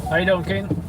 How you doing, Kane?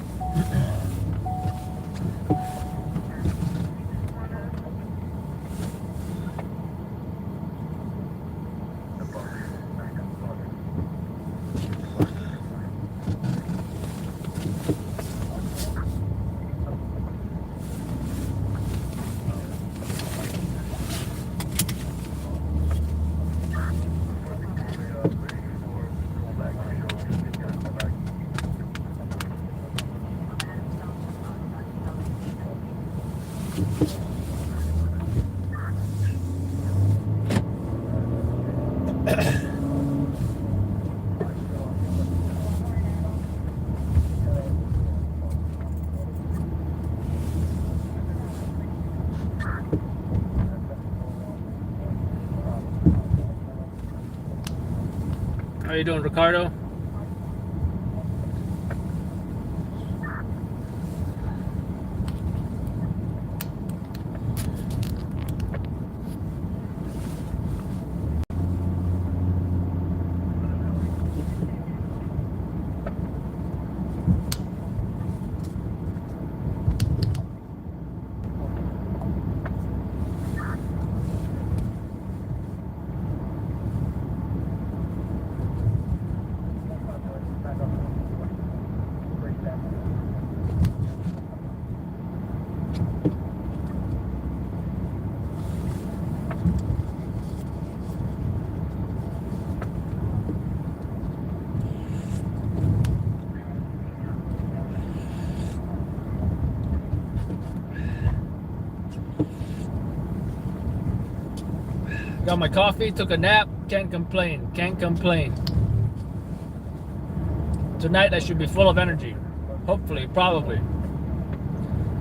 How you doing, Ricardo? Got my coffee, took a nap, can't complain, can't complain. Tonight I should be full of energy. Hopefully, probably.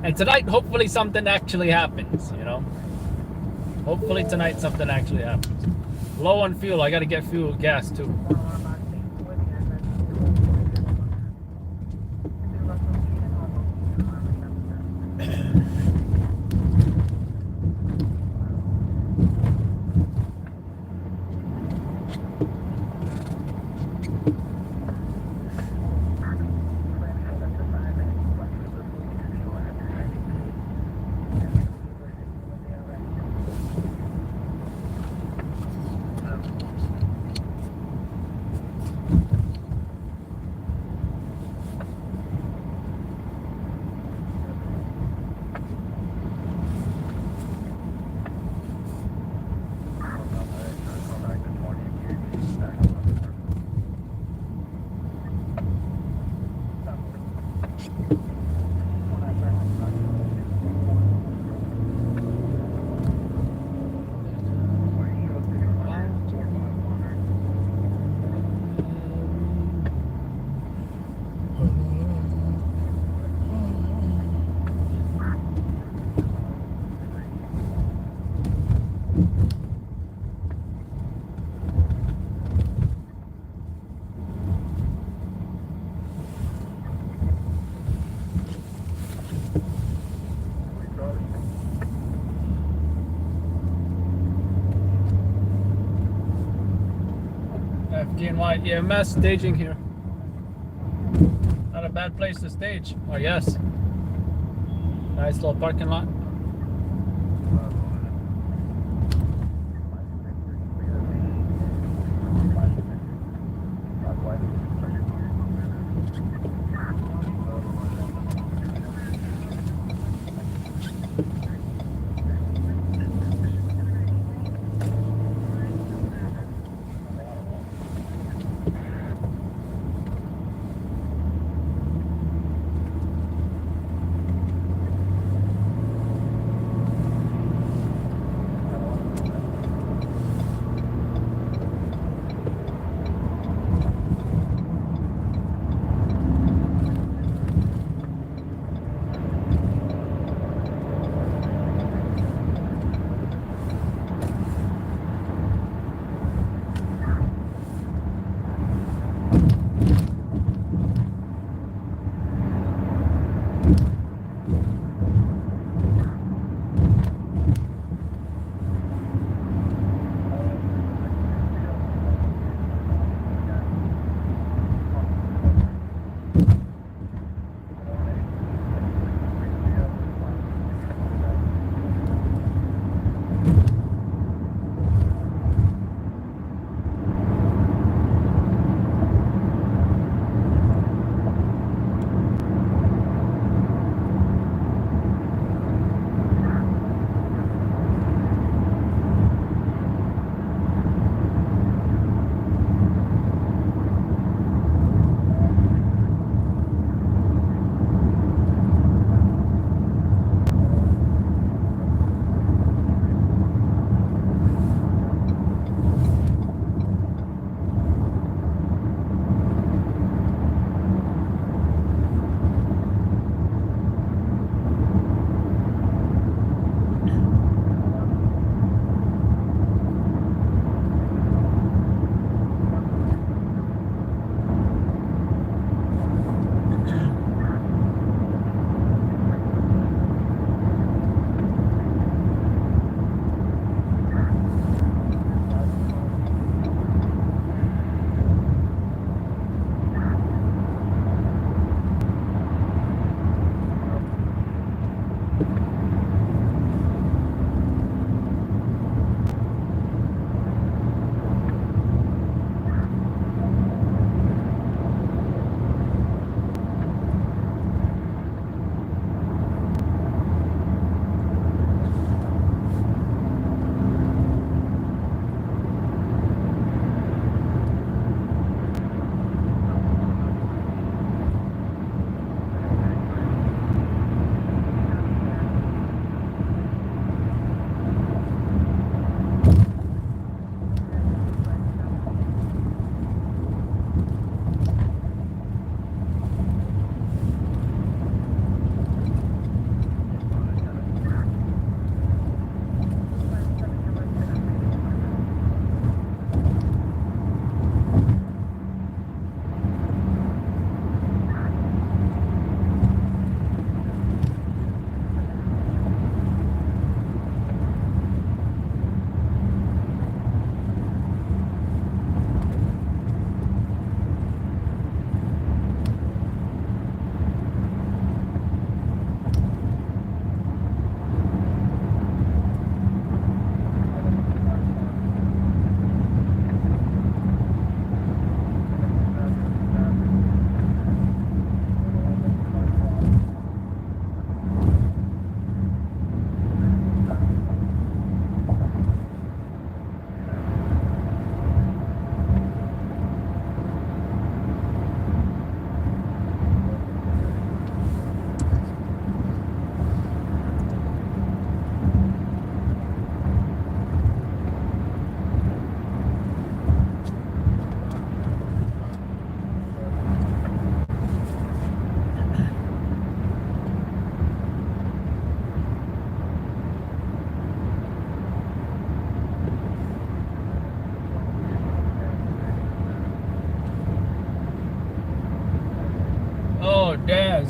And tonight, hopefully something actually happens, you know? Hopefully tonight something actually happens. Low on fuel, I gotta get fuel, gas too. FDNY EMS staging here. Not a bad place to stage. Oh yes. Nice little parking lot.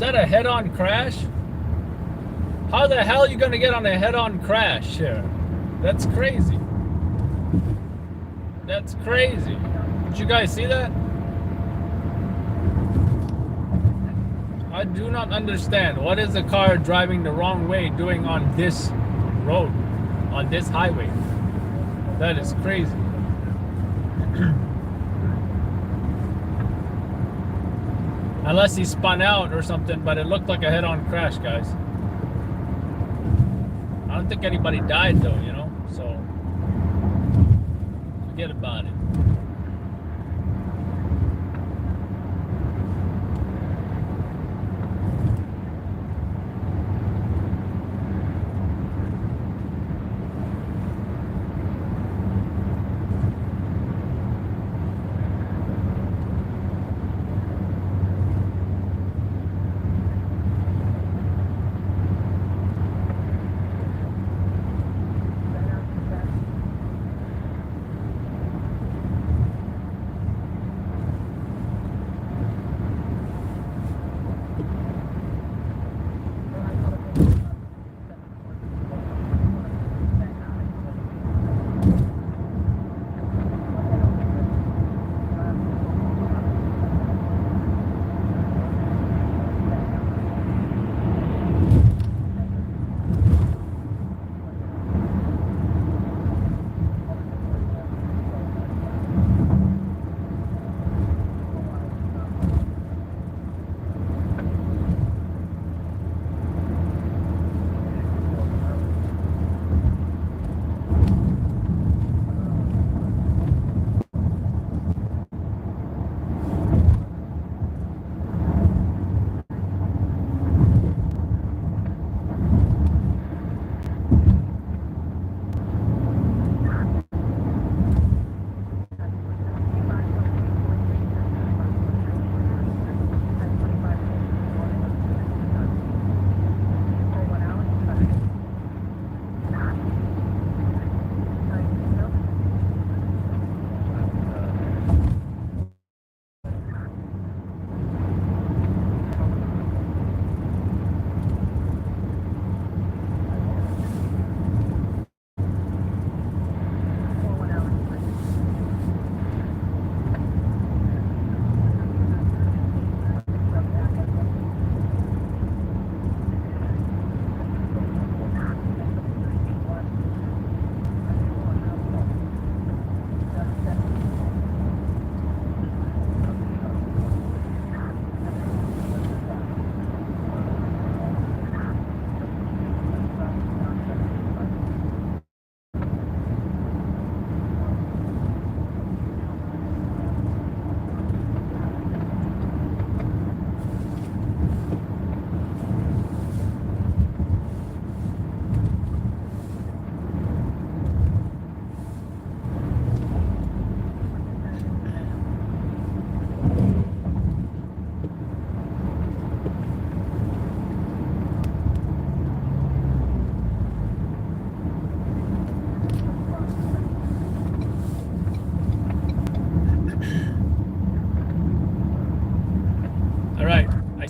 that a head-on crash? How the hell are you gonna get on a head-on crash here? That's crazy. That's crazy. Did you guys see that? I do not understand. What is a car driving the wrong way doing on this road, on this highway? That is crazy. Unless he spun out or something, but it looked like a head-on crash, guys. I don't think anybody died though, you know, so forget about it.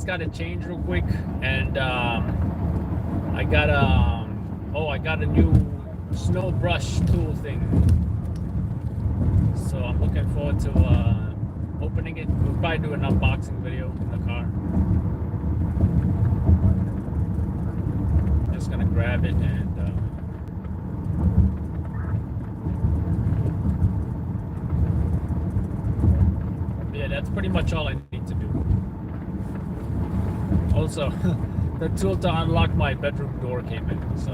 Got to change real quick, and I got a new snow brush tool thing, so I'm looking forward to opening it. We'll probably do an unboxing video in the car. Just gonna grab it and yeah, that's pretty much all I need to do. Also, the tool to unlock my bedroom door came in, so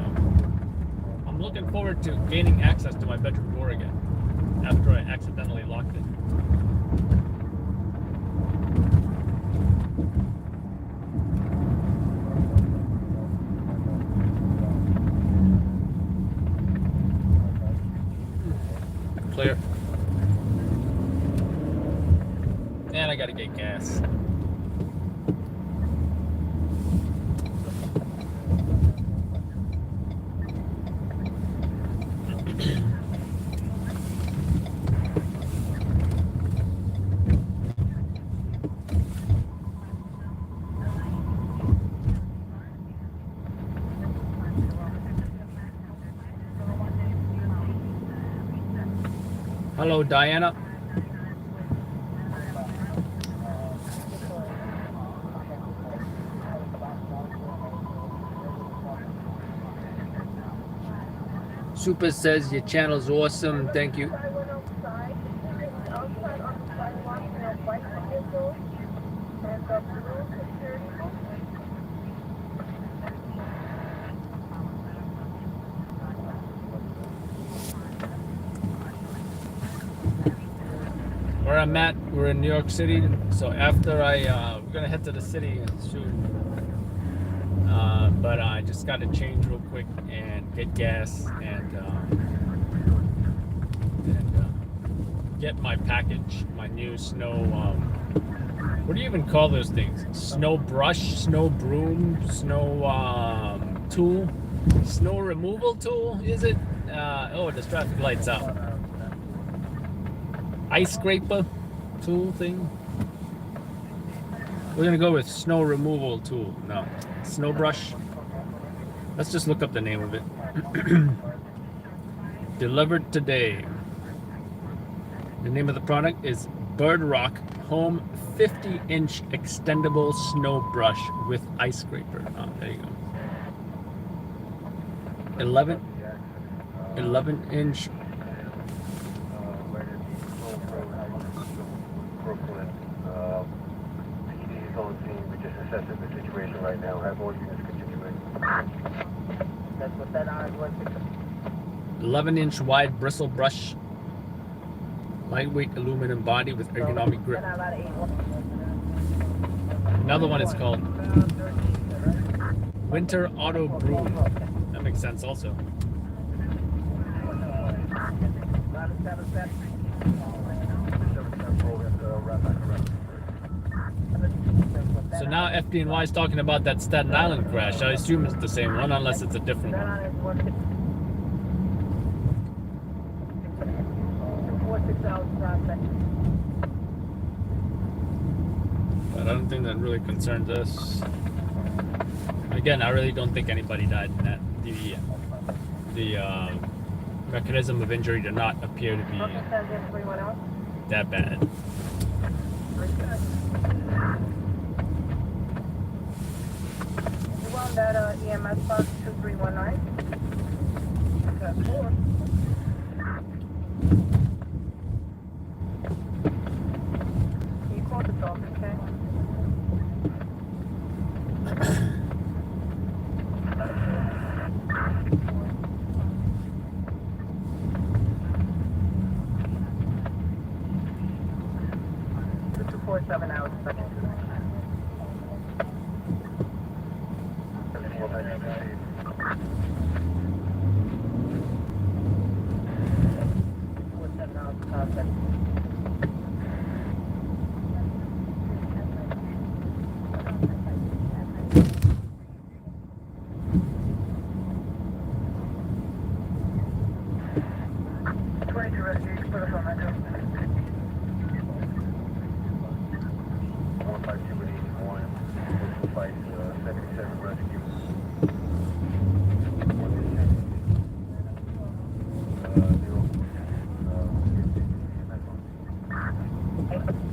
I'm looking forward to gaining access to my bedroom door again after I accidentally locked it. Clear. And I gotta get gas. Hello, Diana. Super says your channel's awesome. Thank you. Where I'm at, we're in New York City. So after we're gonna head to the city soon. But I just got to change real quick and get gas and get my package, my new snow. What do you even call those things? Snow brush, snow broom, snow tool, snow removal tool. Is it? Oh, the traffic lights out. Ice scraper tool thing. We're gonna go with snow removal tool. No, snow brush. Let's just look up the name of it. Delivered today. The name of the product is Bird Rock Home 50-inch extendable snow brush with ice scraper. Oh, there you go. 11-inch. On scene, we're just assessing the situation right now. Have all units continuing. That's what that on 11-inch wide bristle brush, lightweight aluminum body with ergonomic grip. Another one is called Winter Auto Broom. That makes sense also. So now FDNY is talking about that Staten Island crash. I assume it's the same one, unless it's a different one. But I don't think that really concerns us. Again, I really don't think anybody died in that. The mechanism of injury did not appear to be that bad. That EMS box 2319. That's 4. Can you call the Dolphin tank? The 247 hours second.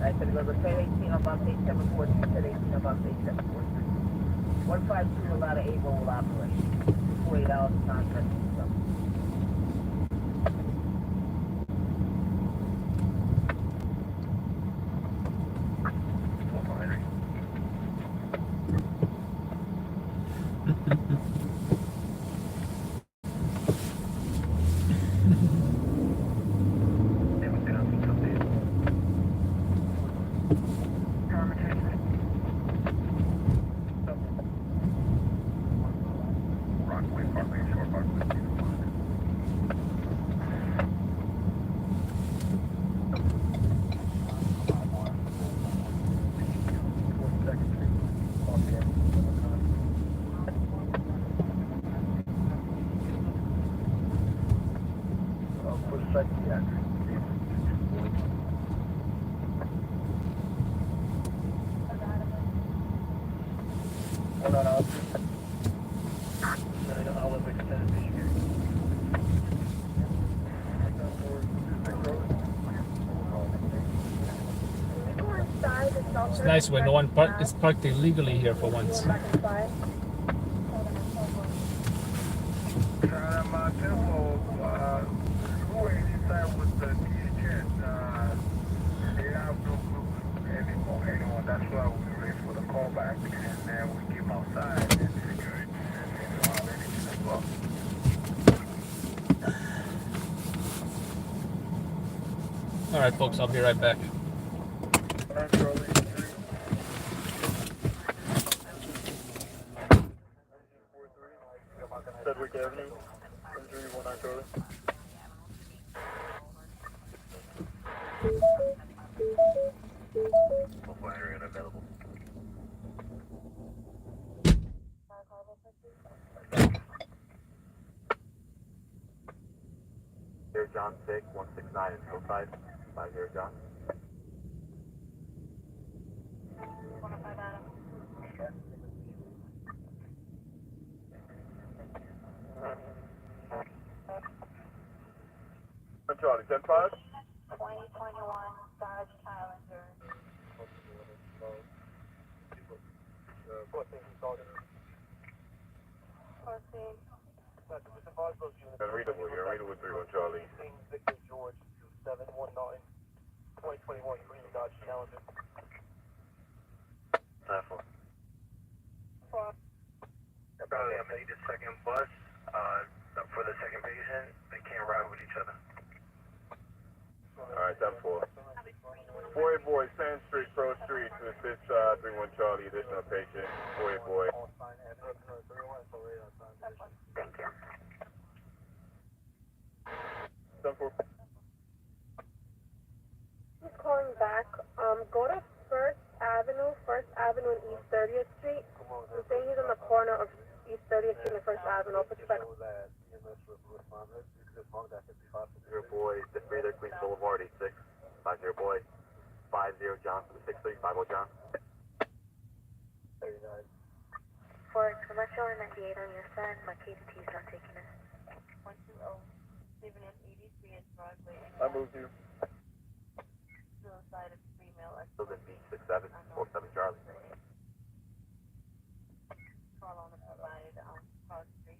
I said, go to 1018 on bus 874, 1018 on bus 874. 152 allowed to 8 will operate. 48 hours contract. It's nice when no one is parked illegally here for once. Tempo, who inside with the DHS, they have no clue anyone. That's why we wait for the callback, and then we keep outside and security and anything as well. All right, folks, I'll be right back. Sedgwick Avenue, 319 Charlie. Mobile area unavailable. Here, John 6, 169 and Hillside. 50 John. Charlie, 10-5? 2021 Dodge Challenger. Unreadable 31 Charlie. Victor George 2719 2021 Green Dodge Challenger. 9-4. Probably I'm gonna need a second bus for the second patient. They can't ride with each other. Alright, 10-4. 48 boy, Sand Street, Crow Street, to assist 31 Charlie, additional patient. 48 boy. Thank you. 10-4. Just calling back. Go to First Avenue and East 30th Street. I'm saying he's on the corner of East 30th Street and First Avenue. I'll put you back. Zero boy, the breather, Queens Boulevard, 86. 50 boy. 50 John, 63, 50 John. 39. For commercial and 98 on your side, my KDT is not taking it. 120 Stephen and 83 and Broadway. I moved you. Suicide of female. Building B67, 47 Charlie. Call on the provided Cross Street.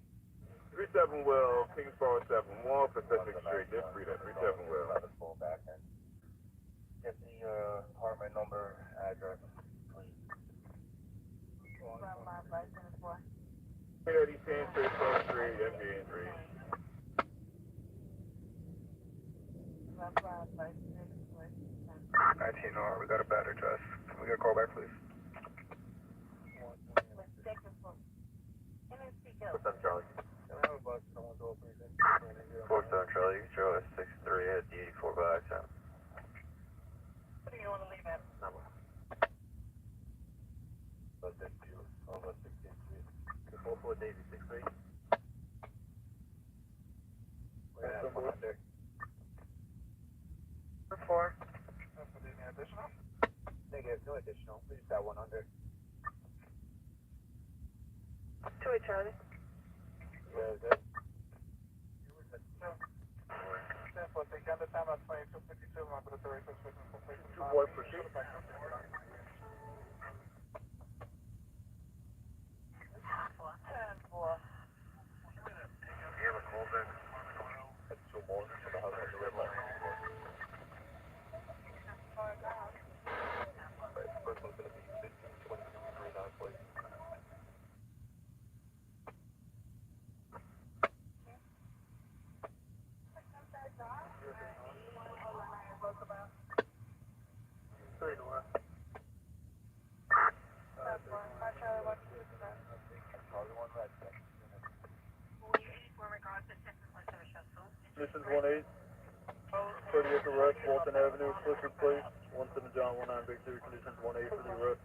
37 Will, Kingsborough 71, Pacific Street, this breather, 37 Will. Get the apartment number, address, please. From my license for 30 Sand Street, Crow Street, NBA 3. my license for 19R, we got a bad address. Can we get a call back, please? What's up, Charlie? 47 Charlie, Charlie 63 at the 84 by accent. What do you want to leave at? Number. That's it, you. Almost 16th Street. 44 Daisy 63. We're gonna have one up there. 4. Any additional? Negative, no additional. We just got one under. 2 Charlie. Yeah, good. Take down the time at 2252, ambulatory suspicion completion. 2 boy pursuit. You have a call back? That's 2 more for the house on the red line. First one's gonna be 152239, please. Missions 1-8. 30th arrest, Walton Avenue, Clifford Place. 17 John 19 Victory. Conditions 1-8 for the arrest.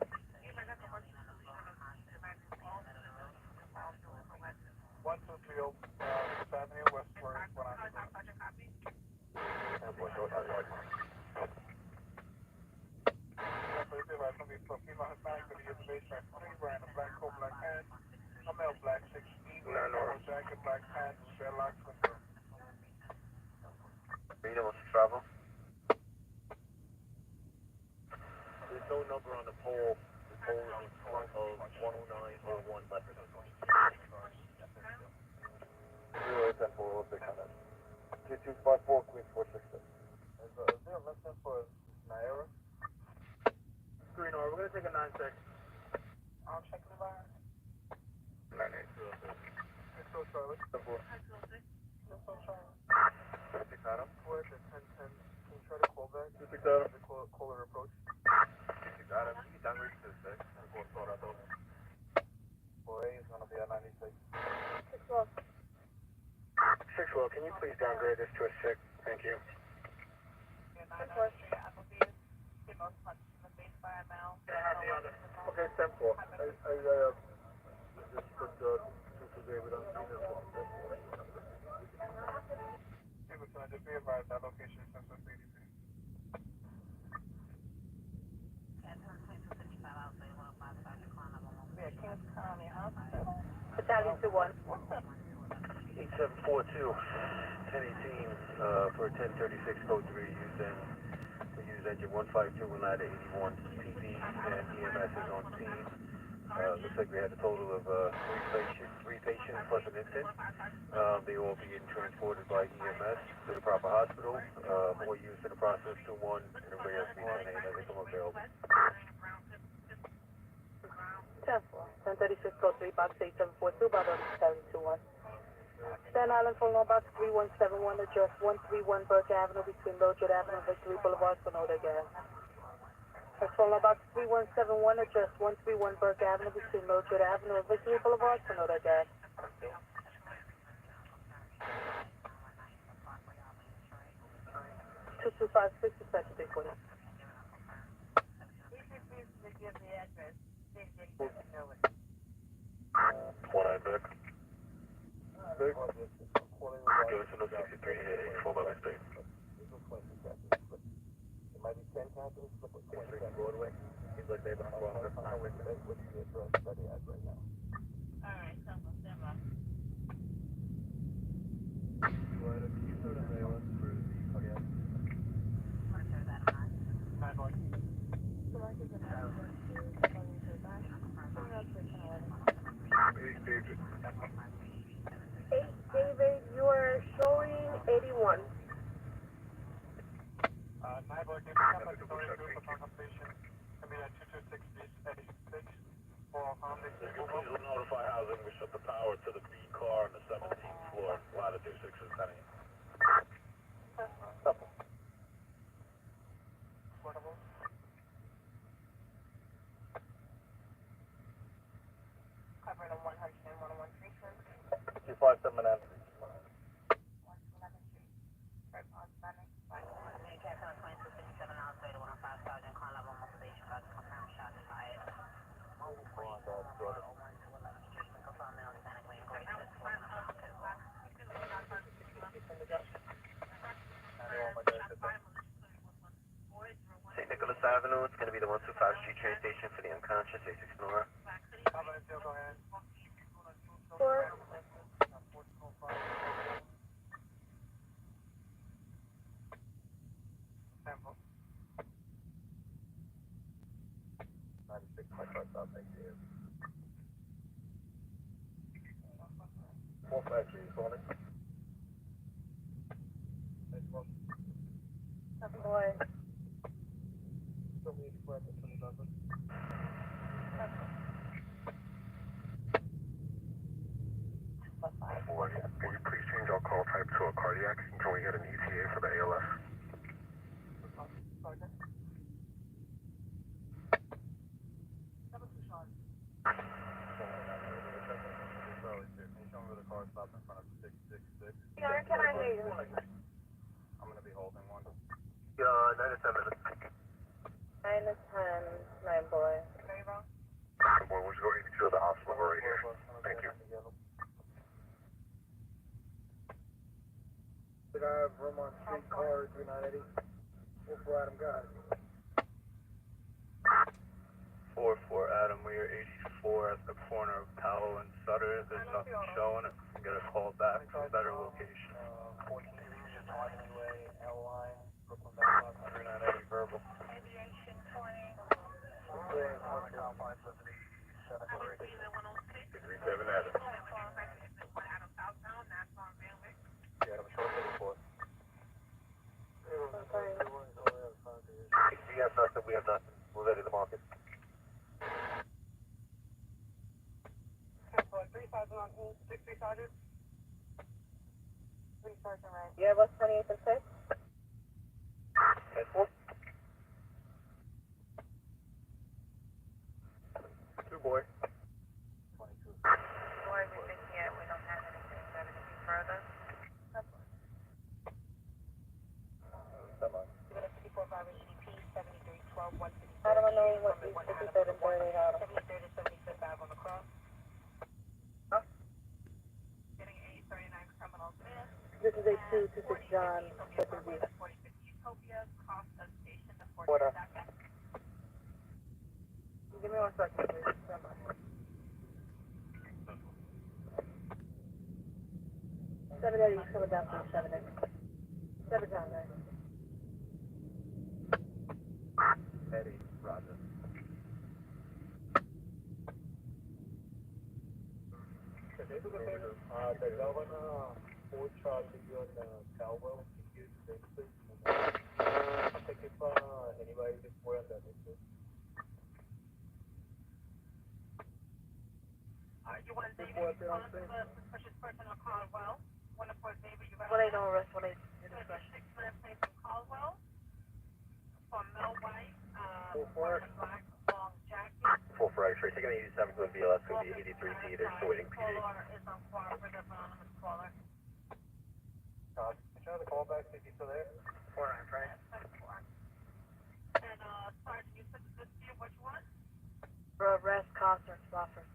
1230 Fifth Avenue, westward, 100. Please be advised, going to be for female Hispanic with the use of base track 3, wearing a black coat, black pants, a male black 16, black jacket, black pants, dreadlocks, window. Rita wants to travel. no number on the pole. The pole is in front of 10901 Leopard. 010 for Olympic on that. 2254, Queen 466. Is there a listen for Naira? Green, we're going to take a 9-6. I'll check the bar. 9-8. It's so Charlie. 10-4. It's so Charlie. 6 Adam. Where's it? 10-10. Can you try to call back? 6 Adam. Caller approach. 6 Adam. You can downgrade to 6. I'm going to throw that over. 4A is going to be at 96. 6 well. 6 well, can you please downgrade this to a 6? Thank you. 6 well. Okay, 10-4. I just put 2 David on scene. People can just be advised that location is Census 83. Yeah, Kings County Hospital. Battalion 2-1. 8742, 1018 for 1036 code 3 use engine 152 and ladder 81 TV and EMS is on scene. Looks like we had a total of three patients plus an infant. They will be getting transported by EMS to the proper hospital. More use in the process to 1 and everybody else be 10-8 as they come available. 10-4. 1036 code 3, box 8742, Bravo Battalion 2-1. Staten Island phone number box 3171, address 131 Burke Avenue between Mildred Avenue and Victory Boulevard, Sonora Gas. That's phone number box 3171, address 131 Burke Avenue between Mildred Avenue and Victory Boulevard, Sonora Gas. 2256 to section 340. One eye back. Big. Give us a no 63 here, 4 by mistake. It might be 10 captains, but it's 20 Broadway. Seems like they've been wrong. I'm with you. What do you get for us study at right now? Alright, stand by. Can you throw the valence for the cardiac? David. 8 David, you are showing 81. Neighbor, give me contact authority group upon completion. Can be at 226 for convict removal. Please notify housing we shut the power to the B car on the 17th floor. Latitude 6 is 10. Portable. Covering on 100 and 101 Street. 257 and 111 Street. Right on Spanish. You can't tell 2257 hours later, 105 Sergeant, call level on station, about to confirm shots fired. Mobile free. 101 to 11 Street. Confirm male Hispanic lane, great. St. Nicholas Avenue, it's going to be the 125 Street train station for the unconscious, 86 Nora. Go ahead. 4. Sample. 96, my car's out, thank you. 453, calling. Boy. Show me 84 at the 20,000. Can you please change our call type to a cardiac? Can we get an ETA for the ALS? Can I hear you? I'm going to be holding one. 9 to 10 minutes. 9 to 10, 9 boy. Boy, we'll just go 82 to the hospital right here. Thank you. Did I have room on street car 3980? 44 Adam got it. 4-4 Adam, we are 84 at the corner of Powell and Sutter. There's nothing showing. If we can get a call back to a better location. 14 Way, L line, Brooklyn Downtown, 3980 verbal. Aviation 20. 37 Adams. Yeah, I'm sure 34. We have nothing, we have nothing. We're ready to market. 3,000 on 63 Sergeant. 3 Sergeant, right. You have us 28 and 6? 10-4. 2 boy. 22. Boy, we think yet we don't have anything better to be further. How do I know what these 53rd and 38 are? 73rd and 75th Ave on the cross. Huh? Getting 839 criminals in. This is a 226 John, Second View. 46 Utopia, Costa Station, the What 42nd. Give me 1 second, please. Seven Eddie, coming down from 7 Eddie. 7 John, right? Eddie, Roger. The governor, 4 Charlie on Cowbell, is basically, I think if anybody is more on that issue. You want to David respond to the suspicious person on Caldwell? Want to put David, you Well, they don't arrest when they do the 6-man place in Caldwell. For Mel White, for black long jacket. Full for X-ray, taking 87 to the BLS, going to be 83 T, they're still waiting PD. Caller is on cooperative anonymous caller. Can you try the call back, see if he's still there? 4-9, Frank. And, Sergeant, you said this year, what you want? For arrest, Costner, Spofford.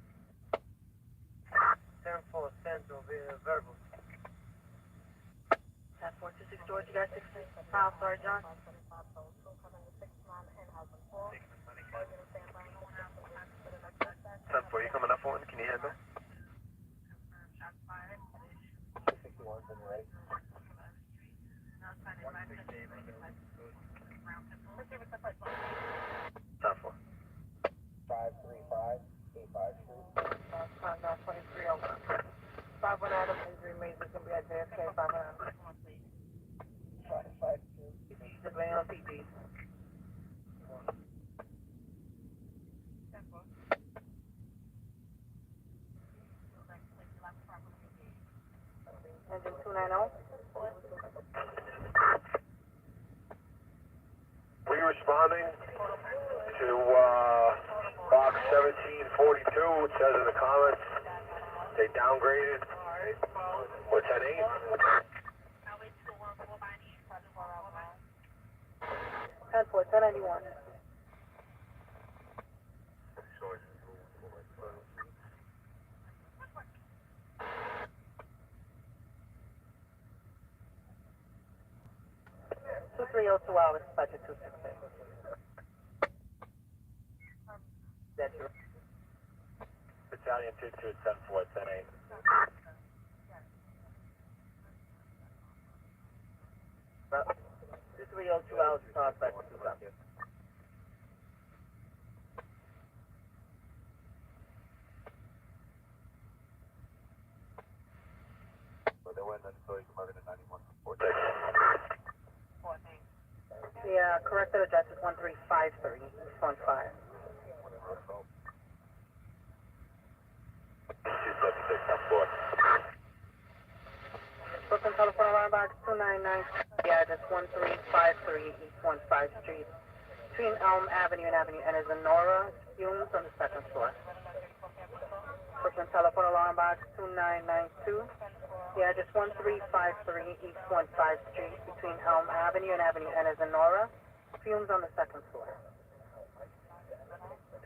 10-4, Central, verbal. 10-426 George, you got 16. File, sorry, John. 10-4, you coming up on? Can you handle? 61, right? 10-4. 535, 853. No, 23 over. 5 Adam, injury made, this going to be at JFK, 5 Adam. 552. The blame on PP. Engine 290. We responding to box 1742. It says in the comments they downgraded. We're 10-8. 10-4, 1091. Two 302 hours, budget 268. That's your. Battalion 22 at 10-4, 10-8. Well, 2302 hours, start back to 2 So they went until you come out in 91. Yeah, corrected address is 1353, 15. Brooklyn telephone alarm box 299. Yeah, address 1353 East 15 Street. Between Elm Avenue and Avenue N is a Nora Fumes on the 2nd floor. Brooklyn telephone alarm box 2992. Yeah, address 1353 East 15 Street. Between Elm Avenue and Avenue N is a Nora Fumes on the 2nd floor.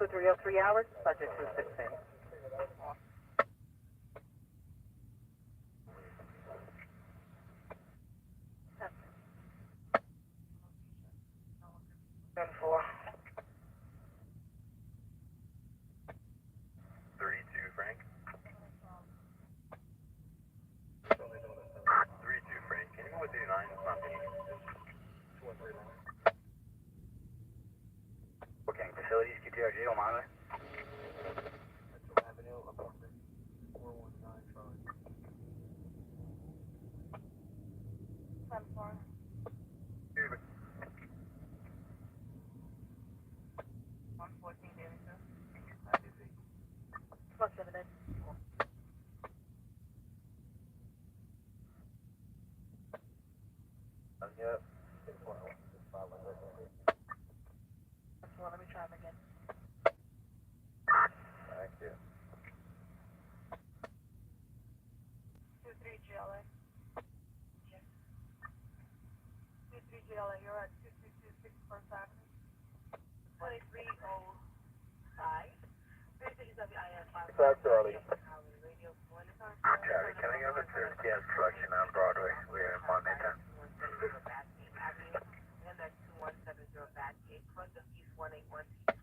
2303 hours, budget 268. Four. 32, Frank. 32, Frank. Can you go with 89? It's not me. Booking facilities, QTRG Yep. Well, let me try them again. Thank you. 23 GLA. 23 GLA, you're at 2226 First Avenue. 2305. Talk, Charlie. Charlie, can I get over to gas collection on Broadway? We're in Montana. And that's 2170 back gate, front of East 181 2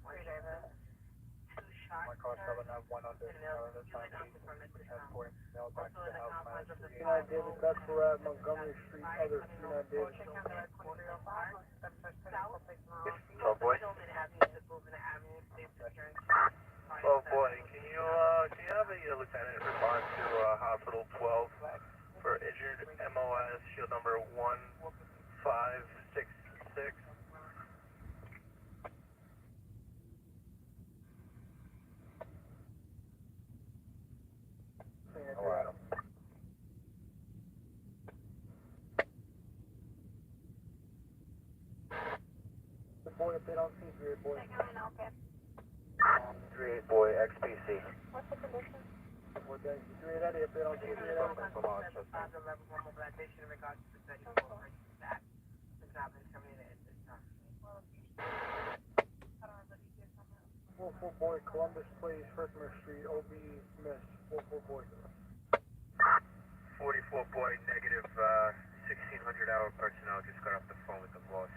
shots. My car's probably not one under. That's not transporting mail back to the house. United Davis, that's for Montgomery Street, other United Davis. Oh boy. Oh boy, can you have a lieutenant respond to hospital 12 for injured MOS shield number 1566? Oh, Adam. The boy, if they don't see you, boy. 38 boy XPC. What's the condition? Boy, if they don't see you, Mobilization in regards to the 34 that has not been terminated at this time. 44 boy, Columbus Place, Herkimer Street, OB Smith, 44 boy. 44 boy negative 1600 hour personnel just got off the phone with the boss.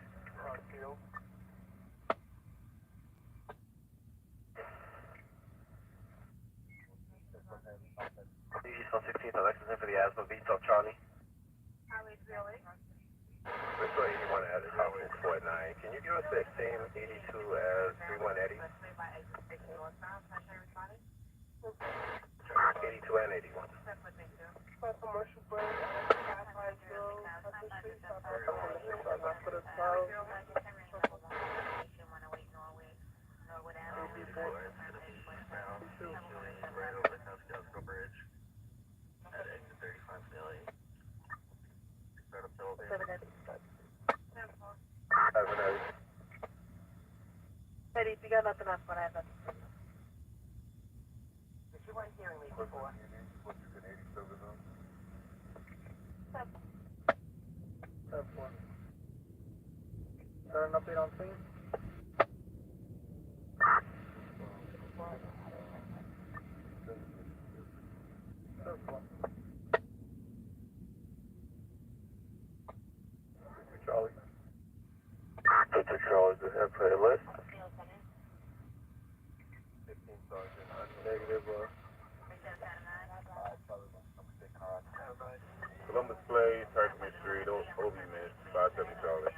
East on 16th, Alexis in for the asthma beat up Charlie. Highway 308. Let's go 81 at it, Highway 49. Can you give us that same 82 as 31 Eddie? 82 and 81. Commercial break, 550, Eddie, if you got nothing else, what happened? If you weren't hearing me before. Got an update on scene? Charlie. Victor Charlie, do you have a list? 15 Sergeant, negative Columbus Place, Herkimer Street, OB Mid, 57 Charlie.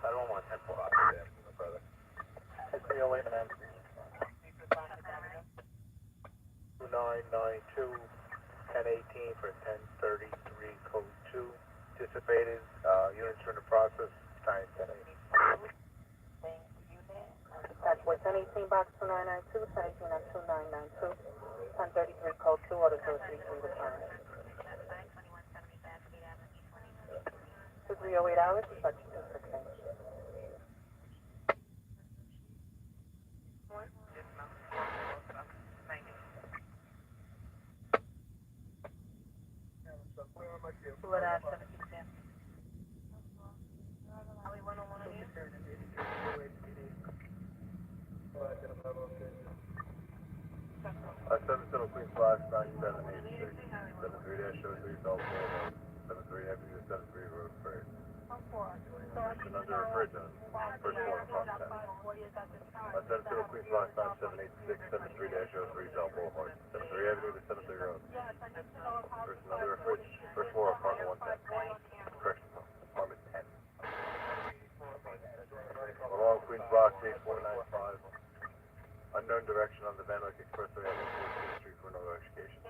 I don't want 10 for there, my brother. Hey, see you later, man. 2992, 1018 for 1033, code 2. Anticipated, units are in the process, time 1080. That's what 1018 box 2992, 1018 at 2992, 1033 code 2, order 033 return. 2308 hours, such 216. What else? 1710. Highway 101 again? I 7 Queens Box, 9786, 73 dash 03 South Boulevard, 73 Avenue, 73 Road, First. And under a bridge on first floor of Fox 10. I 7 Queens Box, 9786, 73 dash 03 South Boulevard, 73 Avenue to 73 Road. First and under a bridge, first floor of Apartment 110. Correction, Apartment 10. Along Queens Box, 8495. Unknown direction on the Van Wyck Expressway at 114th Street for no notification.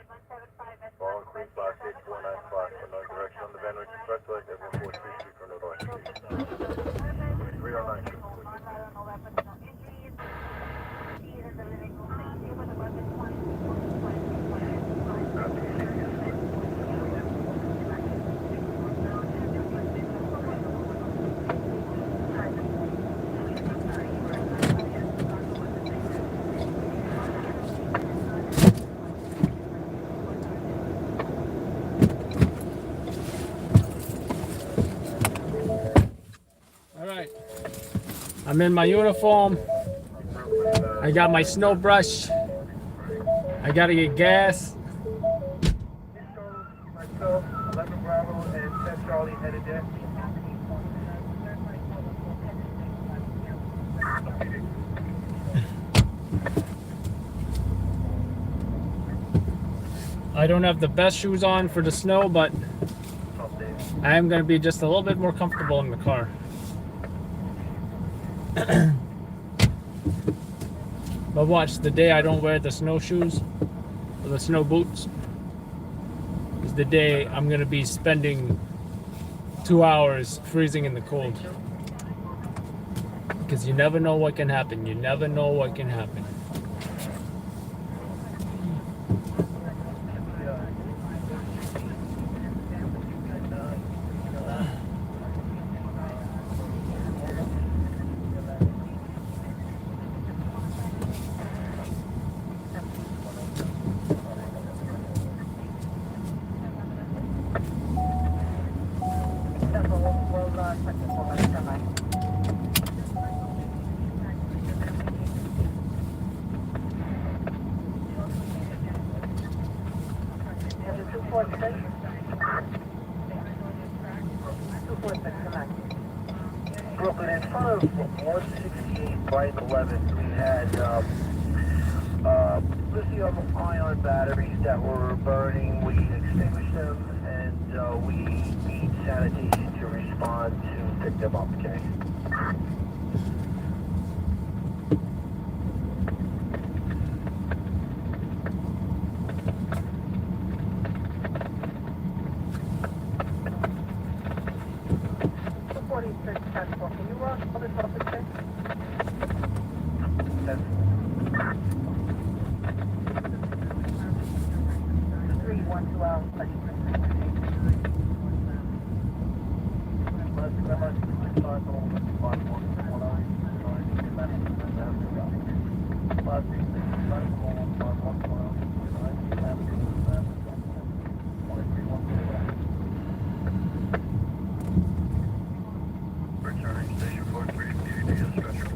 Along Queens Box 8495. Unknown direction on the Van Wyck Expressway at 114th Street for no notification. 3092. I'm in my uniform. I got my snow brush. I gotta get gas. Myself, 11 Bravo, and 10 Charlie headed there. I don't have the best shoes on for the snow, but I am gonna be just a little bit more comfortable in the car. But watch, the day I don't wear the snowshoes or the snow boots is the day I'm gonna be spending 2 hours freezing in the cold. Because you never know what can happen. You never know what can happen. Brooklyn, in front of 168 by 11, we had lithium-ion batteries that were burning. We extinguished them, and we need sanitation to respond to pick them up, okay? Can you rush for the topic, please? That's 312 hours. returning station 43, DVD special.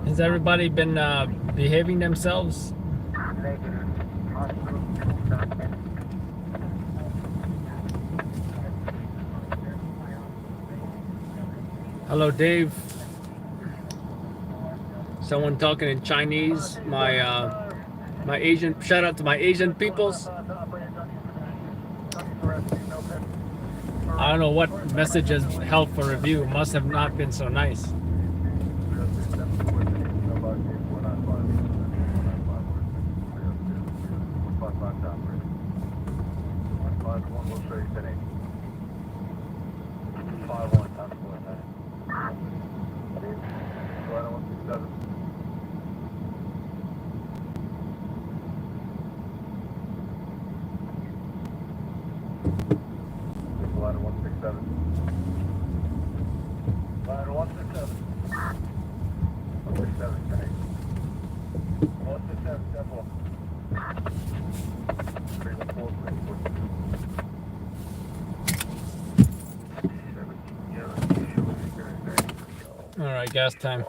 Has everybody been behaving themselves? Hello, Dave. Someone talking in Chinese. My Asian, shout out to my Asian peoples. I don't know what message has held for review. Must have not been so nice. All right, gas time.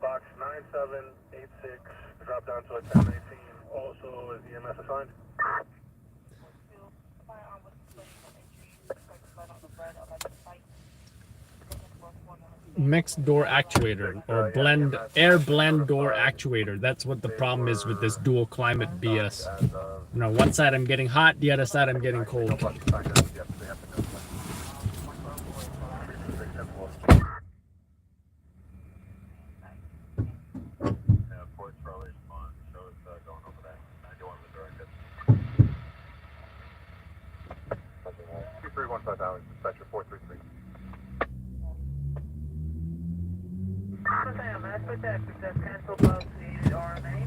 Box 9786, drop down to a 1018. Also, is EMS assigned? Mixed door actuator or blend air blend door actuator. That's what the problem is with this dual climate BS. You know, one side I'm getting hot, the other side I'm getting cold. Contact, just cancel about created RMA.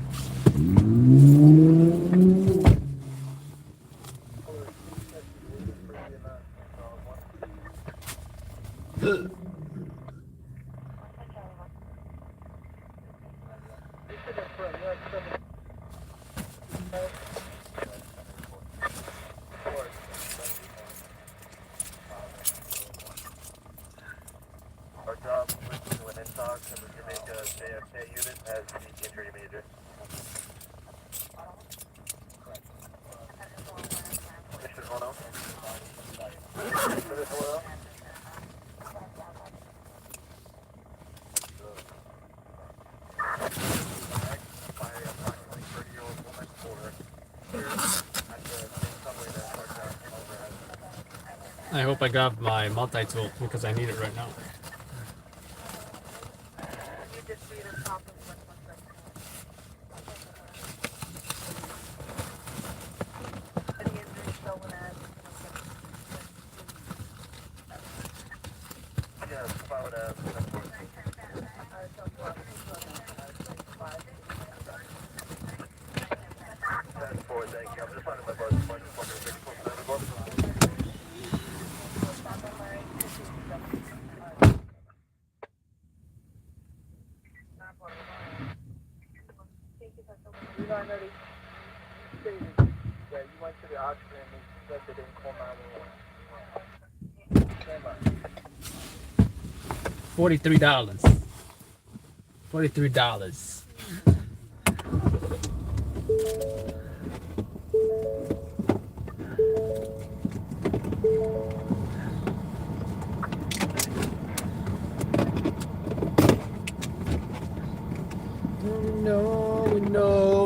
Our job switched to an NTOC and the Jamaica JFK unit as the injury major. Mission 1 out. Mission 1 out. By approximately 30-year-old woman for at the same subway that parked out overhead. I hope I got my multi-tool because I need it right now. You just read a top of what one second. Any injuries showing as Yeah, if I would have. That's for thank you. I'm just talking about the point of You're not ready. Yeah, you went to the oxygen and they said they didn't call 911. Stand by. $43. $43.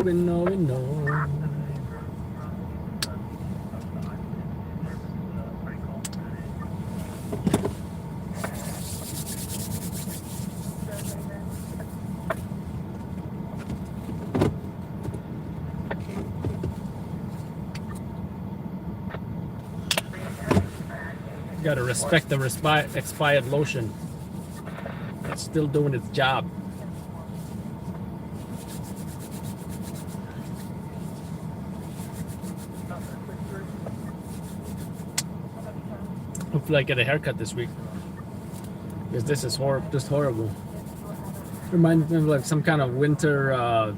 We know. You gotta respect the expired lotion. It's still doing its job. Hopefully I get a haircut this week. Because this is just horrible. Reminds me of like some kind of winter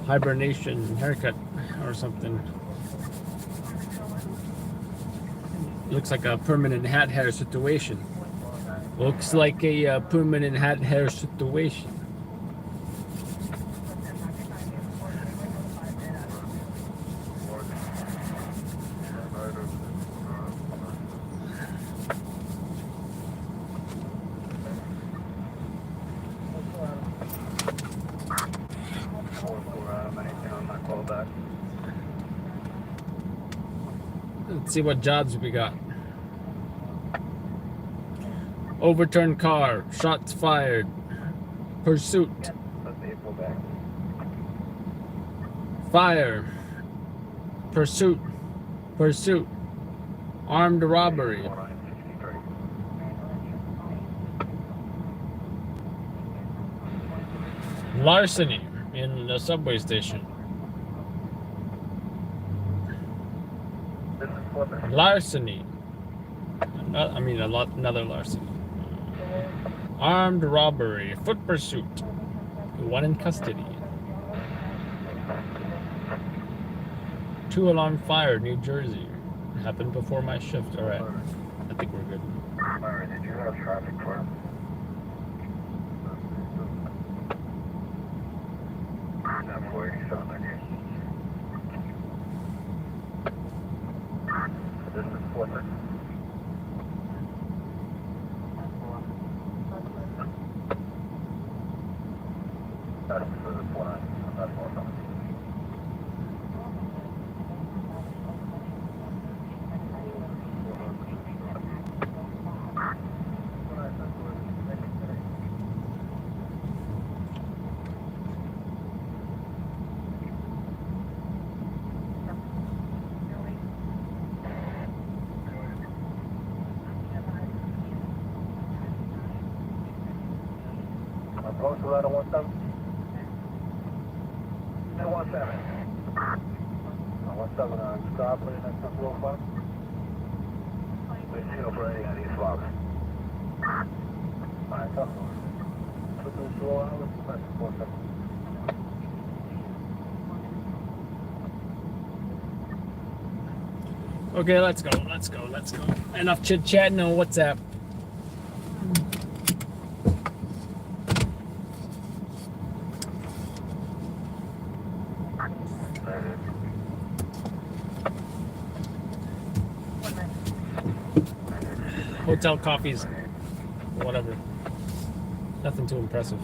hibernation haircut or something. Looks like a permanent hat hair situation. Looks like a permanent hat hair situation. Let's see what jobs we got. Overturned car, shots fired, pursuit, fire, pursuit, armed robbery, larceny in the subway station, larceny, another larceny. Armed robbery, foot pursuit, one in custody. 2-alarm fire, New Jersey. Happened before my shift. All right, I think we're good. Alright, did you have traffic for him? Not 487, I guess. This is Clifford. That's the one. That's one. Postal out of 17. 17. 17 on Starplay, and that's 205. We're zero for any of these logs. Alright, tough one. Put the slow out, let's go back to 47. Okay, let's go. Enough chit chatting on WhatsApp. Hotel coffees, whatever. Nothing too impressive.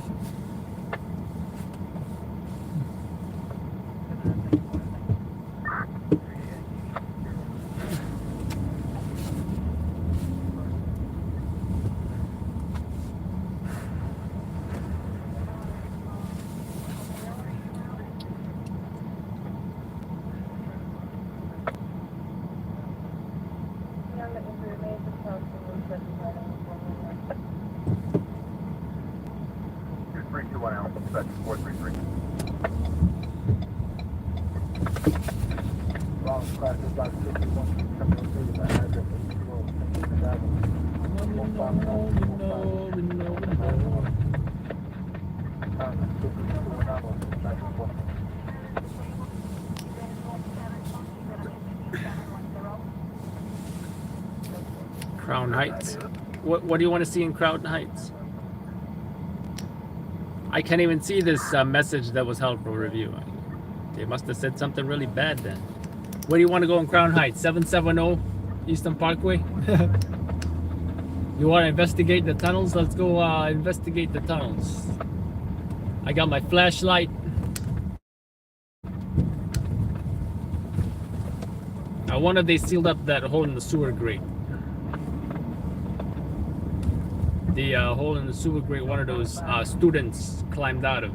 Crown Heights. What do you want to see in Crown Heights? I can't even see this message that was held for review. They must have said something really bad then. Where do you want to go in Crown Heights? 770 Eastern Parkway? You want to investigate the tunnels? Let's go investigate the tunnels. I got my flashlight. I wonder if they sealed up that hole in the sewer grate. The hole in the sewer grate one of those students climbed out of.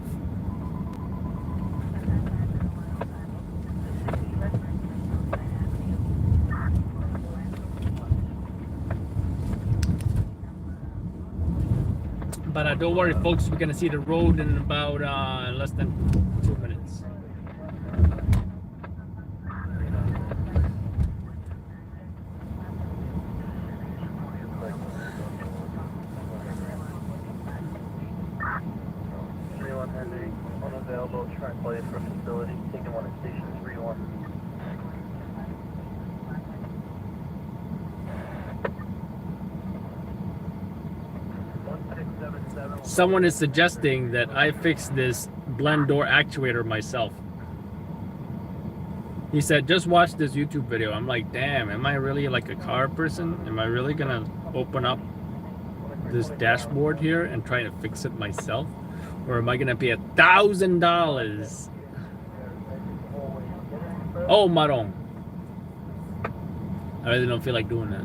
But don't worry, folks, we're gonna see the road in about less than 2 minutes. Unavailable, translated for facility, taking one at station 31. Someone is suggesting that I fix this blend door actuator myself. He said, just watch this YouTube video. I'm like, damn, am I really like a car person? Am I really gonna open up this dashboard here and try to fix it myself? Or am I gonna pay $1,000? Oh, Marong. I really don't feel like doing that.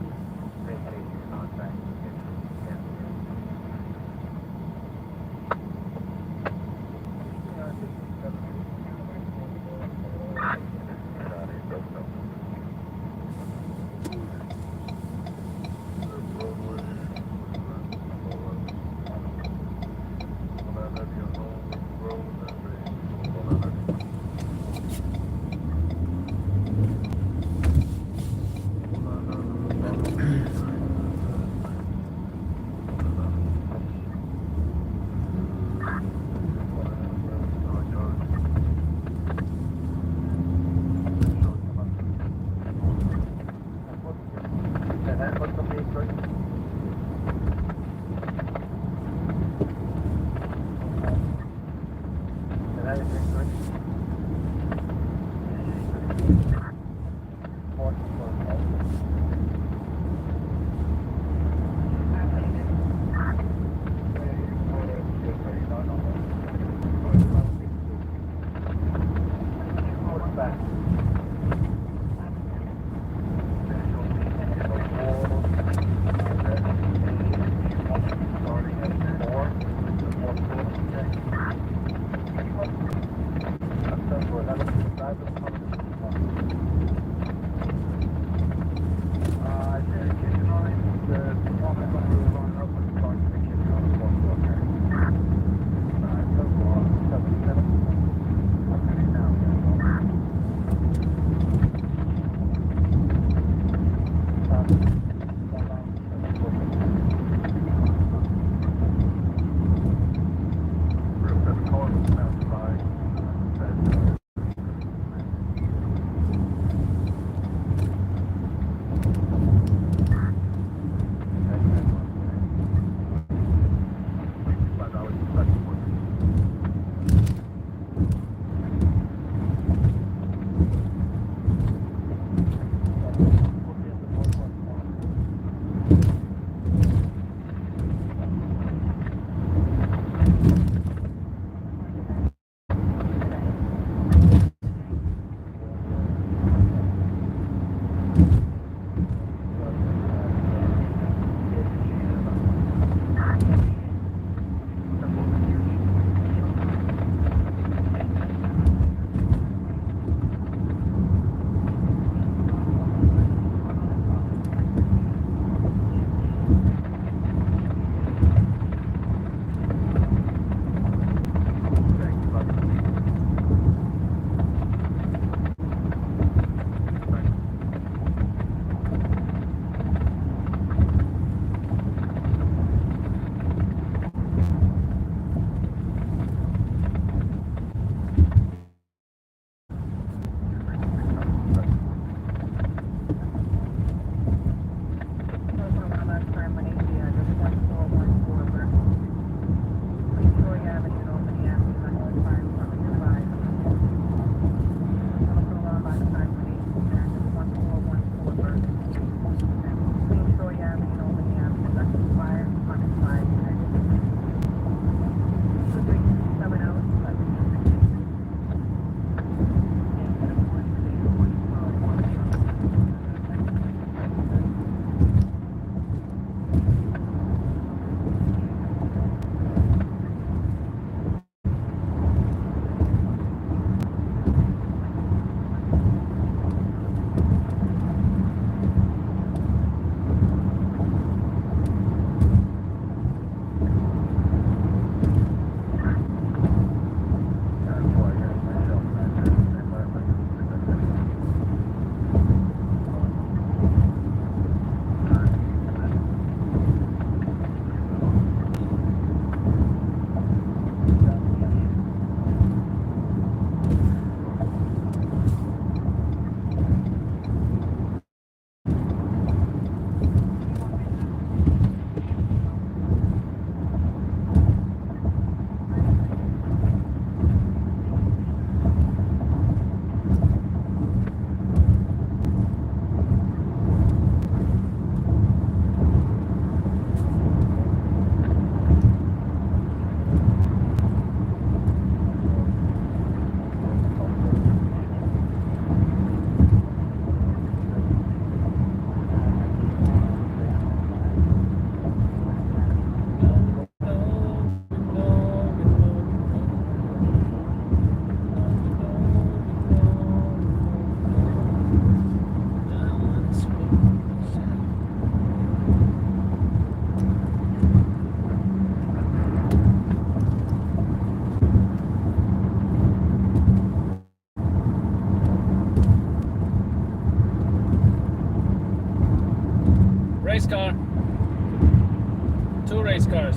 Two race cars.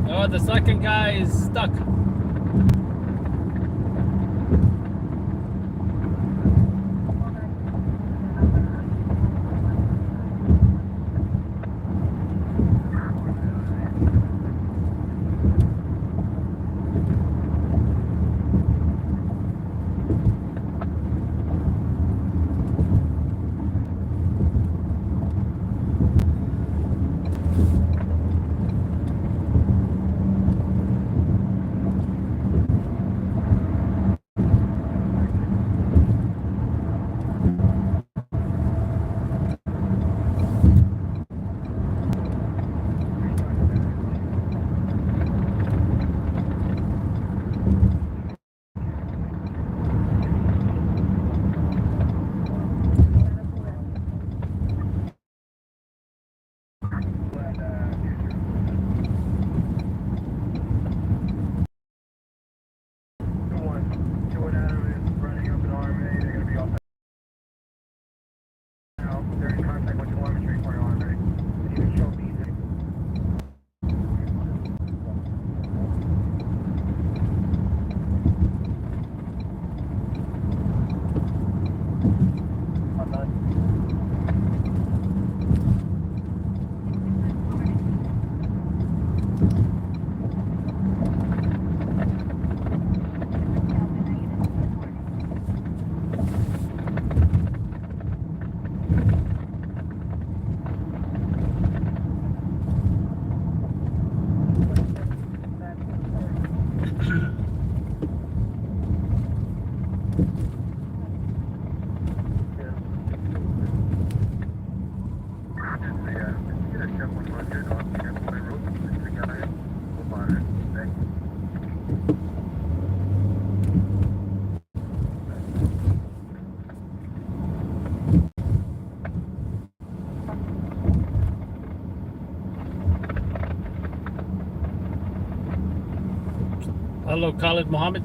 Oh, the second guy is stuck. Hello, Khalid Mohammed.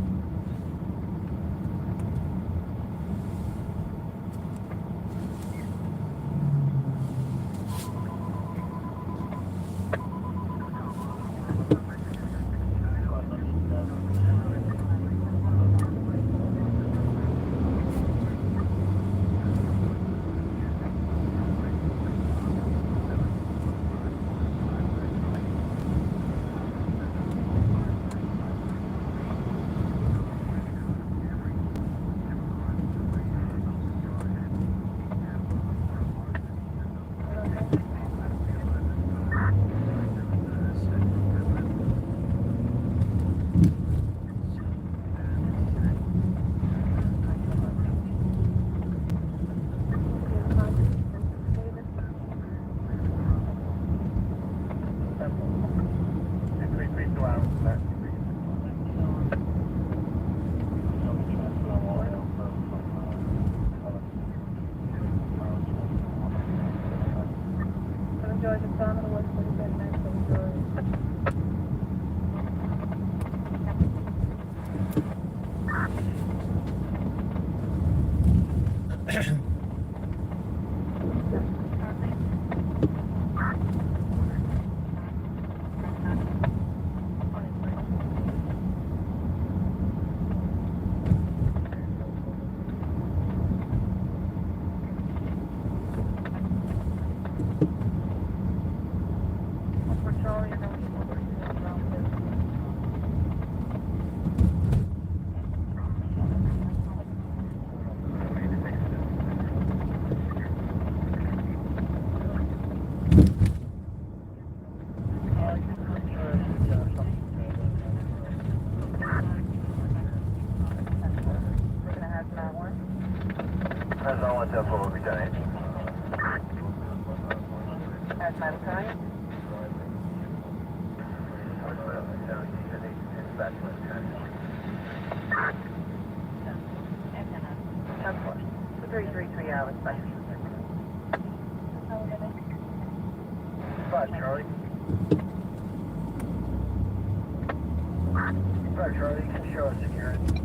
Charlie. Charlie, you can show us security.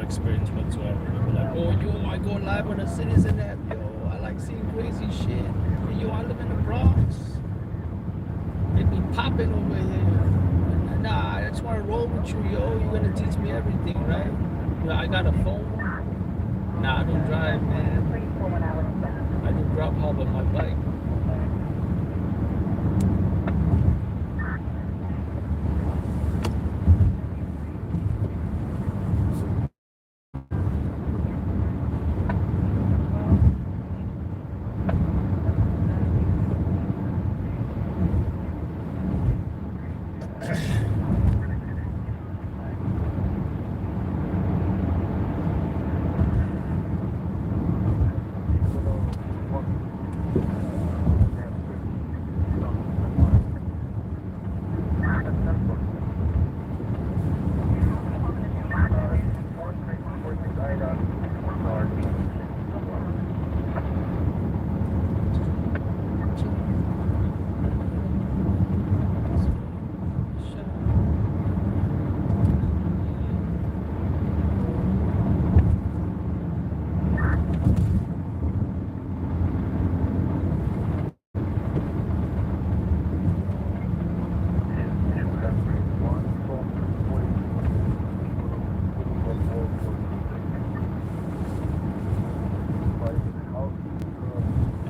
experience whatsoever. They'll be like, oh, yo, I go live on a Citizen app, yo, I like seeing crazy shit. Yo, I live in the Bronx. It be popping over here. Nah, I just want to roll with you, yo. You're gonna teach me everything, right? Yo, I got a phone. Nah, I don't drive, man. I do Grubhub on my bike.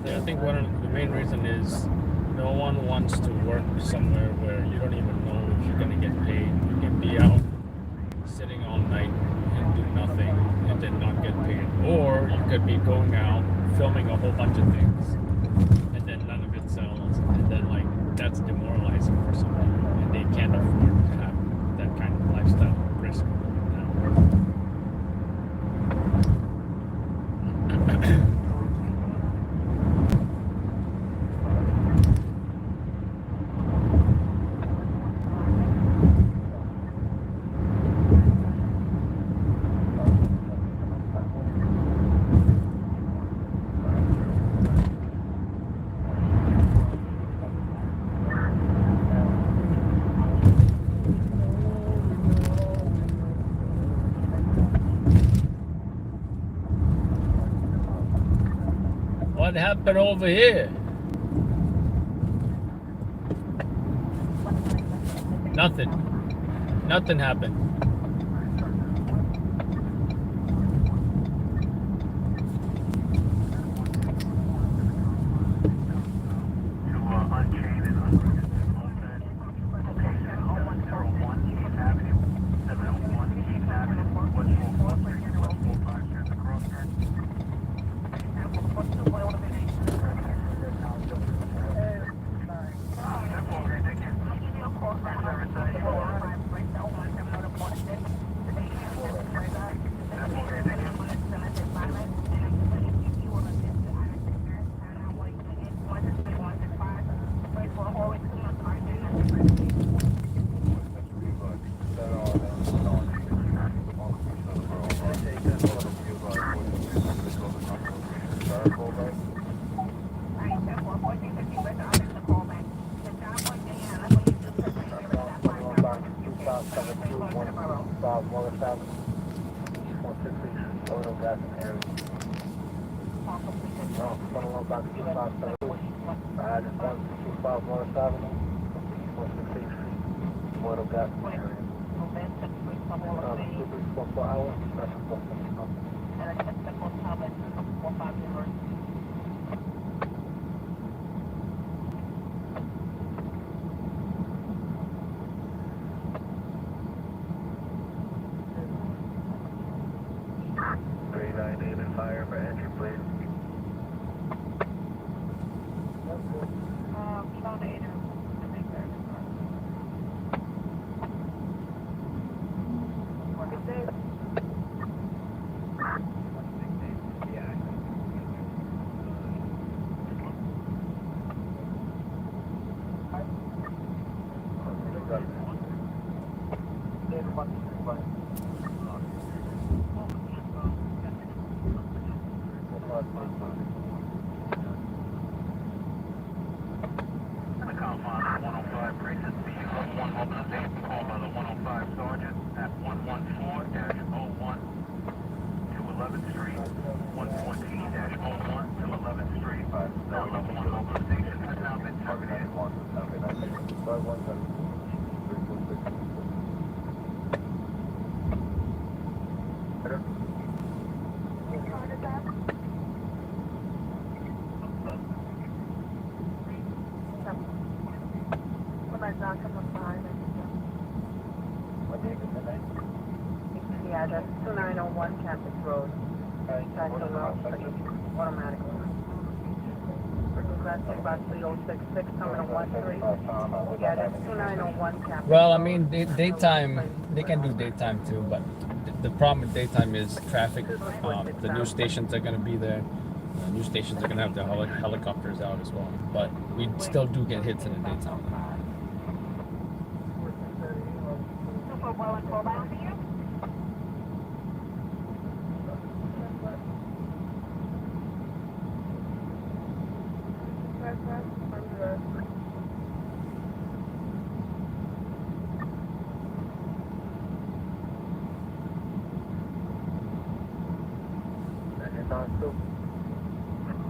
I think one of the main reason is no one wants to work somewhere where you don't even know if you're gonna get paid. You can be out sitting all night and do nothing and then not get paid. Or you could be going out filming a whole bunch of things and then none of it sells. And then like that's demoralizing for somebody and they can't afford to have that kind of lifestyle risk. What happened over here? Nothing. Nothing happened. Fire for entry, please. Call by the 105 Sergeant at 114-01. 114-01 to 11th Street. The level 1 local station has now been terminated. The address 2901 Campus Road. Jackson Road, automatic. Class box 3066, terminal 13. The address 2901 Campus Well, I Road. mean, daytime, they can do daytime too, but the problem with daytime is traffic. The news stations are going to be there. News stations are going to have their helicopters out as well. But we still do get hits in the daytime. 241 call bound for you.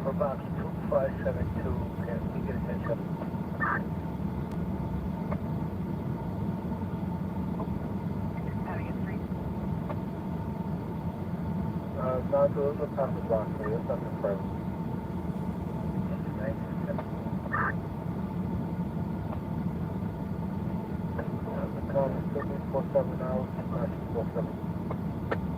For box 2572, can we get attention? No, those are past the box, so it's not the front. The car is still 47 now, 47.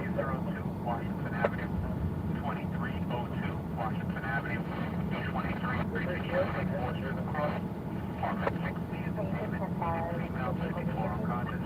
Washington Avenue, 2302 Washington Avenue, 23 Orchard across, apartment 60 is the payment, female 54 unconscious.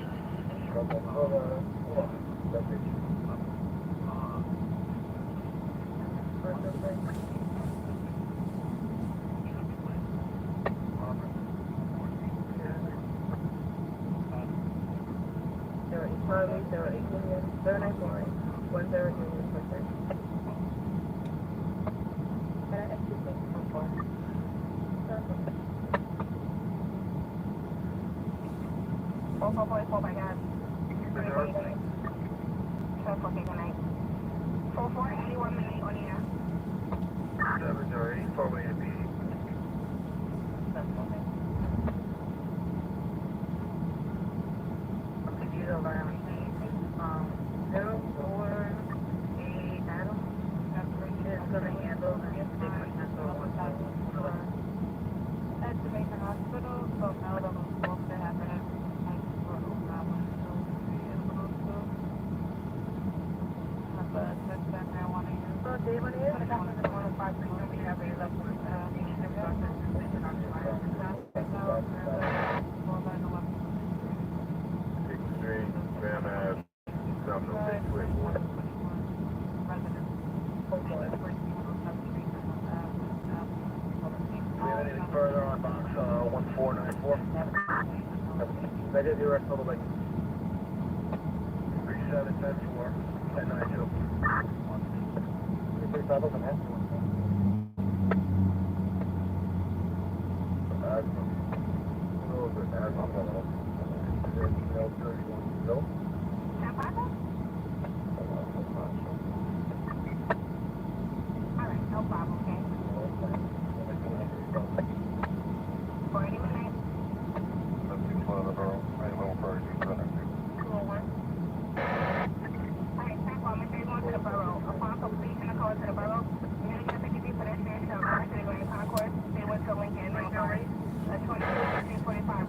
Further on box 1494. That is your total like 3774 1092. 335 open head. Alright, no problem, okay? For any minute. Alright, thank you. I'm going to the borough. Upon completion of call to the borough, you're going to get a 50 pedestrians to the concourse. They went to Lincoln, Montgomery, 22, 45.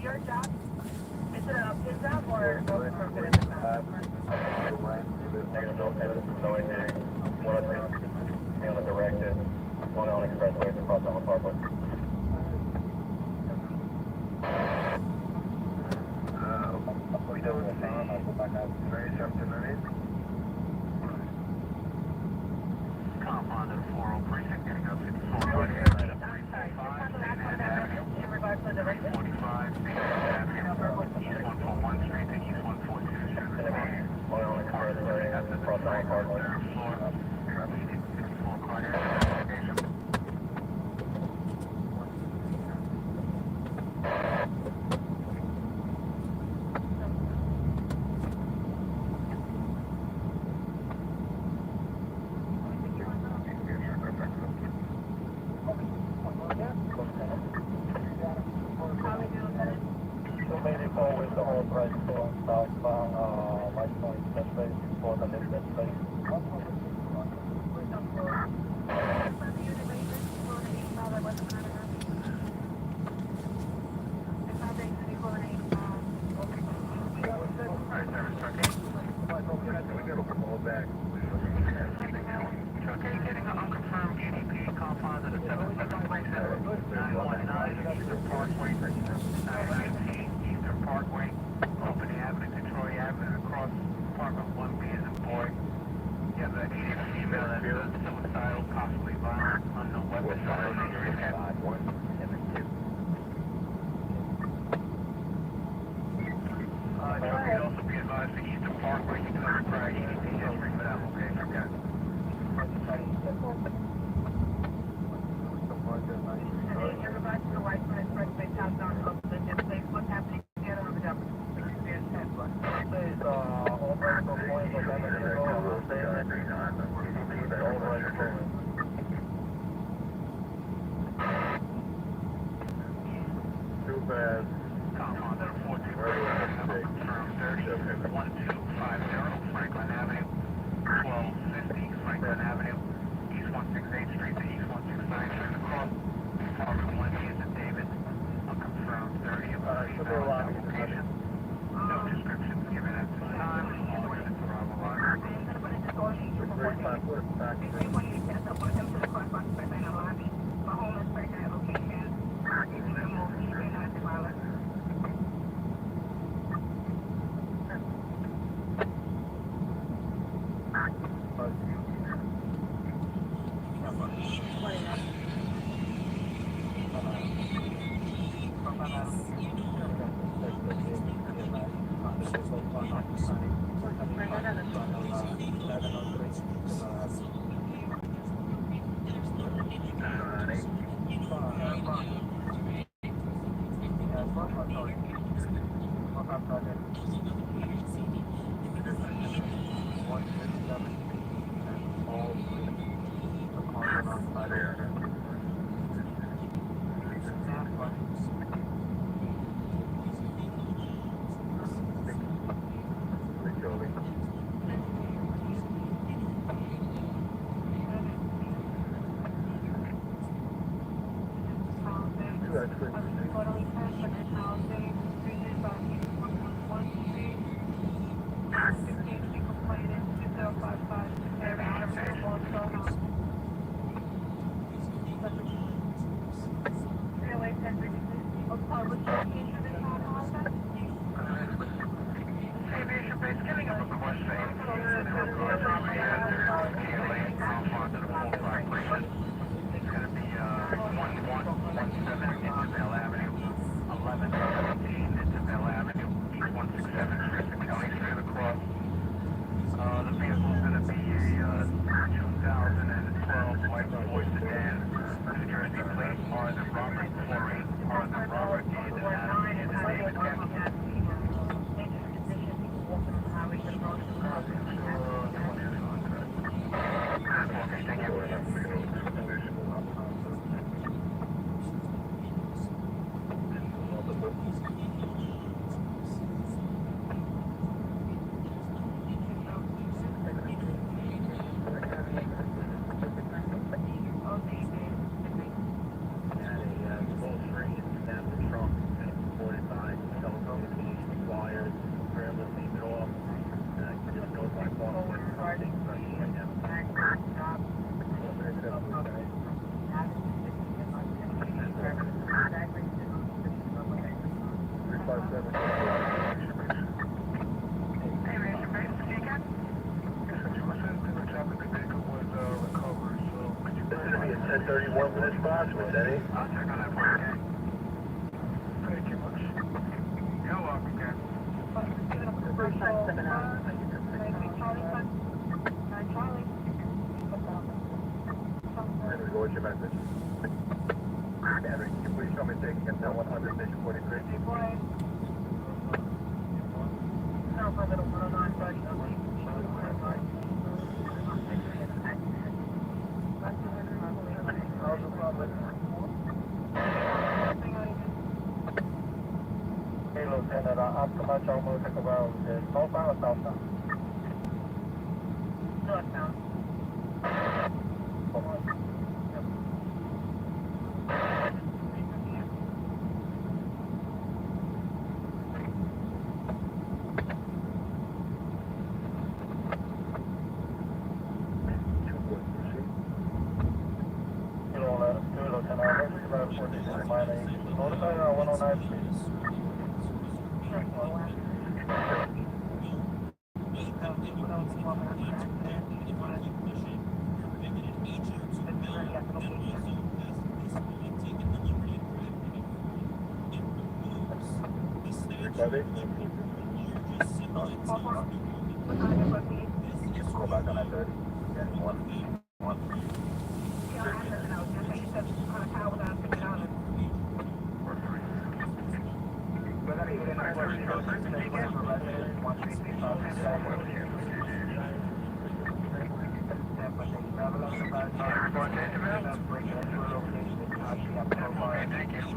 your job? Is it a pin job or no? One on the directed, one on expressway across on the parkway. We don't see very something in it. Compound at 40 precinct getting up 54. I'm sorry, in regards to the direction? 45, East 141 Street to East 142 Street. One on expressway across on the parkway. Robert Corey, Robert, and Hey, Ranger Base, speaking. Yes, sir. You listened to the traffic the vehicle was recovered, so could you... This is going to be a 1031 minute spot, was that it? I'll check on that for you, gang. Thank you much. You're welcome, gang. Henry, what's your message? Henry, can you please show me taking at 100 station 43? Hey, Lieutenant, after my job, we'll take around northbound or southbound? Northbound. Go back on that 30. Yeah, one. Thank you.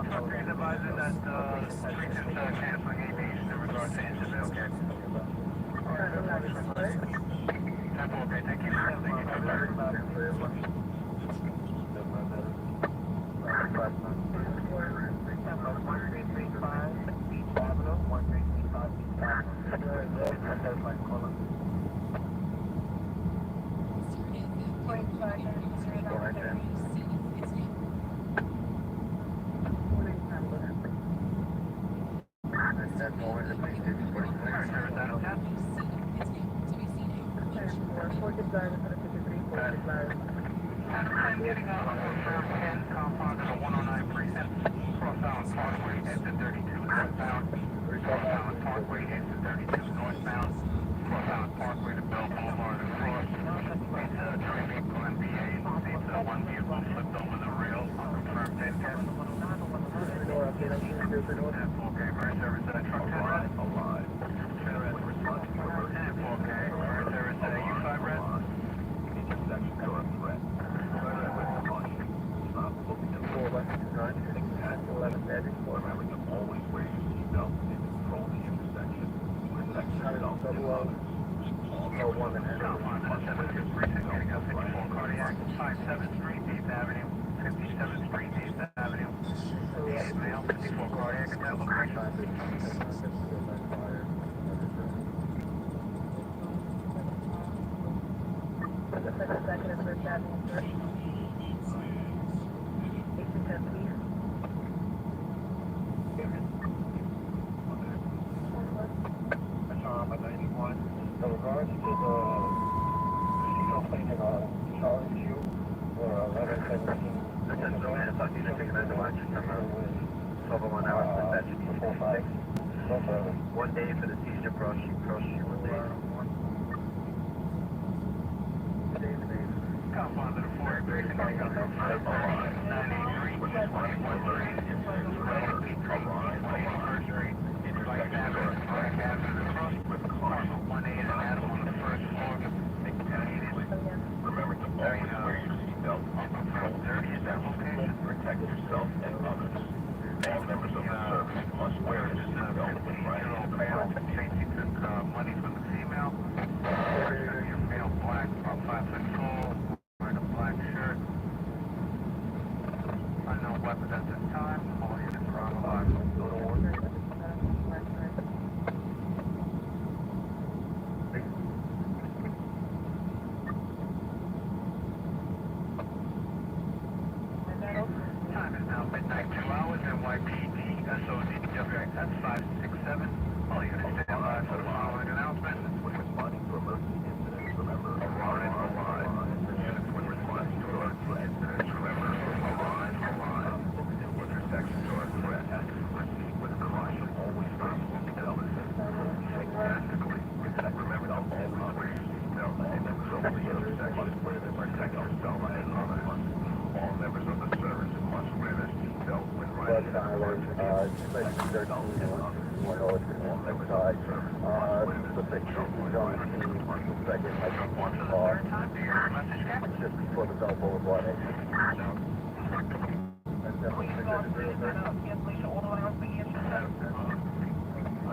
Company's advising that street is canceling ABs in regards to incident, okay? Okay, thank you. I'm getting a confirmed 10 compound at a 109 precinct. Crossbound Parkway, exit 32 northbound. Crossbound Parkway, exit 32 northbound. Crossbound Parkway to Bell Boulevard and cross. It's a joint vehicle MBA. It's one vehicle flipped over the rail. Confirmed 10-10. Okay, Murray service at a truck 10 red. 10-4, Murray service at a U5 red. Cardiac, 57th Street, 8th Avenue, 57th Street, 8th Avenue. Yes, male, 54 cardiac at that location. In regards to the casino plane in Charlie Q, or 1117, the gentleman, I thought you were taking that to watch. 1201 hours dispatch, 4-5. No further. 1 day for the seizure, cross you 1 day. Compound to the 4 precinct, I got from 983, 21 First Street, Bike Avenue, across with parcel 1A and Adam on the first floor. Remember to always wear your seatbelt and control 30 is that location. protect yourself and others. All members of the service must wear their seatbelt when riding. Tracy took money from the female. Your male black, about 5 foot tall, wearing a black shirt. Unknown weapon at this time. All units are on the line. alert. Especially 13 went over to the one side. Looks like she's on the scene. Looks like it might be one car. Just before the Bell Boulevard exit. And then we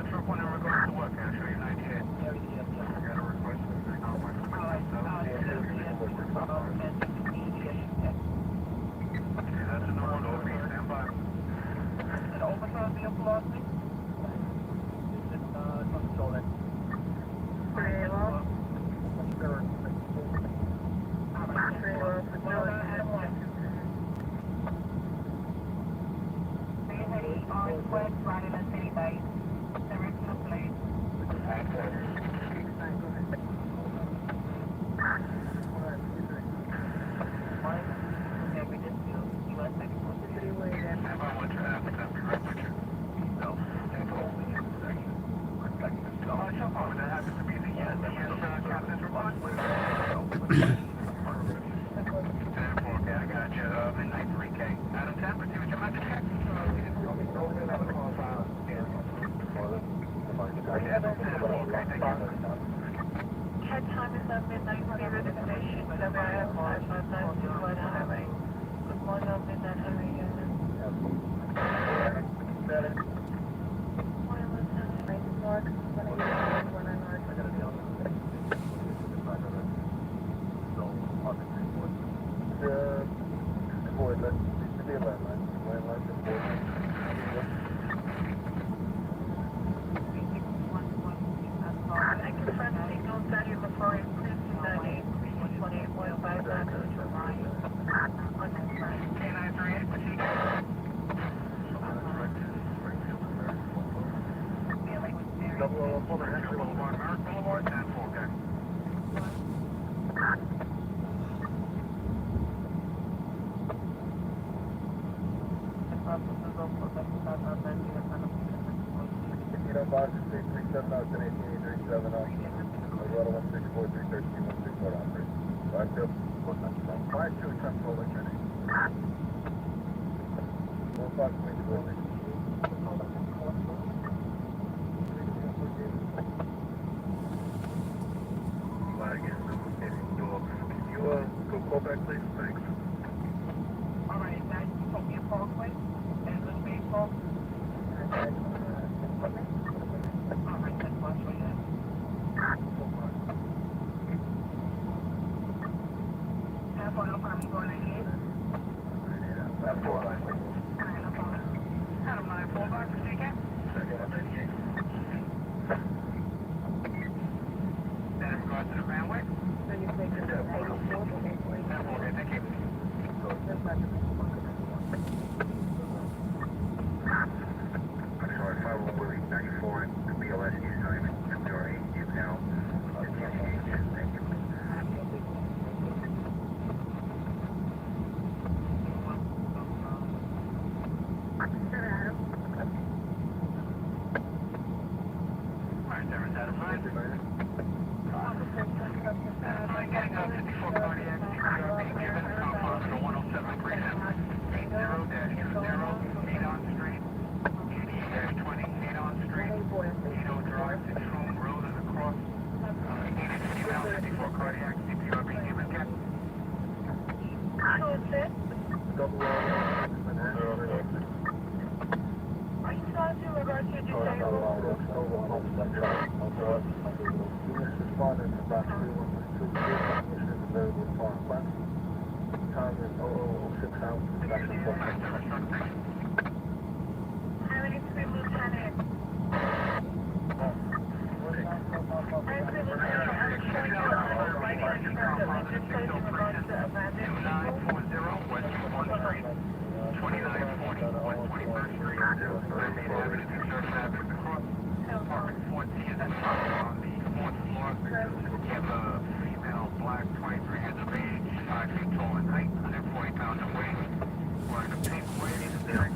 Trip one in regards to what? Can I show you 98? I got a request for the complex. That's a normal over here. Stand by. An overturn the velocity? Riding a city base. Directional plate. Head time is at midnight, zero destination, WIF 5592 White Highway. Good morning on midnight highway unit. Morning, Lieutenant. Right, Mark, 181 North. Avoid that. Needs to be a landline. Landline support. I confirm the signal status before it clears to 98, 28, 105, back to the line. Unconfirmed. K938, proceed. Double Boulevard, Merrick Boulevard, 10-4, okay. Box 337 out to 1837 out. Colorado 164 313 164 operator. 52. 52 10 4 returning. 45 point 4. Flag is dogs. Can you go call back please? Thanks. Alright, guys, you told me a call, please. And this be a call. Alright, that's much for you. Have one look on going ahead. That's 4 line. Adam 945, proceed again. Second 138. Then in regards to the runway. Then you take it to 84. 10-4, okay, thank you. Sorry, 501 94 and the BLS use time and WRA is now engaged. Thank you. Alright, there is Adam 9. Adam 9 getting up 54 cardiac CPR being given. Compound to 10737 80-20 8 on street. 88-20 8 on street. 80 drive 6 room road and across. 54 cardiac CPR being given. Get. Who is this? Double Are you trying to reverse your disabled? Units responded to about 3122. Mission is available for request. Time is 0006 hours. Highway 3 Lieutenant. Highway 3 Lieutenant, I'm showing you a right hand turn that we just placed in regards to abandoned vehicle. 2940 West 1 Street. 2940 West 21st Street. Main Avenue to Church Avenue across. Apartment 14 is on the 4th floor. You have a female, black, 23 years of age, 5 feet tall in height, 140 pounds of weight, wearing a pink wave.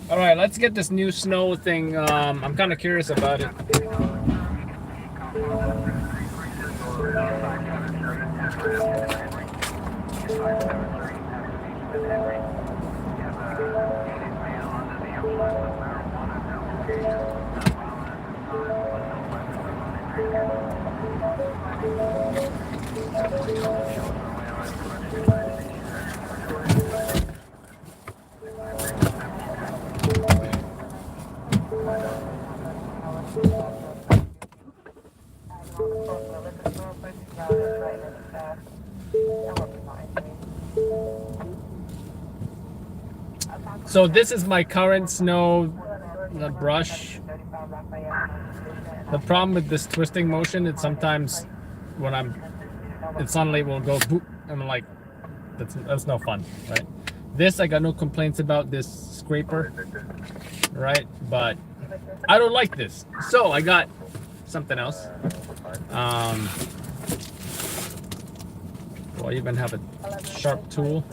All right, let's get this new snow thing. I'm kind of curious about it. So this is my current snow brush. The problem with this twisting motion is sometimes when it suddenly will go boop. I'm like, that's no fun, right? This I got no complaints about this scraper, right? But I don't like this, so I got something else. Do I even have a sharp tool?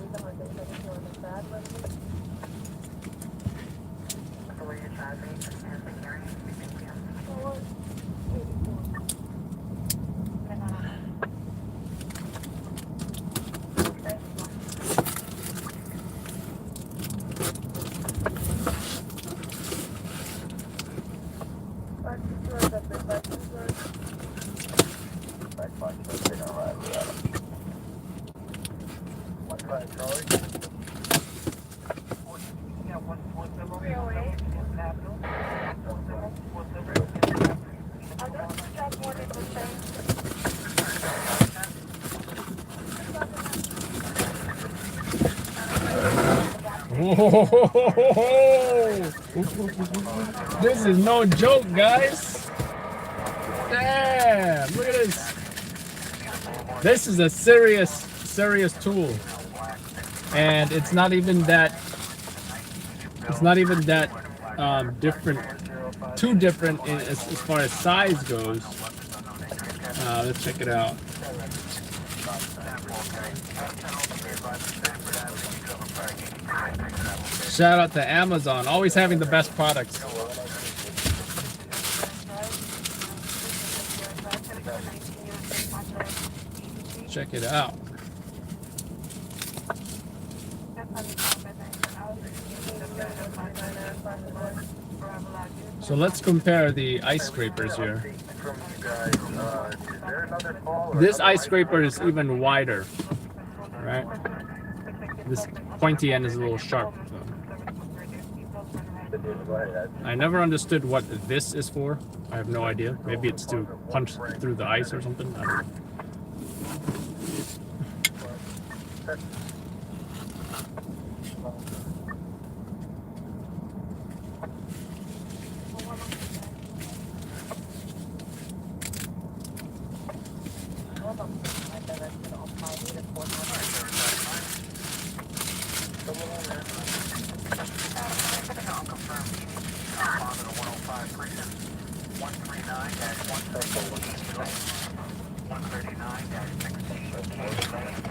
Whoa. This is no joke, guys. Damn, look at this. This is a serious tool. And it's not even that different, too different as far as size goes. Let's check it out. Shout out to Amazon, always having the best products. Check it out. So let's compare the ice scrapers here. This ice scraper is even wider, right? This pointy end is a little sharp. So. I never understood what this is for. I have no idea. Maybe it's to punch through the ice or something. I don't know.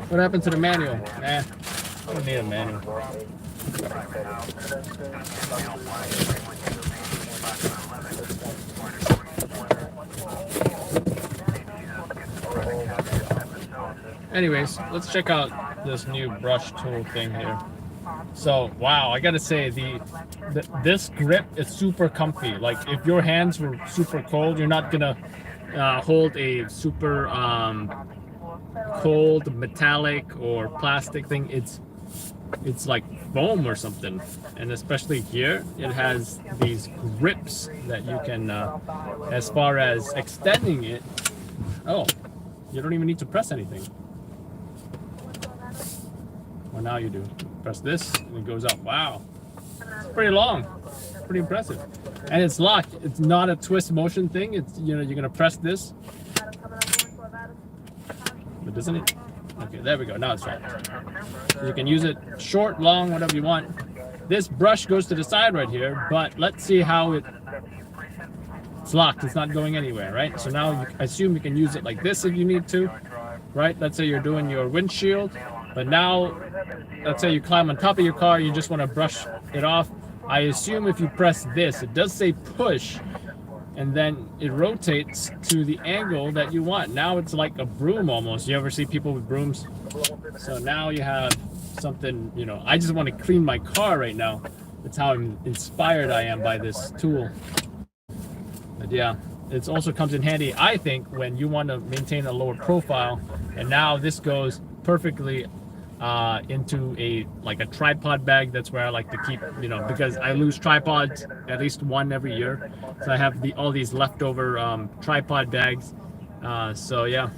What happened to the manual? Nah, I don't need a manual. Anyways, let's check out this new brush tool thing here. So, wow, I gotta say, this grip is super comfy. Like, if your hands were super cold, you're not gonna hold a super cold metallic or plastic thing. It's like foam or something. And especially here, it has these grips that you can, as far as extending it, oh, you don't even need to press anything. Well, now you do. Press this and it goes up. Wow, it's pretty long, pretty impressive. And it's locked. It's not a twist motion thing. It's, you know, you're gonna press this, but doesn't it? Okay, there we go. Now it's right. So you can use it short, long, whatever you want. This brush goes to the side right here, but let's see how it It's locked. It's not going anywhere, right? So now you assume you can use it like this if you need to, right? Let's say you're doing your windshield, but now, let's say you climb on top of your car, you just want to brush it off. I assume if you press this, it does say push, and then it rotates to the angle that you want. Now it's like a broom almost. You ever see people with brooms? So now you have something, you know, I just want to clean my car right now. That's how inspired I am by this tool. But yeah, it also comes in handy, I think, when you want to maintain a lower profile. And now this goes perfectly into a tripod bag. That's where I like to keep, you know, because I lose tripods at least one every year. So I have all these leftover tripod bags. So yeah,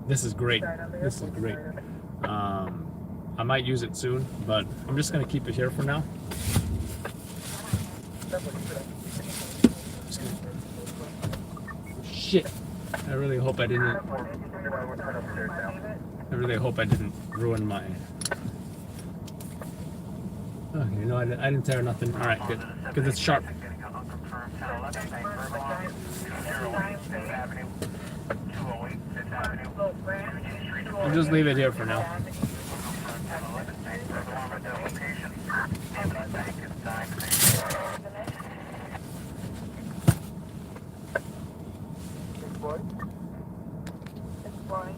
this is great. This is great. I might use it soon, but I'm just gonna keep it here for now. Shit. I really hope I didn't ruin my... Okay, no, I didn't tear nothing. Alright, good. Because it's sharp. I'll just leave it here for now.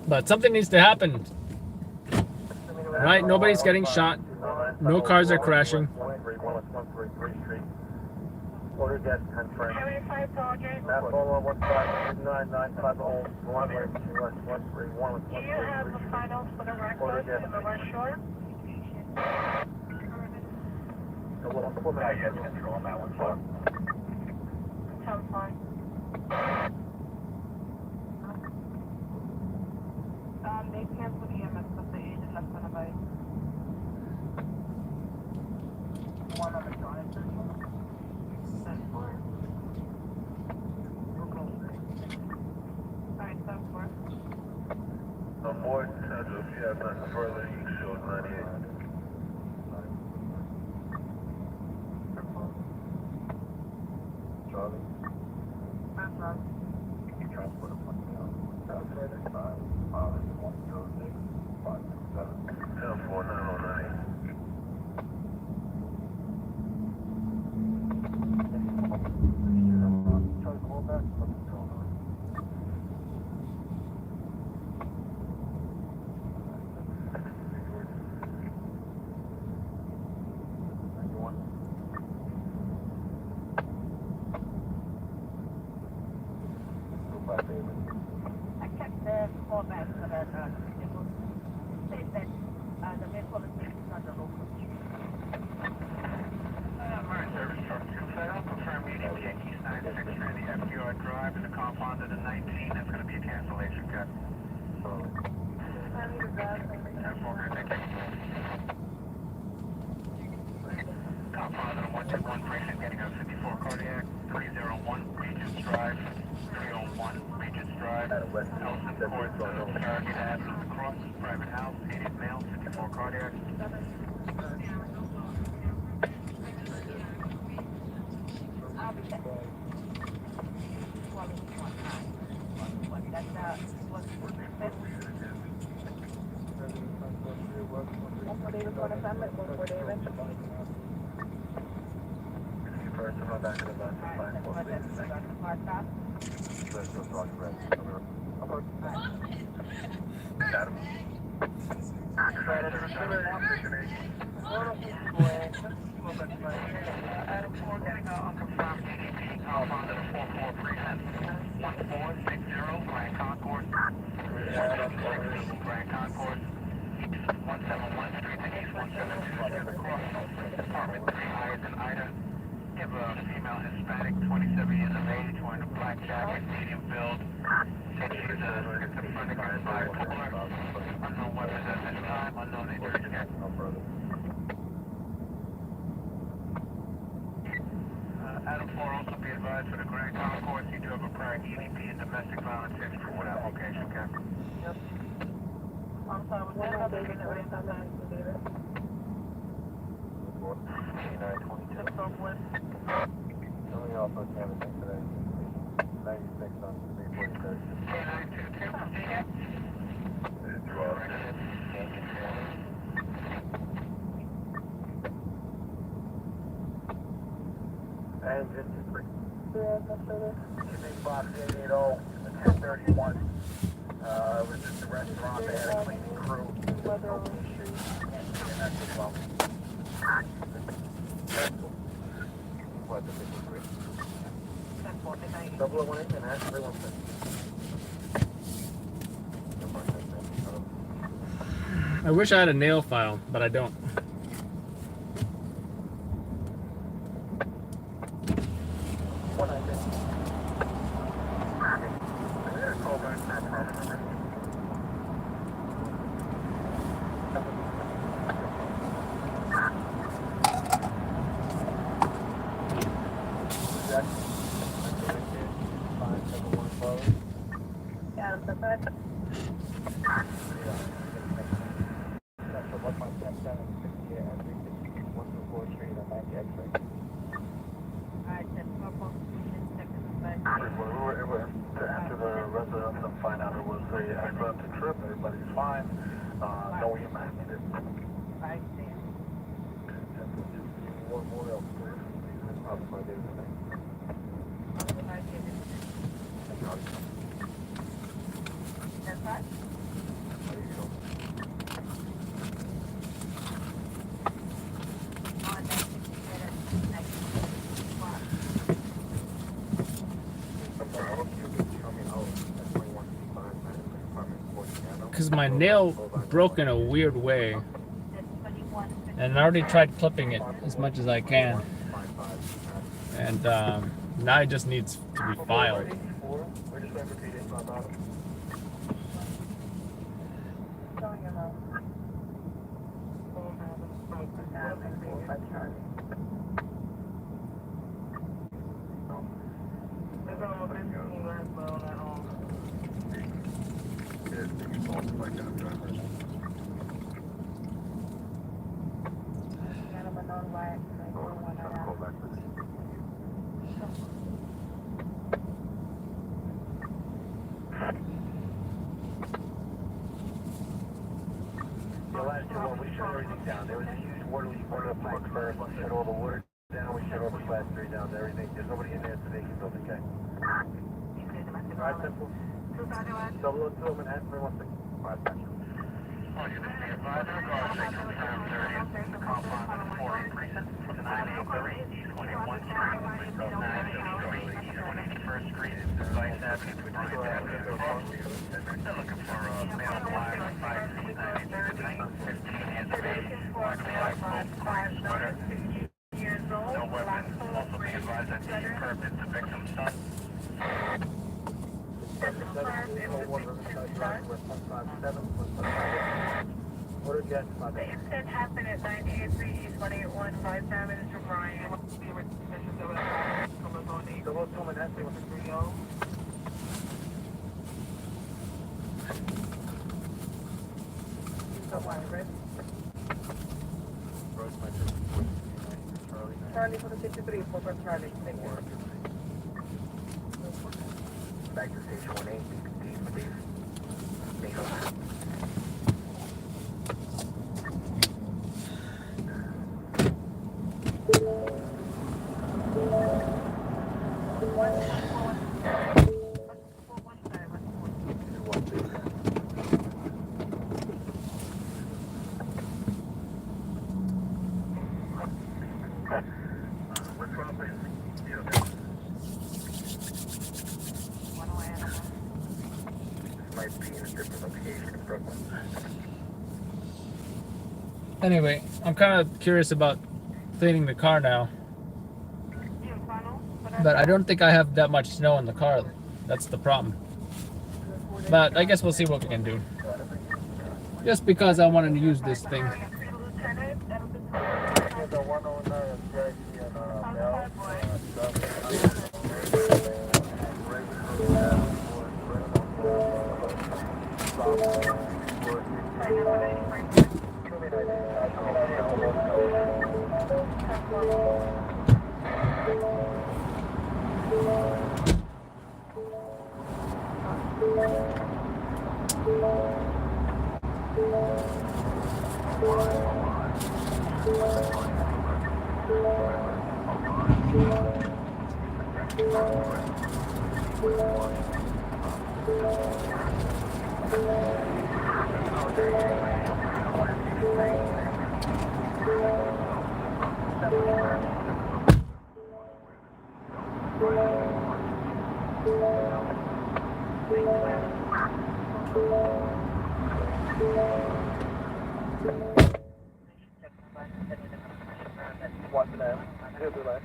But something needs to happen, right? Nobody's getting shot. No cars are crashing. Order desk confirmed. Map follow 15995 Do you have the finals for the record in the West Shore? Control on that one, so. 10-4. They canceled the EMS, but the agent left on a bike. One on the drive. 10-4. Alright, 10-4. More schedule, if you have nothing further, you can show 98. Charlie? I'm wrong. You can transport a plane down. 106-567. 10-4-909. Charlie, call back. I checked the callback so that it will say that the vehicle is taken on the local street. Marine Service Truck 2 I'll confirm EDP at East 96 for the FQR Drive and the compound of the 19. That's going to be a cancellation, cut. Compound of the 121 precinct getting up 54 cardiac, 301 Regents Drive, 301 Regents Drive, Nelson Court, Target Avenue Cross, private house, 88 male, 54 cardiac. I'll be back. First, I'm back in the bus. Got him. Adam 4 getting unconfirmed EDP, compound of the 44 precinct, 1460 Grand Concourse, 176 Grand Concourse, 171 Street to East 172 the Cross, Department 3 I's and Ida. Give a female Hispanic, 27 years of age, wearing a black jacket, medium build. Said she's a schizophrenic bipolar. Unknown weapons at this time, unknown injuries yet. Adam 4 also be advised for the Grand Concourse. You do have a prior EDP and domestic violence history for that location, Captain. Yep. I'm sorry, was that another unit right now, guys? 2922. Just Southwest. Only off on canvassing today. 96 on 346. And it's free. Big box 880, 1031. It was just a restaurant. They had a cleaning crew. No issue. And that's the problem. What, the 53? 0018 and that's 316. I wish I had a nail file, but I don't. After the residents and find out it was a accidental trip, everybody's fine. No EMS needed. I see. One more else, please. Outside days today. That's right. There you go. Because my nail broke in a weird way, and I already tried clipping it as much as I can, and now it just needs to be filed. We shut everything down. There was a huge water leak on the pipe first. We shut all the water down. We shut all the class 3 down. Everything. There's nobody in there today. He's doing okay. Alright, simple. 002 Manhattan 316. Alright, thank you. Oh, you can be advised in regards to 30th, the compound of the 4 precinct, 983, East 21st Street, 181st Street, Vice Avenue, between Bryant Avenue and Crossview. They're looking for a male black, 5'3", 15 years of age, black sweater, no weapon. Also be advised that the perp is the victim's son. What did you get about The that? incident happened at 983 East 181 5 Avenue to Bryan. 002 Manhattan 316. Charlie for the 53, for Charlie. Thank you. Back to station 18, please. Might be in a different location in Brooklyn. Anyway, I'm kind of curious about cleaning the car now, but I don't think I have that much snow in the car. That's the problem. But I guess we'll see what we can do. Just because I wanted to use this thing. Watch that. He'll be like.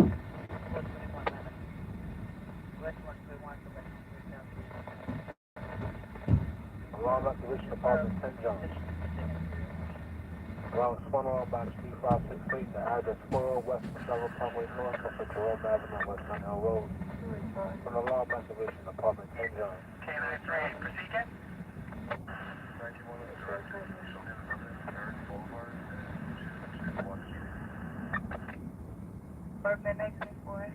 Alarm activation apartment 10 John. Ground spun on by Street 568, the address 40 West Marcelo Conway North off of Jerome Avenue, West Nine Hill Road. An alarm activation apartment 10 John. K938, proceed, Ken. Perfect, next week for it.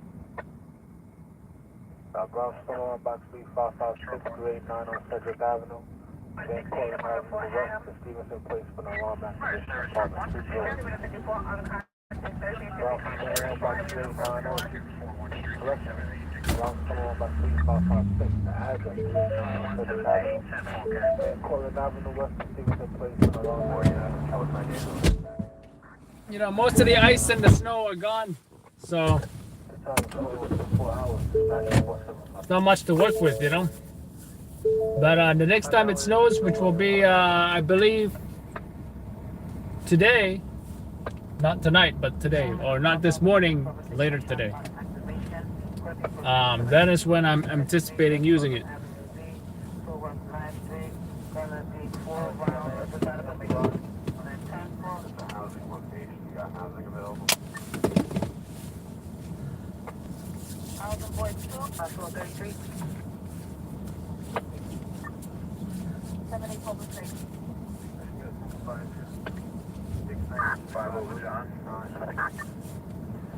Ground spun on by Street 556 on Cedric Avenue. Then Corey Avenue West to Stevenson Place for an alarm activation apartment 2 Ground spun on by Street 890. Correction. Ground spun on by Street 556, the address 2 Cedric Avenue. Then Corey Avenue West to Stevenson Place for an alarm activation. You know, most of the ice and the snow are gone, so it's not much to work with, you know. But the next time it snows, which will be, I believe, today, not tonight, but today, or not this morning, later today. That is when I'm anticipating using it.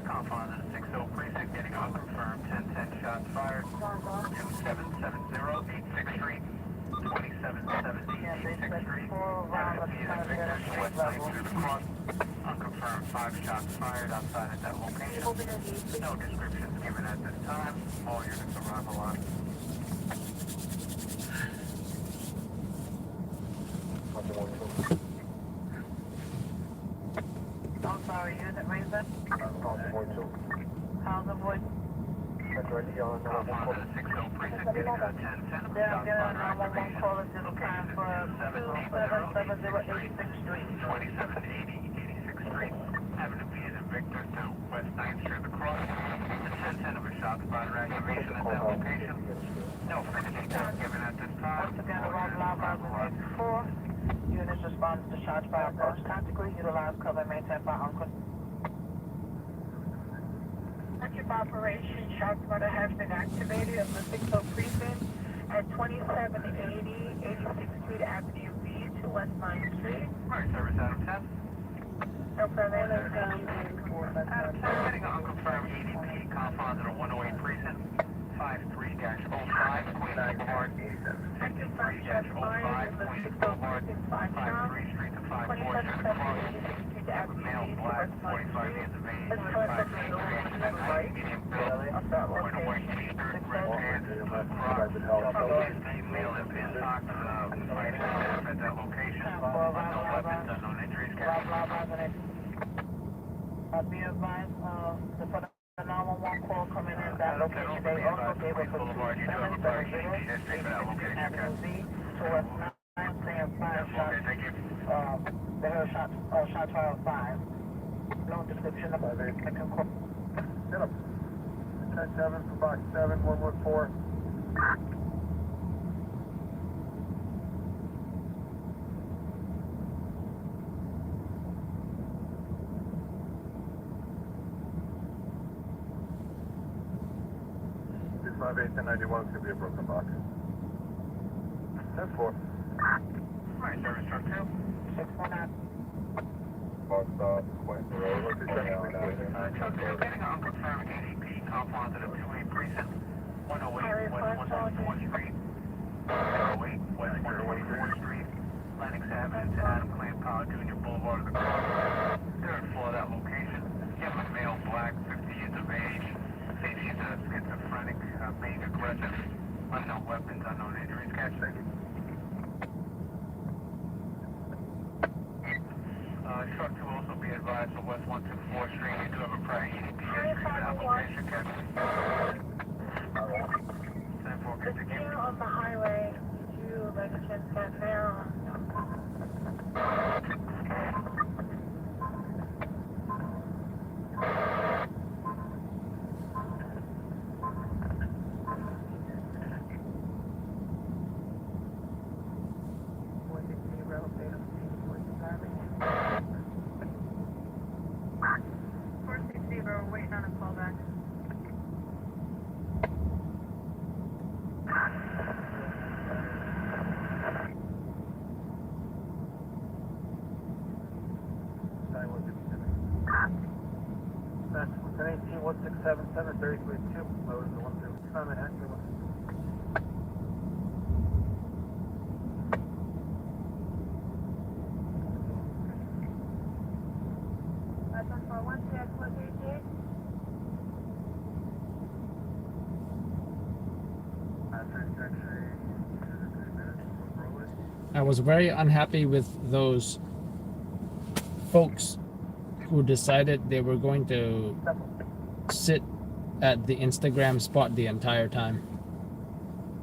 Confine in 60 precinct, getting unconfirmed, 1010 shots fired, 2770 86th Street, 2770 86th Street, Avenue P and Victor, West 9th through the cross, unconfirmed, 5 shots fired outside at that location, no descriptions given at this time, all units arrival on. I'm sorry, unit reason? How's the voice? Confine in 60 precinct, getting 1010 Yeah, I'm getting a 911 call at this time for 2770 86th Street. 2780 86th Street, Avenue P and Victor to West 9th Street across, the 1010 of a shot spider activation at that location. No further details given at this time. Once again, around loud by 4. Units responded to shots by approach tactically, utilize cover and maintain by uncle. Active operation shots fired has been activated on the 60 precinct at 2780 86th Street Avenue B to West 9th Street. Alright, service Adam 10. No further Adam 10, getting an unconfirmed ADP, confines at a 108 precinct, 53-05, Queens Boulevard, 53-05, Queens Boulevard, 53 Street to 54 Street across, male black, 45 years of age, 5 feet, medium build, wearing a white t-shirt, red pants, crocs, male and intox, fighting at that location, no weapons, unknown injuries, Be advised, for the 911 call coming in that location, they also gave us a 2770 Avenue B to West 9, saying 5 shots. They heard shots fired 5. No description of the second call. Get up. 10-7 for box 7, 114. This 58-1091 is going to be a broken box. 10-4. Alright, service truck 2. 619. Box stop, Quentin Road. Truck 2, getting an unconfirmed ADP, Compound to the 28 precinct, 108 West 124th Street, 108 West 124th Street, Lennox Avenue to Adam Clayton Powell Jr. Boulevard of the Cross. Third floor of that location. You have a male, black, 50 years of age. Says he's a schizophrenic, being aggressive, unknown weapons, unknown injuries. Catch that. Truck 2 also be advised for West 124th Street. You do have a prior EDP history application, Captain. 10-4, good to keep. On the highway to Legacy Cafe. We're waiting on a callback. That's 1018 1677 3382. Load the 139 Manhattan. That's on for 138. I was very unhappy with those folks who decided they were going to sit at the Instagram spot the entire time.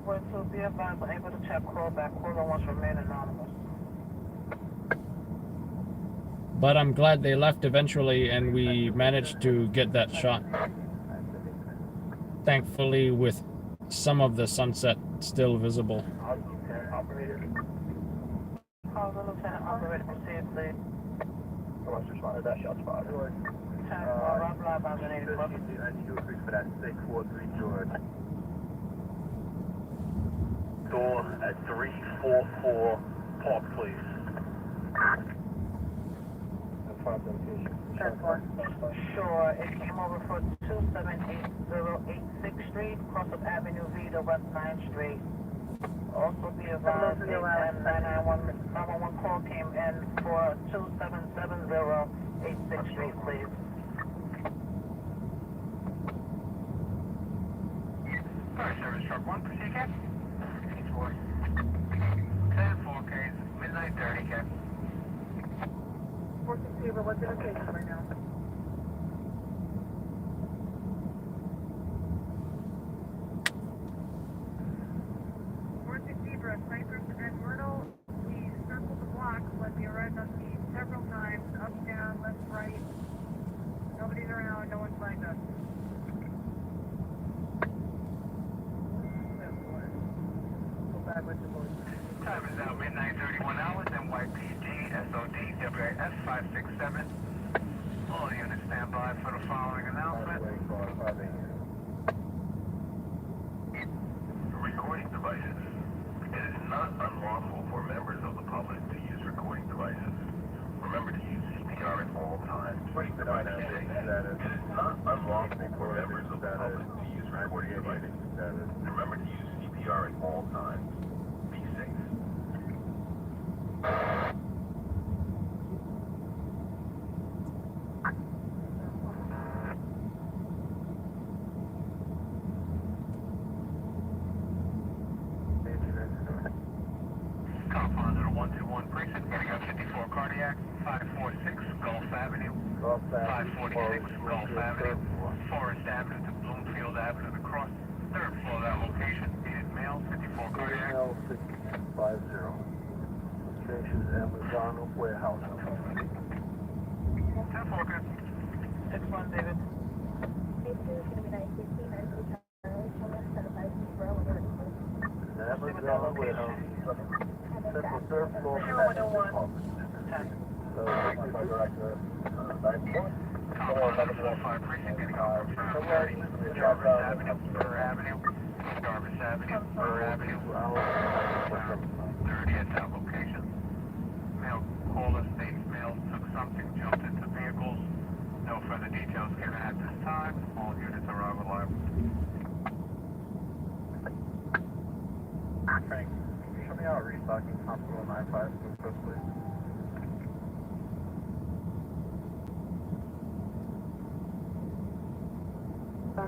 We're to be advised, we're able to check callback. Caller wants to remain anonymous. But I'm glad they left eventually and we managed to get that shot. Thankfully, with some of the sunset still visible. Call the lieutenant operator, proceed, please. Someone's responded that shot spot. I need you agree for that 643 George. Door at 344 Park, please. Sure, it came over for 278086 Street, cross of Avenue V to West 9th Street. Also be advised, and 911 call came in for 277086 Street, please. Fire service truck 1, proceed, Cap. 10-4, case, midnight 30, Cap. 460, what's the location right now? Cypress and Myrtle, we circled the block when we arrived on scene several times, up, down, left, right. Nobody's around, no one's lined up. Time is now midnight 31 hours, NYPD, SOD, WAS 567. All units stand by for the following announcement. Recording devices. It is not unlawful for members of the public to use recording devices. Remember to use CPR at all times. It is not unlawful for members of the public to use recording devices. Remember to use CPR at all times. Be safe. Compound to the 121 precinct, getting up 54 cardiac, 546 Gulf Avenue, 546 Gulf Avenue, Forest Avenue to Bloomfield Avenue to cross, third floor of that location, needed male, 54 cardiac. 650. Location is Amazon Warehouse. 10-4, good. 6-1, David. Amazon Warehouse. Central third floor. 0101. 10. Compound 45 precinct, getting up from 30, Jarvis Avenue, Burr Avenue, Jarvis Avenue, Burr Avenue, 30 at that location. Male caller states males took something, jumped into vehicles, No further details given at this time. All units are on reliable. Frank, can you show me how restocking hospital 95 moves close, please?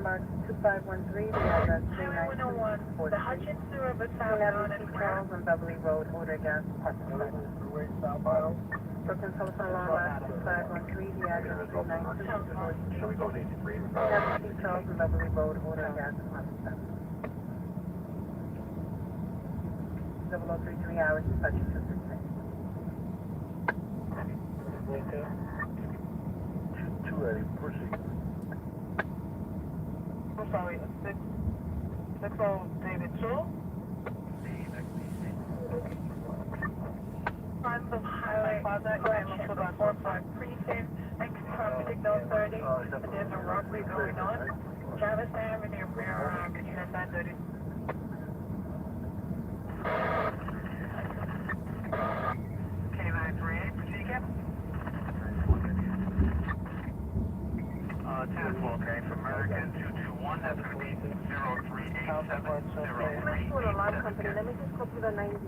Mark 2513, the address 392 The Hutchinson River Avenue, Charles on Beverly Road, Order Gas, Department. Freeway southbound. Brooklyn telephone line Mark 2513, the address 392 Shall we go to 83? Avenue, Charles on Beverly Road, Order Gas, Department. 0033 hours, dispatching 216. Okay. 280, proceed. I'm sorry, 60 David Joe? Front of Highway, Plaza, 45 Precinct, and confirm signal 30, there's a robbery going on. Travis Avenue, where, unit 930. K938, proceed, Cap. 10-4, okay, from American 221, that's going to be 038703. Let's go to a live company, let me just copy the 90 and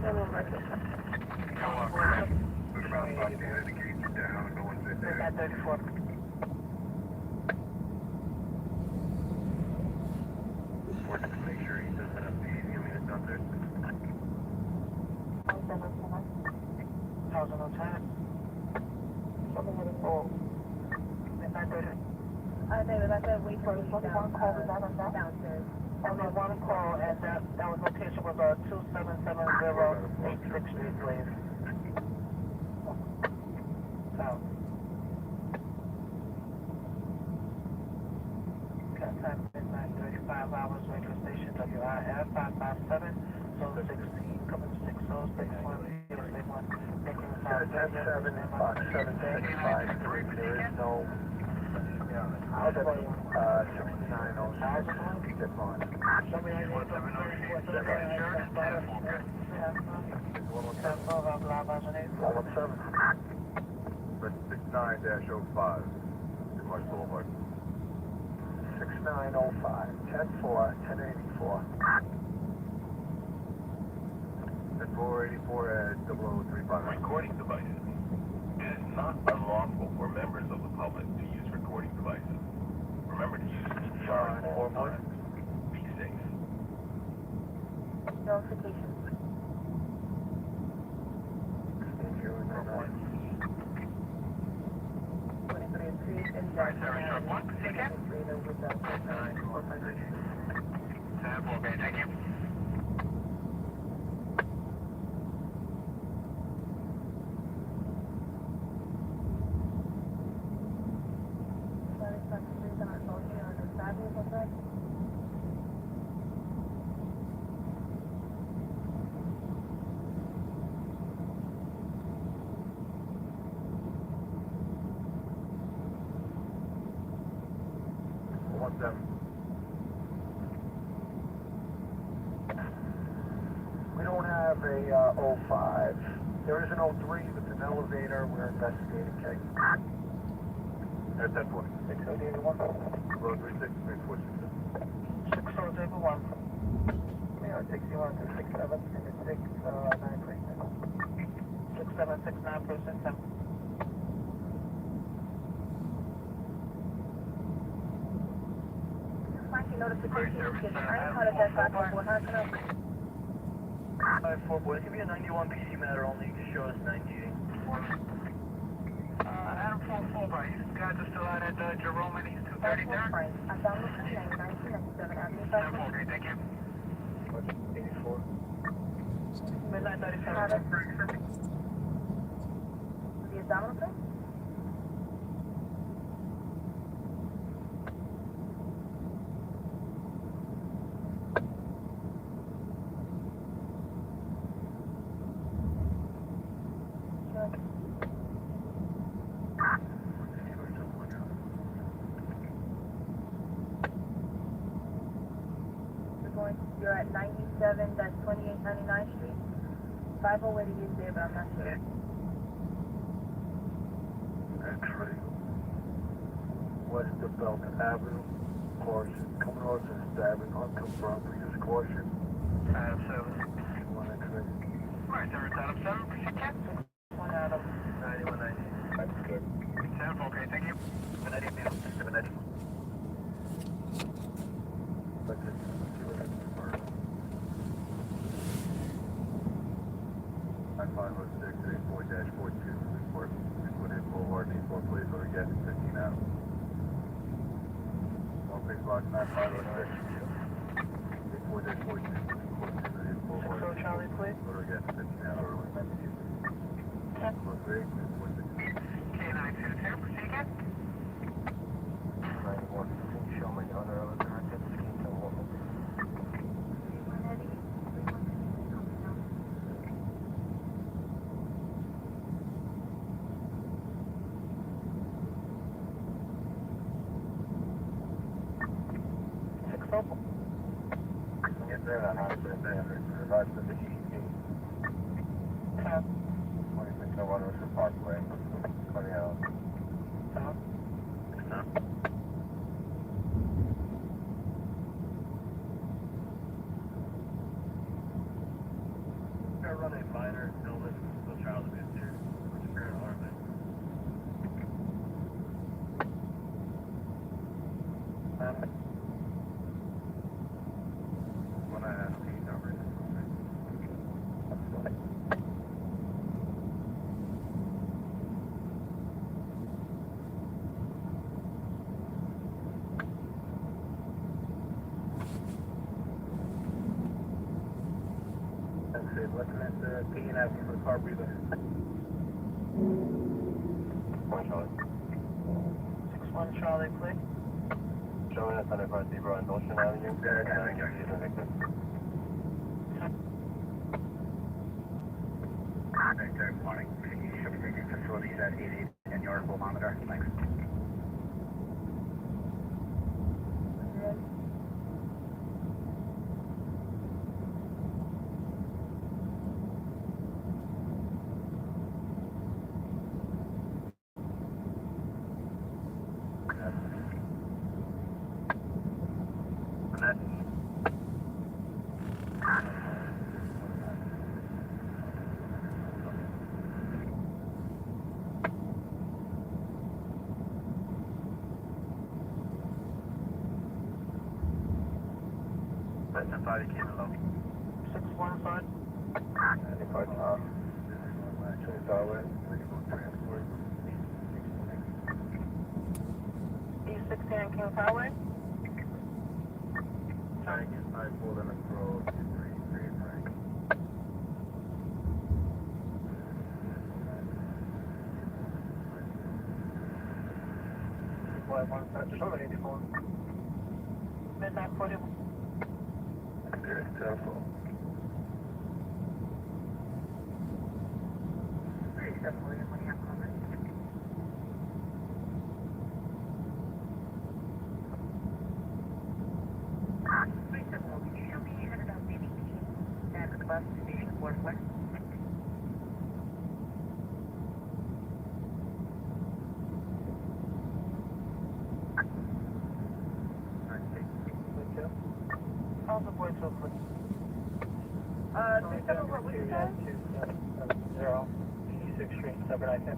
then we'll make it. Go on, Cap. We're about to lock the gates down, no one's in there. 34. Working to make sure he doesn't have the units out there. 1010. David, I said wait for the one call was downstairs. Only one call, and that was location was 2770 86th Street, please. South. Time midnight, 35 hours, radio station WIF 557, zone 16, coming 6061, 061, making the south. 10-7, Fox 775, there is no... I'll bet 6906, zip on. Show me how you want to But 69-05, March Boulevard. 6905, 10-4, 1084. 10-484 at 0035. Recording devices. It is not unlawful for members of the public to use recording devices. Remember to use CPR at all times. Be safe. Notification. Alright, Sarah, Sharp 1, proceed, Cap. 10-4, okay, thank you. We don't have a 05. There is an 03, but it's an elevator. We're investigating case. That's 10-4. 6081. Road 36, 6081. Yeah, 61 to 67 and it's 6769%. Notification is getting how did that back up? What happened? 4 boys, give me a 91 PC matter only. You can show us 98. Adam 4-4, bro. You guys are still out at Jerome and East 233rd? I'm down with 1997 Avenue. 10-4, okay, thank you. 84. Midnight 37. The abdominal thing? You're at 97, that's 2899 Street. 508 is there, but I'm not sure. That's right. west of Belton Avenue. Caution. Coming off and stabbing unconfirmed. Use caution. Adam 7. One X-ray. Alright, there is Adam 7. Proceed, Cat. 1 Adam. 9190. That's good. 10, okay, thank you. Benetti, Benetti. Let's see what I can confirm. 9506-84-42. Report. Put in Boulevard, Newport, please. Or get 15 out. One big block, 9506. 84-42. So Charlie, please. Or get 15 out. Or K922, proceed again. 91. Show me on our other content. Get there on 100. Revive the ET. 26 01 Ocean Parkway. 20 hours. They're running minor illness, no child abuse here. Spirit alarm. When I ask P numbers. That's it. Looking at the P and asking for the car breather. One Charlie. 61 Charlie, please. Showing us 105 Zebra on Ocean Avenue. There, and give you the victim. Good morning. Ship taking facilities at 88 and yard will monitor. Thanks. That's a body came along. 615. 95 Tom. Actually, Darwin. Transport. E16 King Highway. Trying to get 94 limits road. 333. Midnight 41. Good, telephone. How's the voice real quick? 37, what was you saying? 0. 6 Street, 797.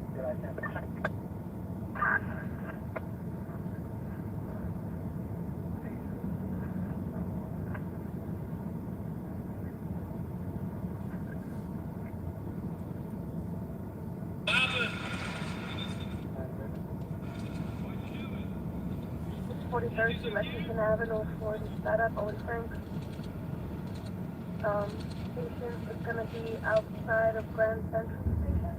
It's 43rd Lexington Avenue for the startup Owen Frank. Station is going to be outside of Grand Central Station.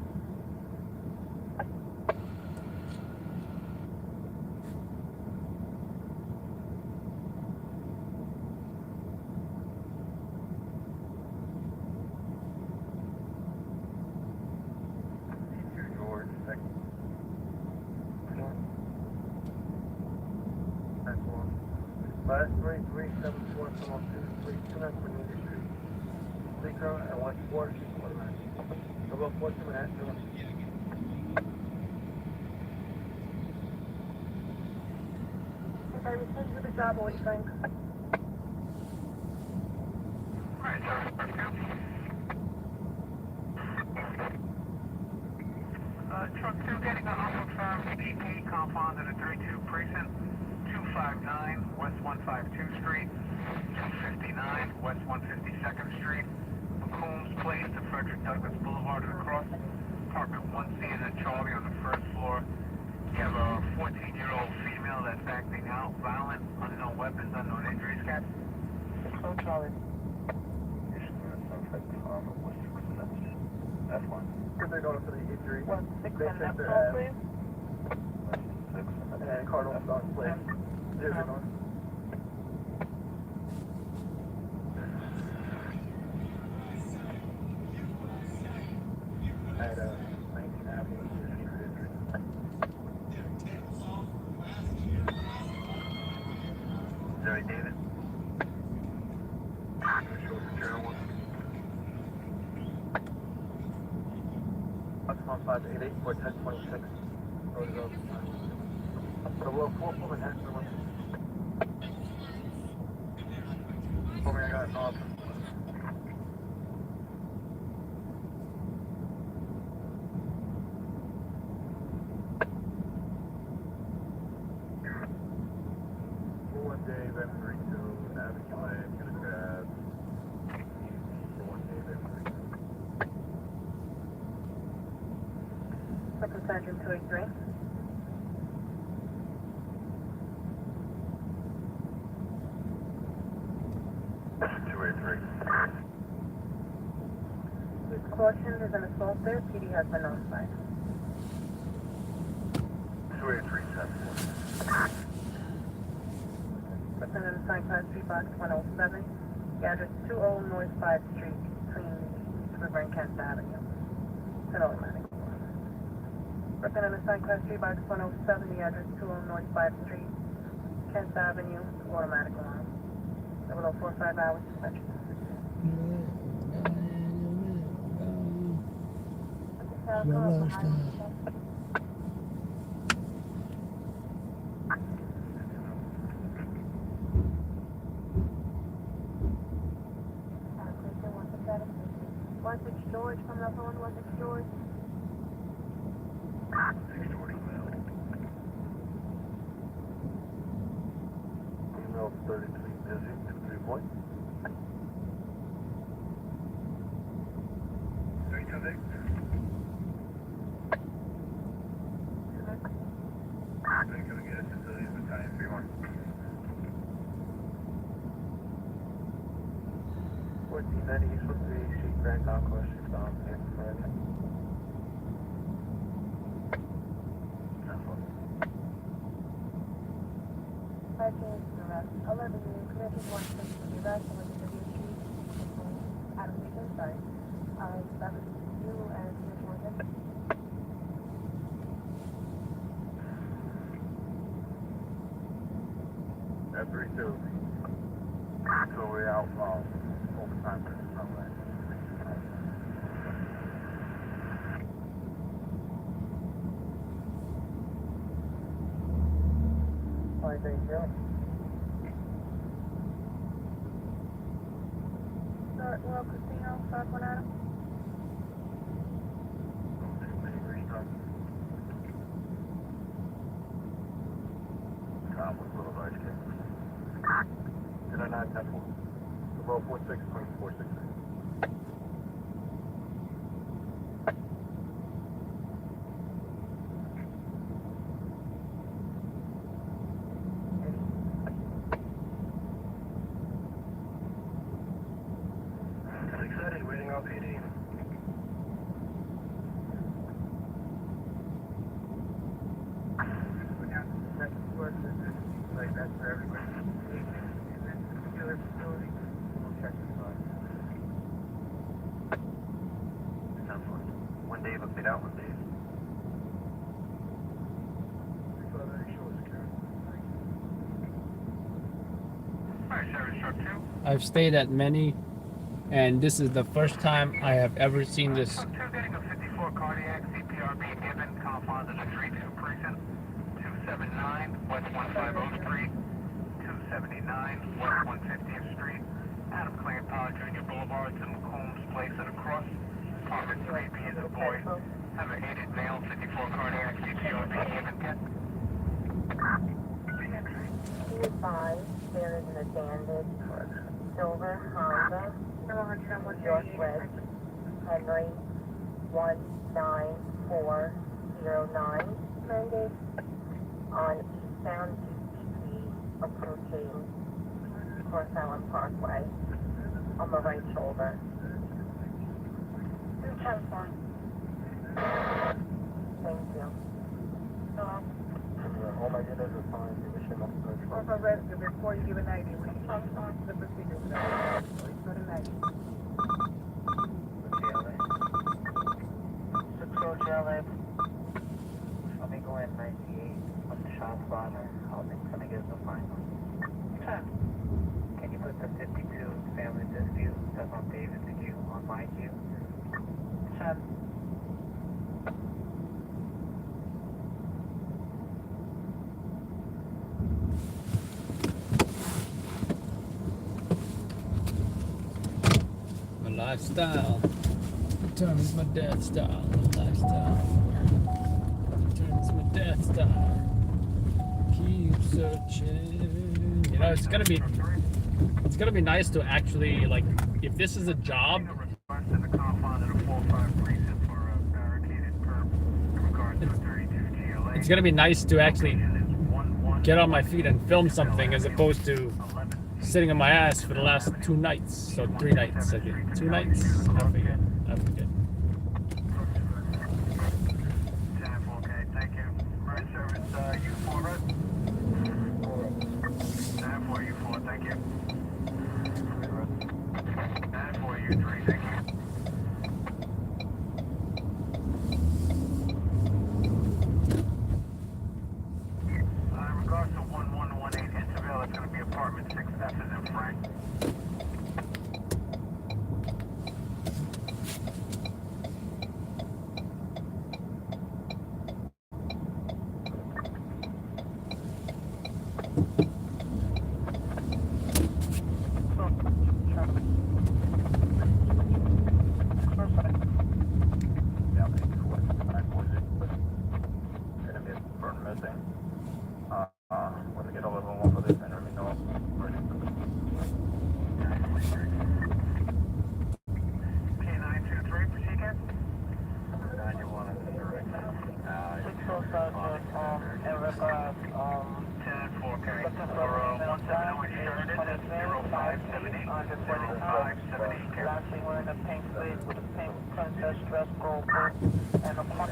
George, second. Last 3374, come up to 329 Cornelia Street. Speaker and 140, about 40 minutes. Okay, return to the job, what do you think? Alright, Service Truck 2. Truck 2 getting an unconfirmed BP compound at a 32 precinct, 259 West 152 Street, 259 West 152nd Street, McCombs Place to Frederick Douglass Boulevard and across. Apartment 1C is at Charlie on the first floor. You have a 14-year-old female that's acting out, violent, unknown weapons, unknown injuries, Cap. So Charlie. That's fine. If they notice any injury, 16 they and check that's their all, ass. please. And Cardinal Stock Place. Zero north. At 19 Avenue. Jerry David. That's on 588 for 1026. So we'll 4 for Manhattan. For me, I got an off. One day, then 32 Avenue Lane, gonna grab. One day, then 32. Second Sergeant 283. Caution, there's an assault there. PD has been notified. 283. Representative assigned class 3 box 107. The address 20 North 5th Street between East River and Kent Avenue. It's an automatic. Representative assigned class 3 box 107. The address 20 North 5th Street, Kent Avenue, automatic alarm. 0045 hours suspension. One six George, coming up on 16 George. 640 mile. Email 33 busy, 23 point. 326. They're gonna get us facilities with time 31. 1490 East Wood 3 Street, Grand Concourse, 6 down, and Friday. Arrest. 11 committed 1 to the arrest and was introduced Adam Lincoln, sorry. That was you and Ms. Morgan. At 32. So we're out overtime for this runway. Fine, thank you. Royal Casino, South One Adam. Boulevard, Did I not have one? About 46.463. excited, waiting on PD. Like that's for everybody. In this particular facility, we'll check the side. Sounds fun. One day looked it out, one day. Alright, Service Truck 2. I've stayed at many, and this is the first time I have ever seen this. Truck 2 getting a 54 cardiac, CPR being given, compound in the 3-2 precinct, 279 West 150 Street, 279 West 150th Street, Adam Clay Power Jr. Boulevard to McCombs Place at a cross. Apartment 3B is a boy. Have an aided male, 54 cardiac CPR being get. Be advised, there is an abandoned silver Honda, Northwest Henry 19409, on eastbound DCP approaching North Island Parkway on the right shoulder. 210. Thank you. All my units are fine. Give a shit up to Also, before you give an ID, we can talk about the procedure. Please put an ID. 6 LA. Let me go in 98 with the shot spotter. I'll be trying to get the final. Can you put the 52 family dispute that's on David's queue on my queue? Sure. My lifestyle determines my death style. My lifestyle determines my death style. Keep searching. You know, it's gonna be nice to actually, like, if this is a job. It's gonna be nice to actually get on my feet and film something as opposed to sitting on my ass for the last 2 nights. So 3 nights, I think. 2 nights? I forget. Thank you. Merge service, U4, right? 9-4, U4, thank you. 9-4, U3, thank you. In regards to 1118 Isabel, it's going to be apartment 6F is in Frank. When we get all of them off of this, and let me know. K923, proceed again. 91 is direct. 10-4, okay. For 170 Sheridan, 0578, 0578, okay. Lastly, we're in a pink suit with a pink princess dress, gold boot, and a punk.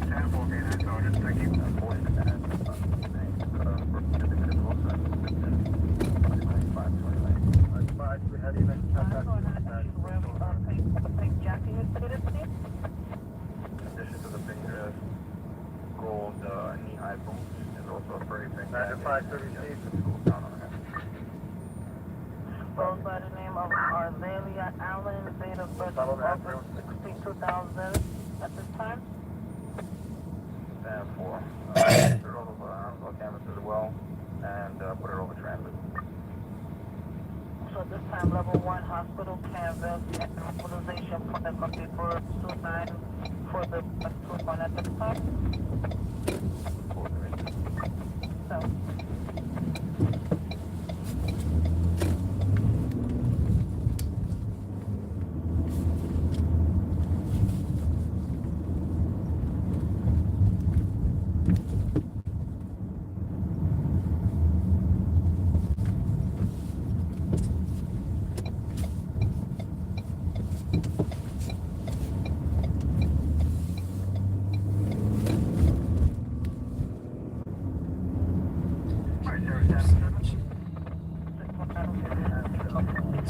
10-4, K9 Sergeant, thank you. Pink jacket, you said it, please? In addition to the pink dress, gold knee-high boots, and also a pretty pink bag. 536. Goes by the name of Arzelia Allen, date of birth August 16, 2000. At this time? Stand for. Put it over canvas as well, and put it over transit. So this time, level 1 hospital canvas and mobilization plan must be for 29 for the 21 at this time. So.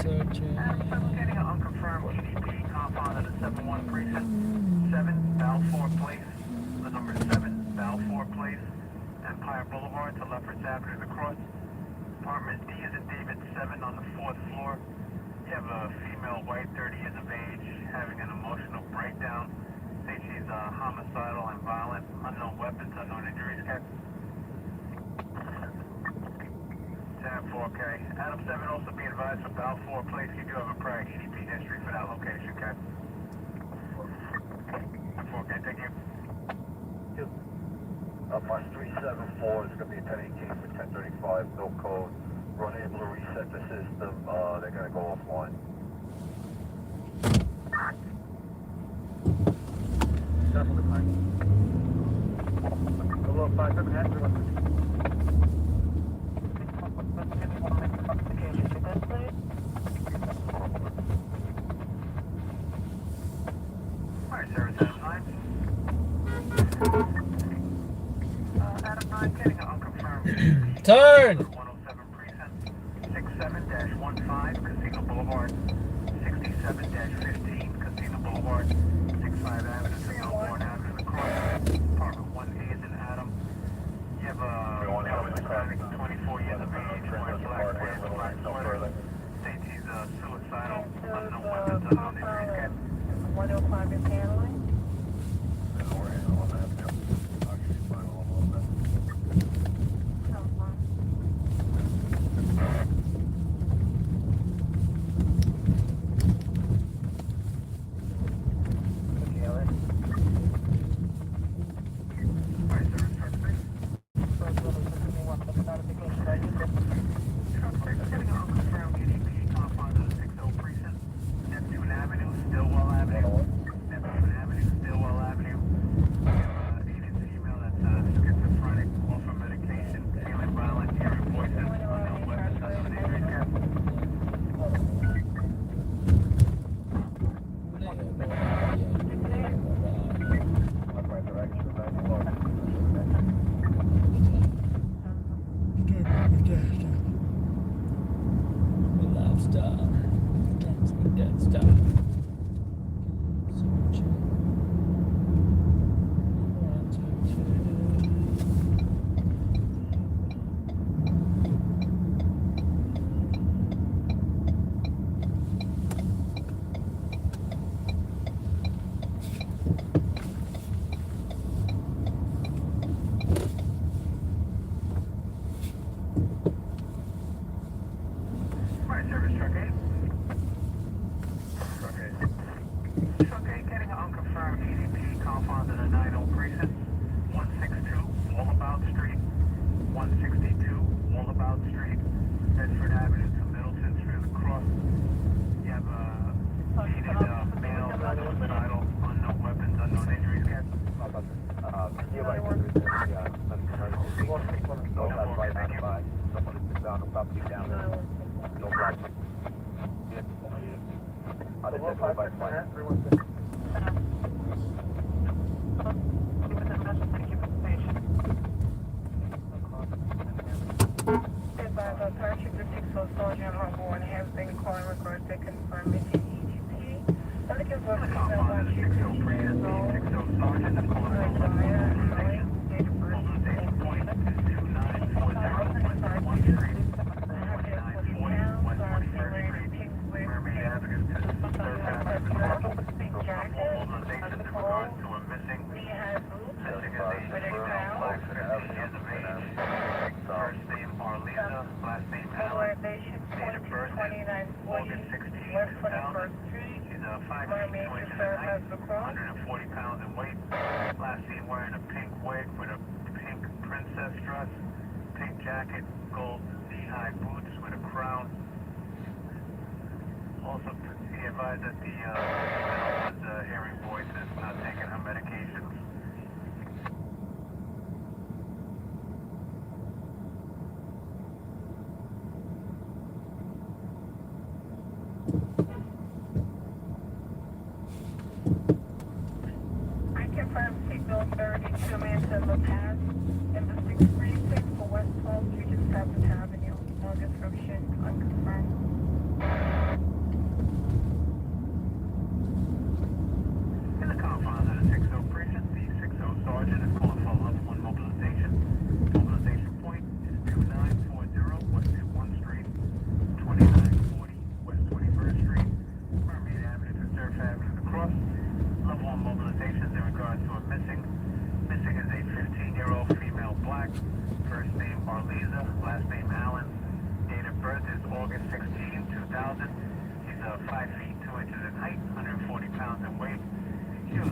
Getting an unconfirmed EDP compound at a 7-1 precinct, 7 Balfour Place, the number 7 Balfour Place, Empire Boulevard to Lefferts Avenue to cross. Apartment D is in David 7 on the 4th floor. You have a female, white, 30 years of age, having an emotional breakdown. Say she's homicidal and violent, unknown weapons, unknown injuries, Captain. Okay. Adam 7 also be advised from Dial 4 place you do have a prior EDP history for that location, okay? 4, okay, thank you. Bus 374 is going to be a 1018 for 1035, no code. We're unable to reset the system. They're going to go offline. Definitely fine. Hello, 57 everyone. Alright, service Adam 9. Adam 9, getting an unconfirmed Turn! 107 precinct, 67-15 Casino Boulevard, 67-15 Casino Boulevard, 65 Avenue to Melbourne Avenue to cross. Apartment 1A is in Adam. You have a Hispanic, 24 years of age, wearing black pants, black sweater. States he's suicidal, unknown weapons, unknown injuries. 105 is handling.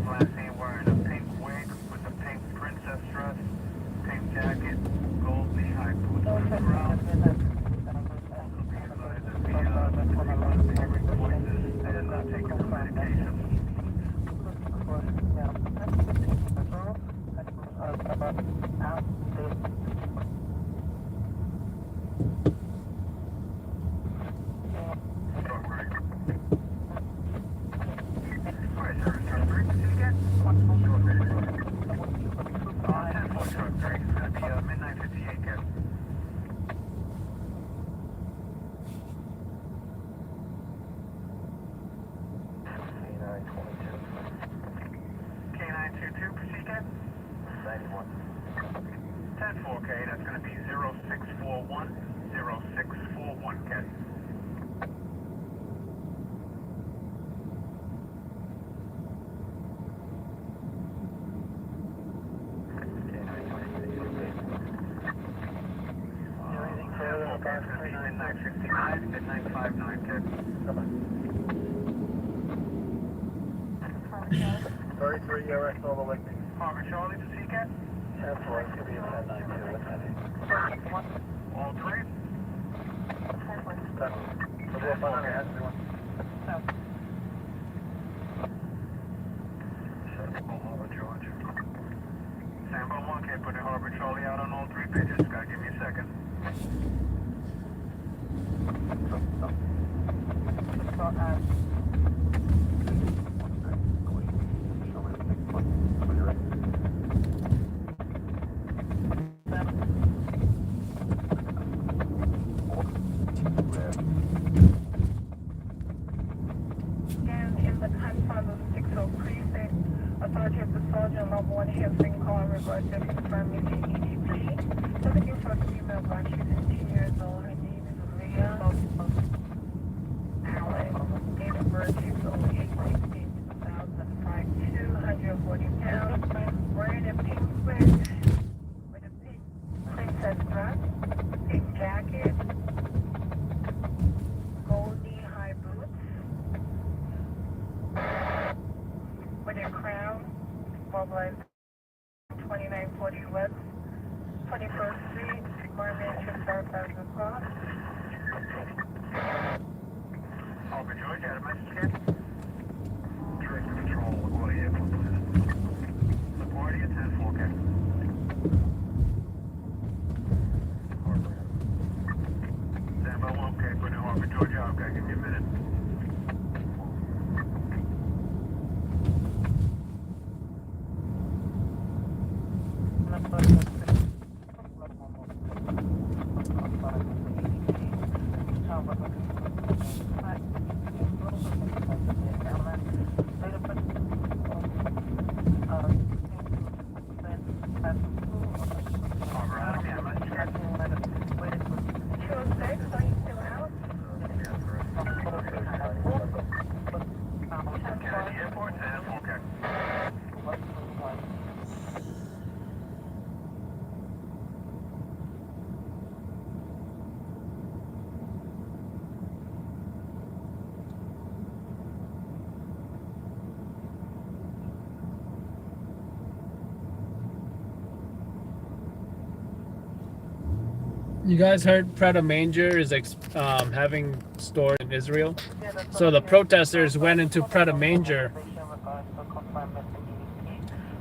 last seen wearing a pink wig with a pink princess dress, pink jacket, gold knee-high boots on the ground. Hearing voices and taking some medication. Alright, service truck 3, what did you get? 10-4 truck 3, it's gonna be midnight 58, Kevin. K922, proceed, Kevin. 91. 10-4, K, that's gonna be 0641, 0641, Kevin. Midnight 59, midnight 59, Kevin. 33 ERX all the way. Harbor Charlie, to see Kevin. 10-4, it's going to be a 10-9-2, what's that? All three. Harbor George. Sambo 1, can't put the Harbor Charlie out on all three pages. Gotta give me a second. And in the confines of 60 precinct, authority of the sergeant level 1 has been called regards to confirm missing EDP. So looking for a female black, she's 18 years old. Her name is Leah Allen. Date of birth is 08/16/2005, 240 pounds. Wearing a pink sweat with a pink princess dress, pink jacket, gold knee-high boots, with a crown, mobilized 2940 West, 21st Street, Martin South Cross. Harbor George, had a message, Kevin. Direct control, LaGuardia Airport, please. LaGuardia, 10-4, Kevin. Sambo 1, okay, put in Harbor George out, okay, give me a minute. Harbor 1, yeah, message, Kevin. 206, are you still out? Kennedy Airport, 10-4, Kevin. You guys heard Pret a Manger is having stores in Israel. So the protesters went into Pret a Manger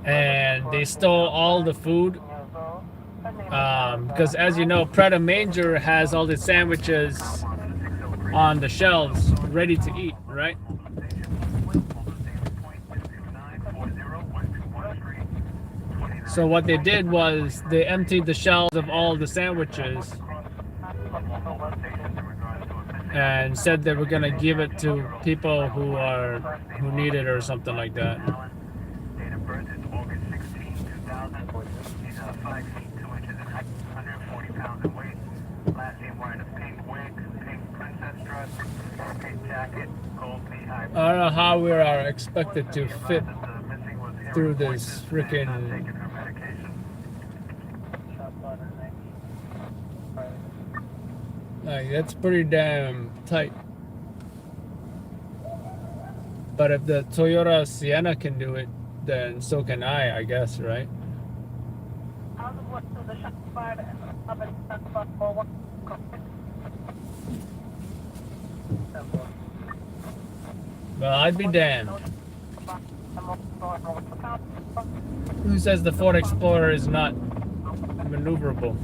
and they stole all the food. Because as you know, Pret a Manger has all the sandwiches on the shelves ready to eat, right? So what they did was they emptied the shelves of all the sandwiches and said they were gonna give it to people who need it or something like that. Date of birth is August 16, 2000. He's 5 feet 2 inches in height, 140 pounds in weight. Last seen wearing a pink wig, pink princess dress, pink jacket, gold knee-high. I don't know how we are expected to fit through this freaking. Like, that's pretty damn tight. But if the Toyota Sienna can do it, then so can I guess, right? I was what to the shop fire up at shop for one. Well, I'd be damned. Who says the Ford Explorer is not maneuverable?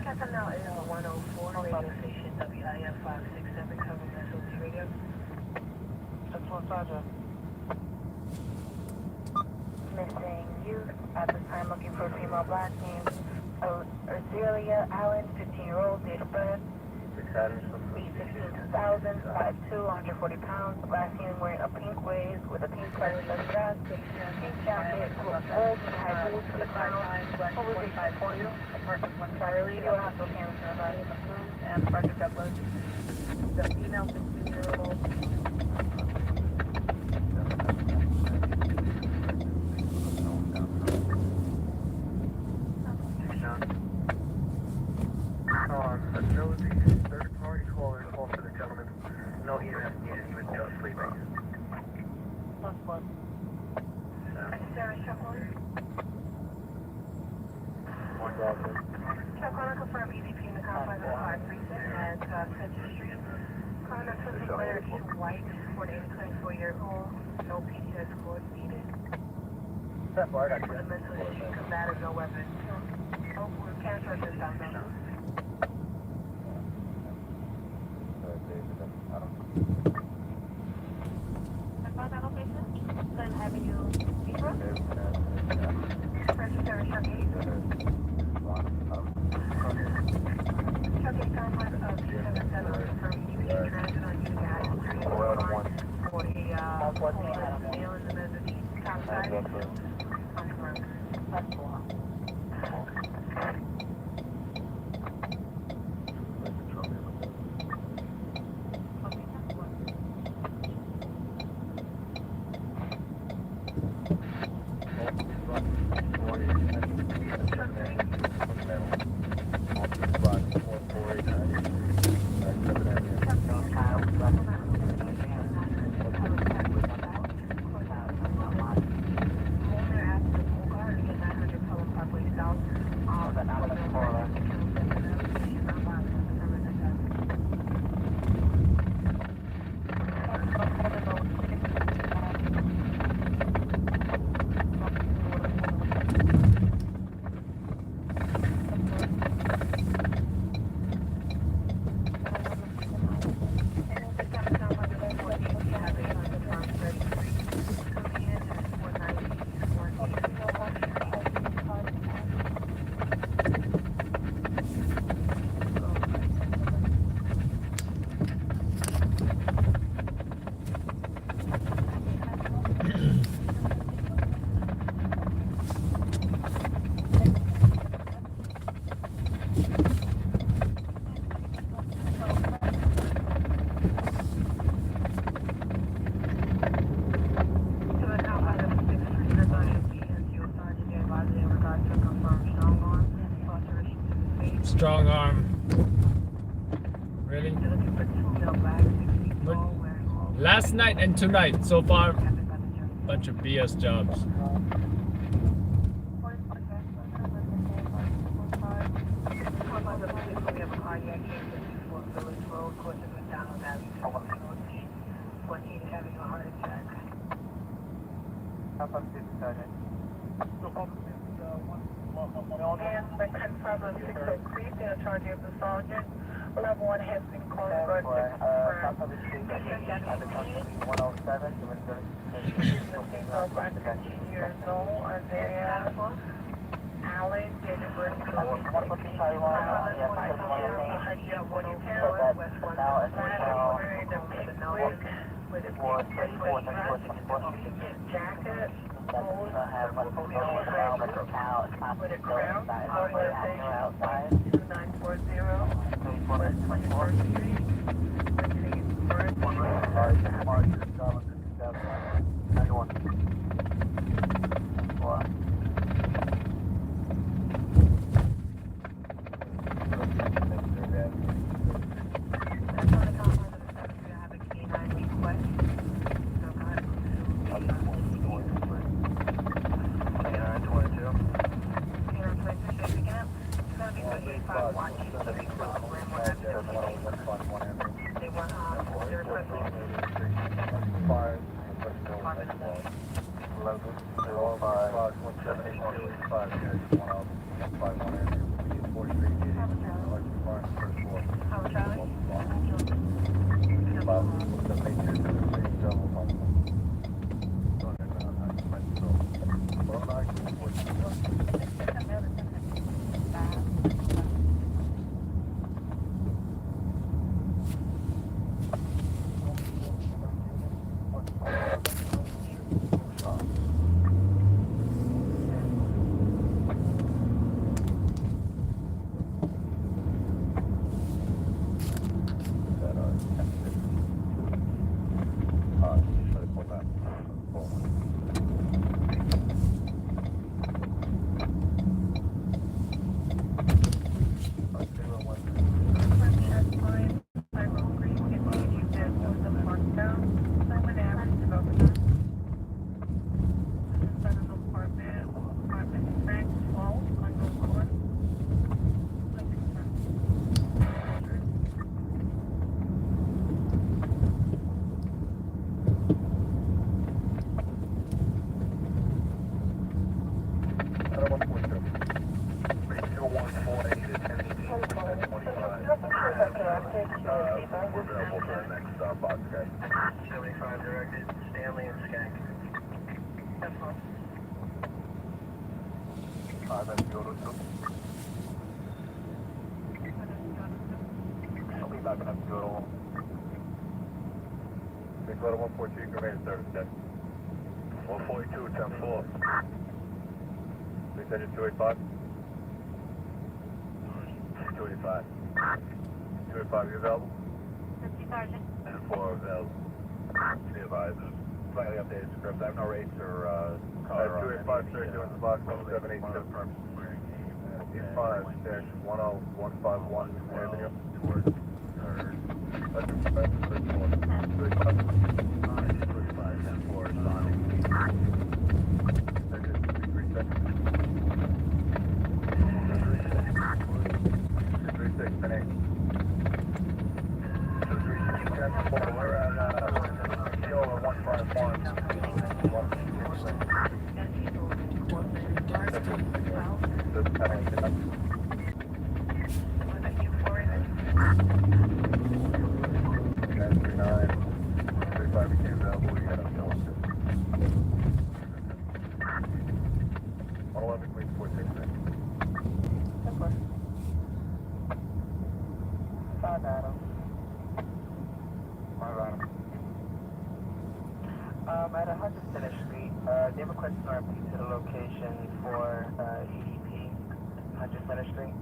Captain now is 104, radio station WIF 567, covering SOT radio. That's one Sergeant. Missing youth at this time looking for a female black named Arzelia Allen, 15-year-old, date of birth. B16 2000, 5'2", 140 pounds. Last seen wearing a pink wave with a pink color dress, pink jacket, gold and high boots with a crown. Overvision for you. Charlie, you have to cancel the body of the food and Parker Douglas. The female 15-year-old. No EMS needed, he was just sleeping. Plus one. Sarah Chuckle. Chuckle, confirm EVP in the confines of 536 at Central Street. Contact was declared white for an 24-year-old. No PTS score needed. With a mental issue, combative, no weapon. Oh, we're canceling this time now. About that location? Then having you speak for us? Pressure Sarah Chucky. Chucky confines of 277 from EVP transit on United 341 for a male in the mezzanine. Top side. Confirmed. That's one. Strong arm. Really? But last night and tonight, so far, bunch of BS jobs. And by 10,603, in charge of the sergeant. Level 1 has been called for years old, Isaiah Allen, date of birth 2, At 100 Center Street, they requested an RP to the location for EDP, 100 Center Street.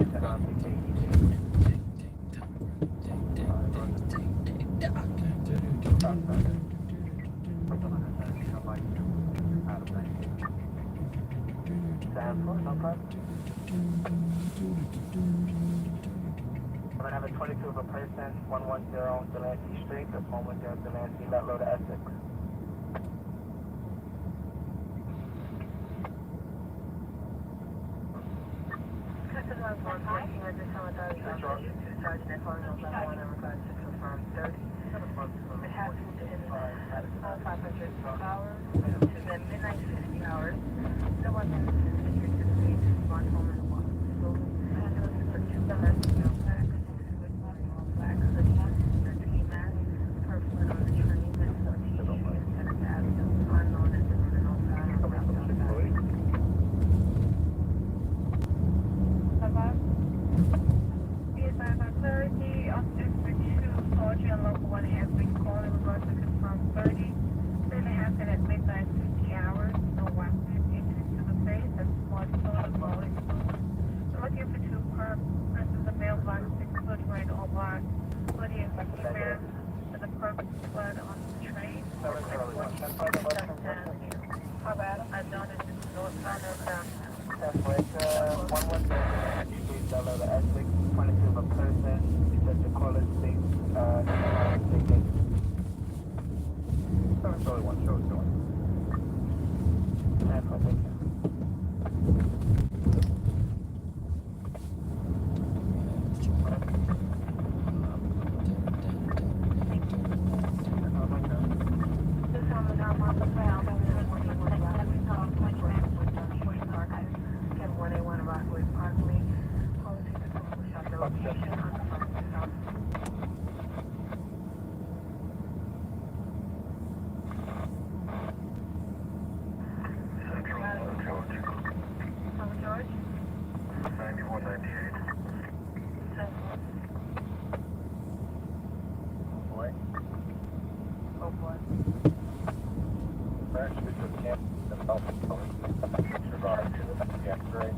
No problem. I'm gonna have a 22 of a person, 110 Delancey Street, that's 110 Delancey, let low to Essex. Midnight 50 hours. No one has restricted to the respond home and walk slowly. For 2 hours, black hoodie, ski mask, purple on the train, and 14 and a tab, unknown and different outside. Yes, I have clarity on District 2, Soldier and Local 1 has been calling in regards to confirm 30. Then it happened at midnight 50 hours. No weapon injuries to the face. That's one total bowling. Looking for 2 persons, a male black 6 foot right all black. Hoodie and ski mask with a purple blood on the train. How bad? I don't know. That's right, 110 Delancey Street, let low to Essex, 22 of a person, because the caller speaks, Sorry, one show is going. George? 9198. Boy. Oh boy. Actually, just can't. Survive. Yeah, great.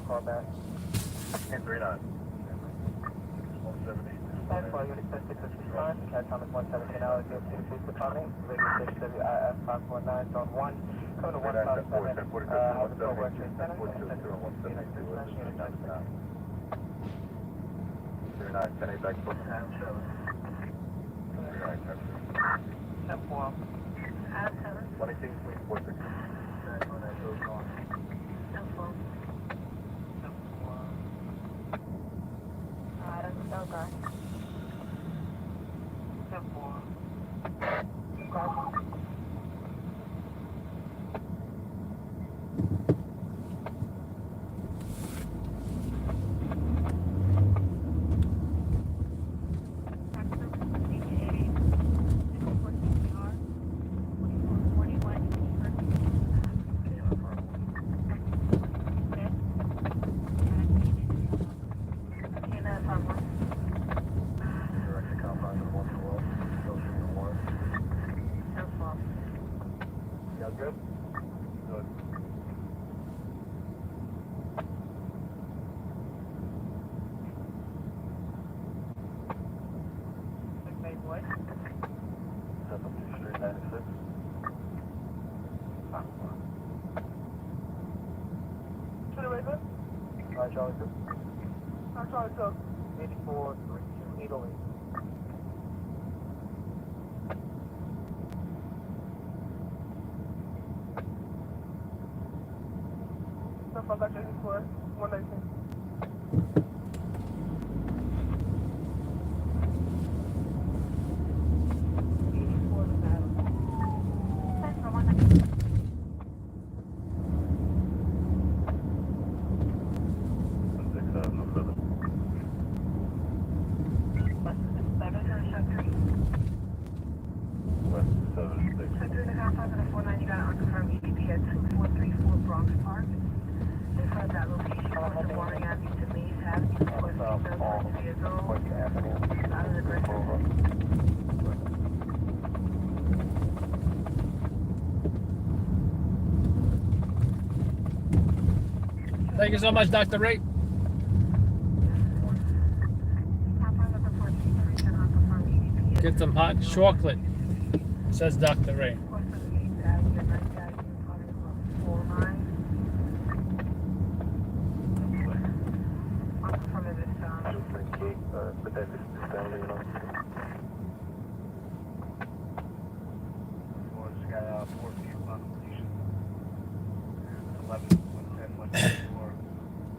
Call back. 1039. 170. That's why you expect to respond. Cat Thomas 117 hours, go to the police department. Radio station WIF 549, zone 1. Code 157. House of Work Trade Center. 10 back to 10-4. 26, 46. Okay. 10-4. legally. So far, got 84, 119. Thank you so much, Dr. Ray. Get some hot chocolate, says Dr. Ray. But that is down, you know. Well, just got 4 people on completion. 11, 110, 124,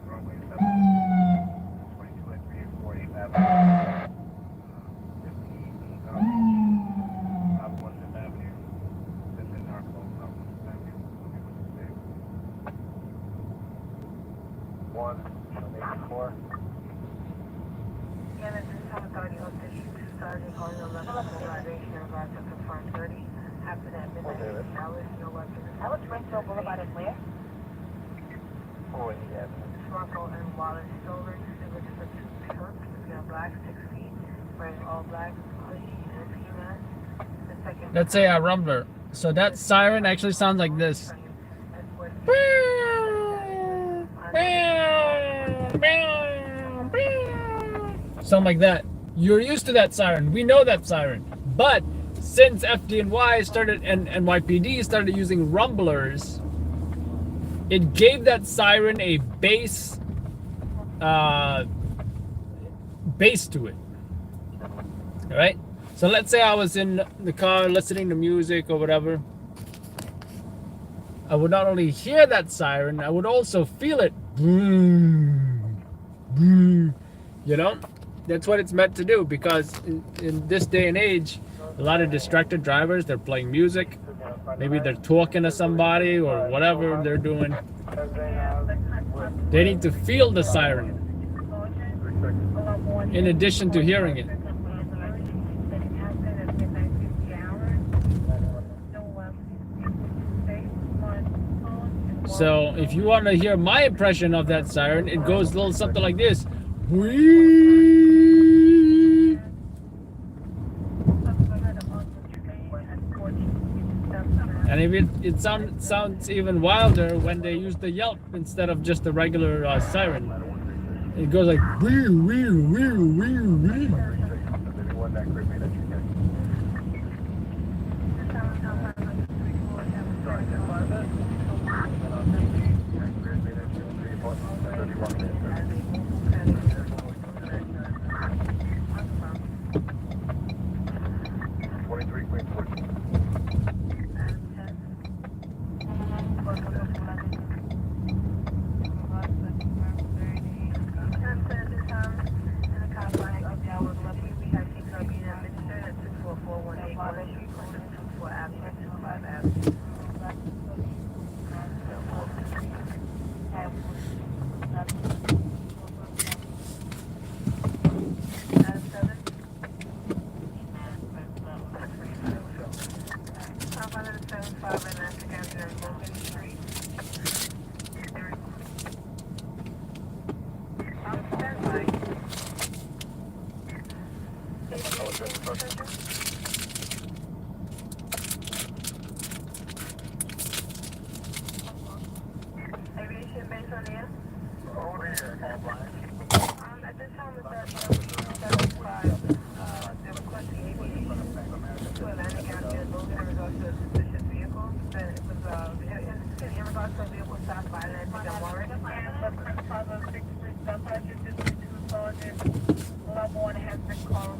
runway 7, 22 at 3 and 4, 8th Avenue. 15, South 1 Fifth Avenue. 5th and Norfolk, South 1 Fifth Avenue. One, 84. Yeah, this is Tom Authority of District 2 Sergeant calling 11 mobilization in regards to confirmed 30. Happened at midnight in Dallas, no weapons. Alex Springfield Boulevard is where? 480 Avenue. Rocco and Wallace stolen. It was for 2 trucks. It's got black, 6 feet. Wearing all black, hoodie, and a P-mask. The second. Let's say a rumbler. So that siren actually sounds like this. Something like that. You're used to that siren. We know that siren. But since FDNY started and NYPD started using rumblers, it gave that siren a bass to it. All right. So let's say I was in the car listening to music or whatever. I would not only hear that siren, I would also feel it. You know, that's what it's meant to do, because in this day and age, a lot of distracted drivers, they're playing music. Maybe they're talking to somebody or whatever they're doing. They need to feel the siren in addition to hearing it. So if you want to hear my impression of that siren, it goes a little something like this. Whee! And if it sounds even wilder when they use the yelp instead of just the regular siren. It goes like wee wee wee wee wee. Aviation base on air? Over here. At this time, it's at 75. They're requesting aviation to Atlantic County and Logan in regards to a suspicious vehicle. That it was in regards to a vehicle stopped by Atlantic and Warren. Level 1 has been called. We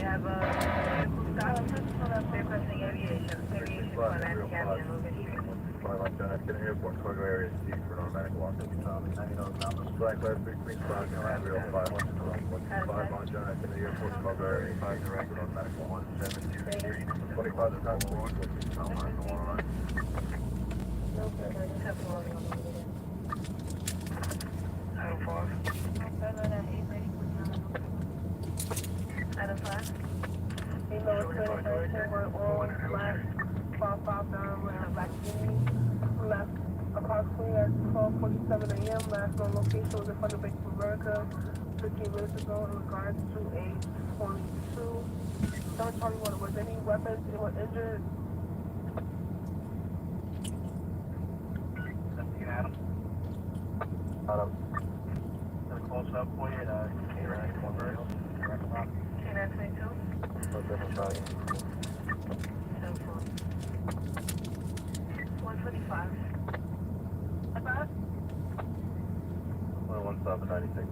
have a requesting aviation for Atlantic Avenue, moving east. Flight John F. Kennedy Airport, cargo area C for an automatic walk. Flight class 3, Queens Park, and real 5 on John F. Kennedy Airport, cargo area 5 direct for automatic 1723. 25 to time forward. Item 5. Left approximately at 12:47 a.m. Last known location was in front of Bank of America 15 minutes ago in regards to a 22. 721, was any weapons, anyone injured? Adam. Close up for you, K9 K9 22. 125. About? 1 stop at 96.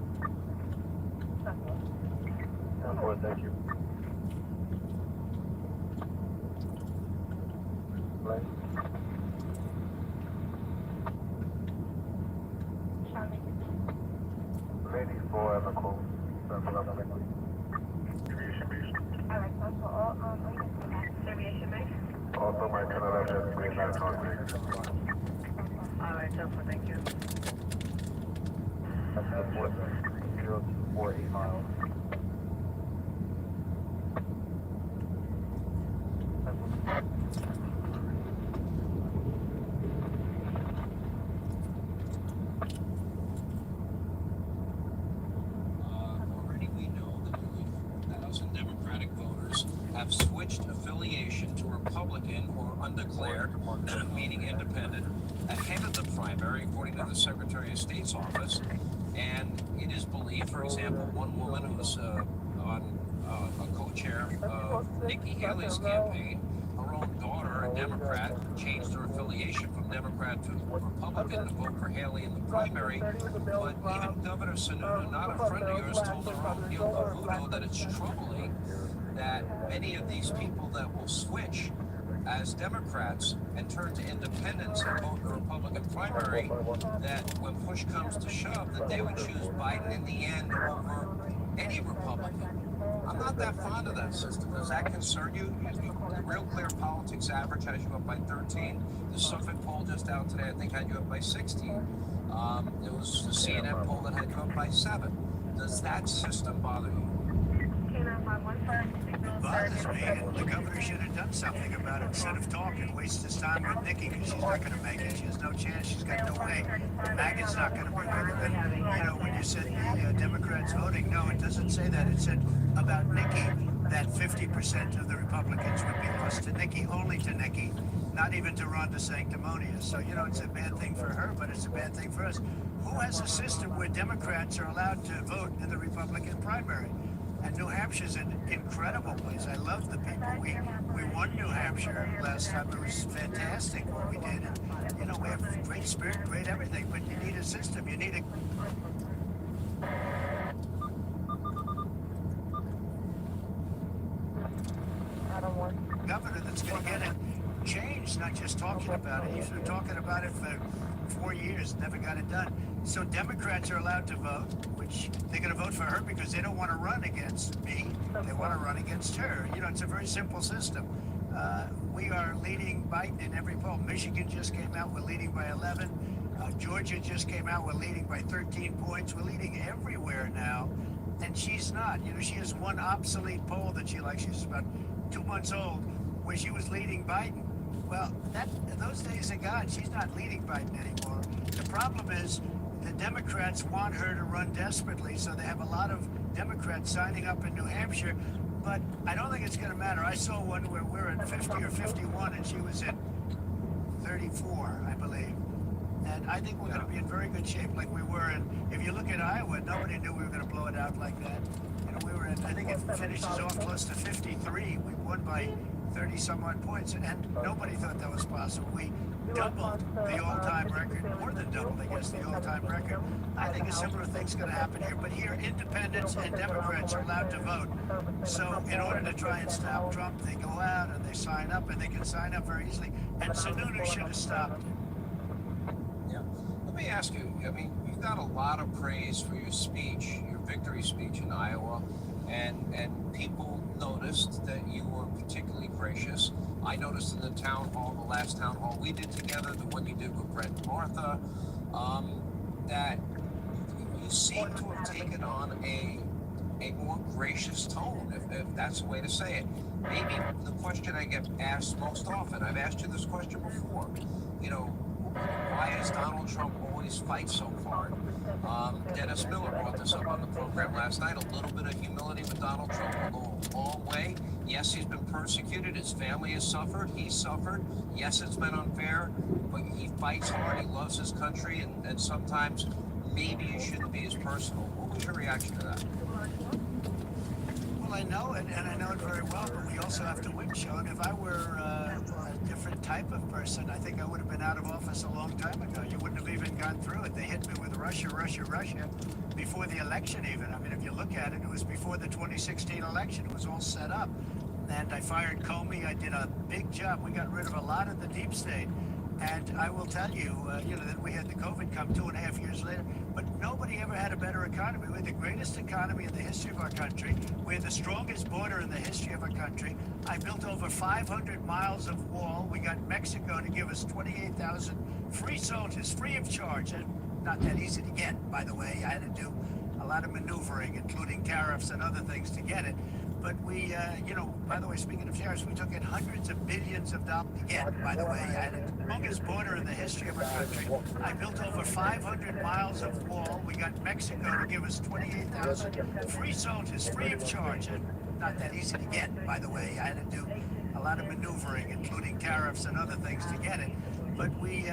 4, thank you. Ladies 4 at the close. Aviation base. Aviation base. Also, my 1011 is being back on me. Alright, Delta, thank you. That's 4048 miles. Already we know that nearly 4,000 Democratic voters have switched affiliation to Republican or undeclared, meaning independent, ahead of the primary, according to the Secretary of State's office. And it is believed, for example, one woman who's a co-chair of Nikki Haley's campaign, her own daughter, a Democrat, changed her affiliation from Democrat to Republican to vote for Haley in the primary. But even Governor Sununu, not a friend of yours, told her own Neil Cavuto that it's troubling that many of these people that will switch as Democrats and turn to independents and vote in the Republican primary, that when push comes to shove, that they would choose Biden in the end over any Republican. I'm not that fond of that system. Does that concern you? The Real Clear Politics average has you up by 13. The Suffolk poll just out today, I think, had you up by 16. It was the CNN poll that had you up by 7. Does that system bother you? It bothers me, and the governor should have done something about it instead of talking, waste his time with Nikki, because she's not going to make it. She has no chance. She's got no way. MAGA's not going to be with her. And, when you said the Democrats voting, no, it doesn't say that. It said about Nikki that 50% of the Republicans would be lost to Nikki, only to Nikki, not even to Ron DeSanctimonious. So, it's a bad thing for her, but it's a bad thing for us. Who has a system where Democrats are allowed to vote in the Republican primary? And New Hampshire's an incredible place. I love the people. We won New Hampshire last time. It was fantastic what we did. And, we have great spirit, great everything, but you need a system. You need a governor that's going to get it changed, not just talking about it. He's been talking about it for 4 years, never got it done. So Democrats are allowed to vote, which they're going to vote for her because they don't want to run against me. They want to run against her. It's a very simple system. We are leading Biden in every poll. Michigan just came out, we're leading by 11. Georgia just came out, we're leading by 13 points. We're leading everywhere now, and she's not. She has one obsolete poll that she likes. She's about 2 months old, where she was leading Biden. Well, those days are gone. She's not leading Biden anymore. The problem is the Democrats want her to run desperately, so they have a lot of Democrats signing up in New Hampshire. but I don't think it's going to matter. I saw one where we're at 50 or 51, and she was at 34, I believe. And I think we're going to be in very good shape, like we were. And if you look at Iowa, nobody knew we were going to blow it out like that. You know, we were at, I think it finishes off close to 53. We won by 30 some odd points, and nobody thought that was possible. We doubled the all-time record, more than doubled, I guess, the all-time record. I think a similar thing's going to happen here. But here, independents and Democrats are allowed to vote. So in order to try and stop Trump, they go out and they sign up, and they can sign up very easily. And Sununu should have stopped. Yeah. Let me ask you, I mean, you got a lot of praise for your speech, your victory speech in Iowa, and people noticed that you were particularly gracious. I noticed in the town hall, the last town hall we did together, the one you did with Brett and Martha, that you seem to have taken on a more gracious tone, if that's the way to say it. Maybe the question I get asked most often, I've asked you this question before, you know, why does Donald Trump always fight so hard? Dennis Miller brought this up on the program last night. A little bit of humility with Donald Trump will go a long way. Yes, he's been persecuted. His family has suffered. He's suffered. Yes, it's been unfair, but he fights hard. He loves his country, and sometimes maybe it shouldn't be as personal. What was your reaction to that? Well, I know it, and I know it very well, but we also have to win, Sean. If I were a different type of person, I think I would have been out of office a long time ago. You wouldn't have even gone through it. They hit me with Russia before the election even. I mean, if you look at it, it was before the 2016 election. It was all set up. And I fired Comey. I did a big job. We got rid of a lot of the deep state. And I will tell you, that we had the COVID come 2.5 years later, but nobody ever had a better economy. We had the greatest economy in the history of our country. We had the strongest border in the history of our country. I built over 500 miles of wall. We got Mexico to give us 28,000 free soldiers, free of charge. And not that easy to get, by the way. I had to do a lot of maneuvering, including tariffs and other things to get it. But we, by the way, speaking of tariffs, we took in hundreds of billions of dollars to get, by the way. I had the longest border in the history of our country. I built over 500 miles of wall. We got Mexico to give us 28,000 free soldiers, free of charge. And not that easy to get, by the way. I had to do a lot of maneuvering, including tariffs and other things to get it. But we,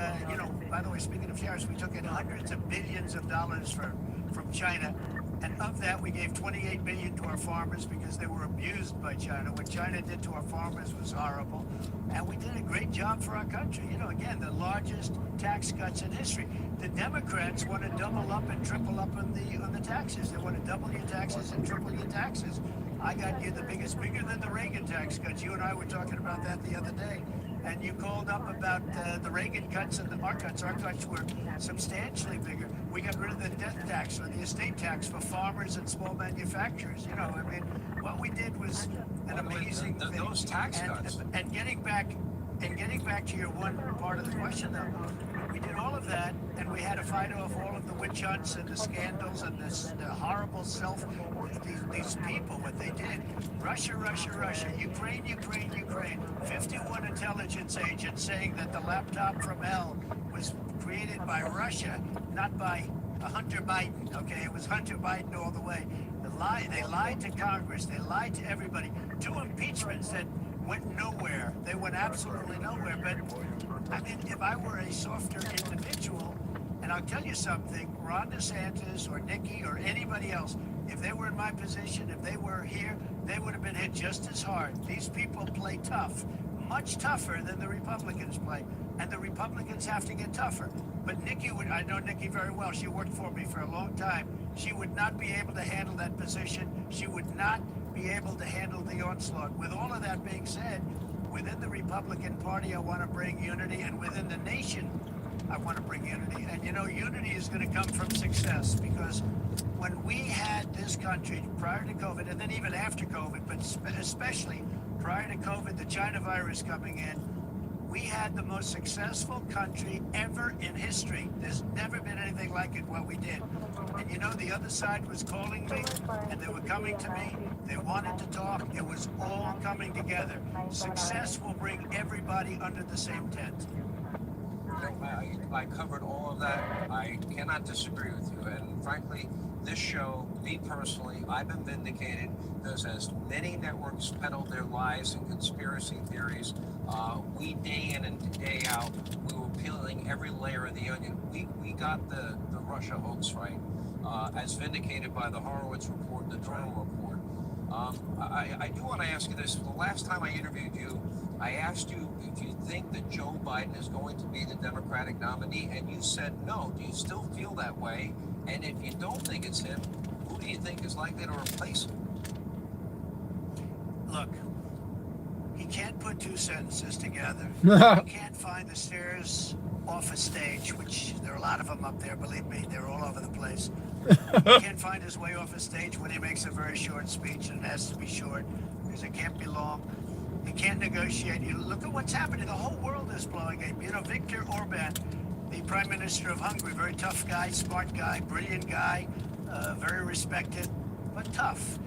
by the way, speaking of tariffs, we took in hundreds of billions of dollars from China. And of that, we gave $28 billion to our farmers because they were abused by China. What China did to our farmers was horrible. And we did a great job for our country. Again, the largest tax cuts in history. The Democrats want to double up and triple up on the taxes. They want to double your taxes and triple your taxes. I got you the biggest, bigger than the Reagan tax cuts. You and I were talking about that the other day. And you called up about the Reagan cuts and our cuts. Our cuts were substantially bigger. We got rid of the death tax or the estate tax for farmers and small manufacturers. What we did was an amazing thing. Those tax cuts. And getting back to your one part of the question, though, we did all of that, and we had to fight off all of the witch hunts and the scandals and the horrible these people, what they did. Russia, Ukraine. 51 intelligence agents saying that the laptop from hell was created by Russia, not by Hunter Biden, okay? It was Hunter Biden all the way. They lied to Congress. They lied to everybody. 2 impeachments that went nowhere. They went absolutely nowhere. But, I mean, if I were a softer individual, and I'll tell you something, Ron DeSantis or Nikki or anybody else, if they were in my position, if they were here, they would have been hit just as hard. These people play tough, much tougher than the Republicans play. And the Republicans have to get tougher. But Nikki I know Nikki very well. She worked for me for a long time. She would not be able to handle that position. She would not be able to handle the onslaught. With all of that being said, within the Republican Party, I want to bring unity, and within the nation, I want to bring unity. And unity is going to come from success, because when we had this country prior to COVID, and then even after COVID, but especially prior to COVID, the China virus coming in, we had the most successful country ever in history. There's never been anything like it, what we did. And the other side was calling me, and they were coming to me. They wanted to talk. It was all coming together. Success will bring everybody under the same tent. I covered all of that. I cannot disagree with you. And frankly, this show, me personally, I've been vindicated because as many networks peddled their lies and conspiracy theories, we day in and day out, we were peeling every layer of the onion. We got the Russia hoax right, as vindicated by the Horowitz report, the drone report. I do want to ask you this. The last time I interviewed you, I asked you if you think that Joe Biden is going to be the Democratic nominee, and you said no. Do you still feel that way? And if you don't think it's him, who do you think is likely to replace him? Look, he can't put two sentences together. He can't find the stairs off a stage, which there are a lot of them up there, believe me, they're all over the place. He can't find his way off a stage when he makes a very short speech, and it has to be short because it can't be long. He can't negotiate. You look at what's happening. The whole world is blowing up. You know, Viktor Orban, the Prime Minister of Hungary, very tough guy, smart guy, brilliant guy, very respected, but tough.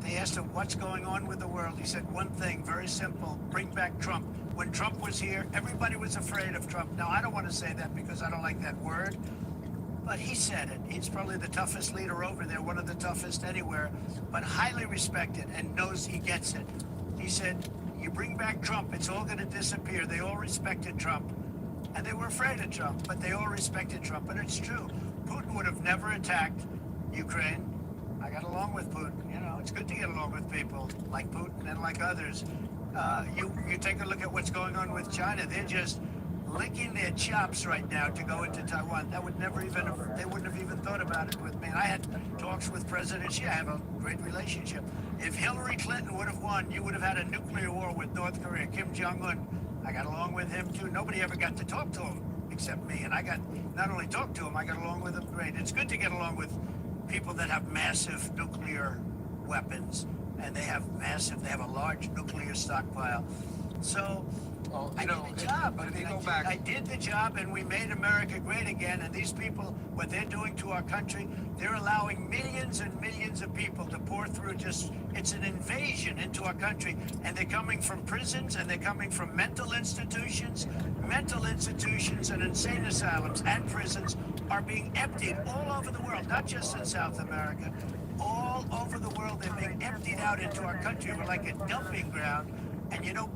They asked him, what's going on with the world? He said one thing, very simple, bring back Trump. When Trump was here, everybody was afraid of Trump. Now, I don't want to say that because I don't like that word, but he said it. He's probably the toughest leader over there, one of the toughest anywhere, but highly respected and knows he gets it. He said, you bring back Trump, it's all going to disappear. They all respected Trump. And they were afraid of Trump, but they all respected Trump. And it's true. Putin would have never attacked Ukraine. I got along with Putin. You know, it's good to get along with people like Putin and like others. You take a look at what's going on with China. They're just licking their chops right now to go into Taiwan. That would never even, they wouldn't have even thought about it with me. And I had talks with President Xi. I have a great relationship. If Hillary Clinton would have won, you would have had a nuclear war with North Korea. Kim Jong-un, I got along with him too. Nobody ever got to talk to him except me. And I got, not only talked to him, I got along with him great. It's good to get along with people that have massive nuclear weapons. And they have a large nuclear stockpile. So, Well, I did the job. I did the job, and we made America great again. And these people, what they're doing to our country, they're allowing millions and millions of people to pour through. It's an invasion into our country, and they're coming from prisons, and they're coming from mental institutions and insane asylums and prisons are being emptied all over the world, not just in South America. All over the world, they're being emptied out into our country. We're like a dumping ground, and you know.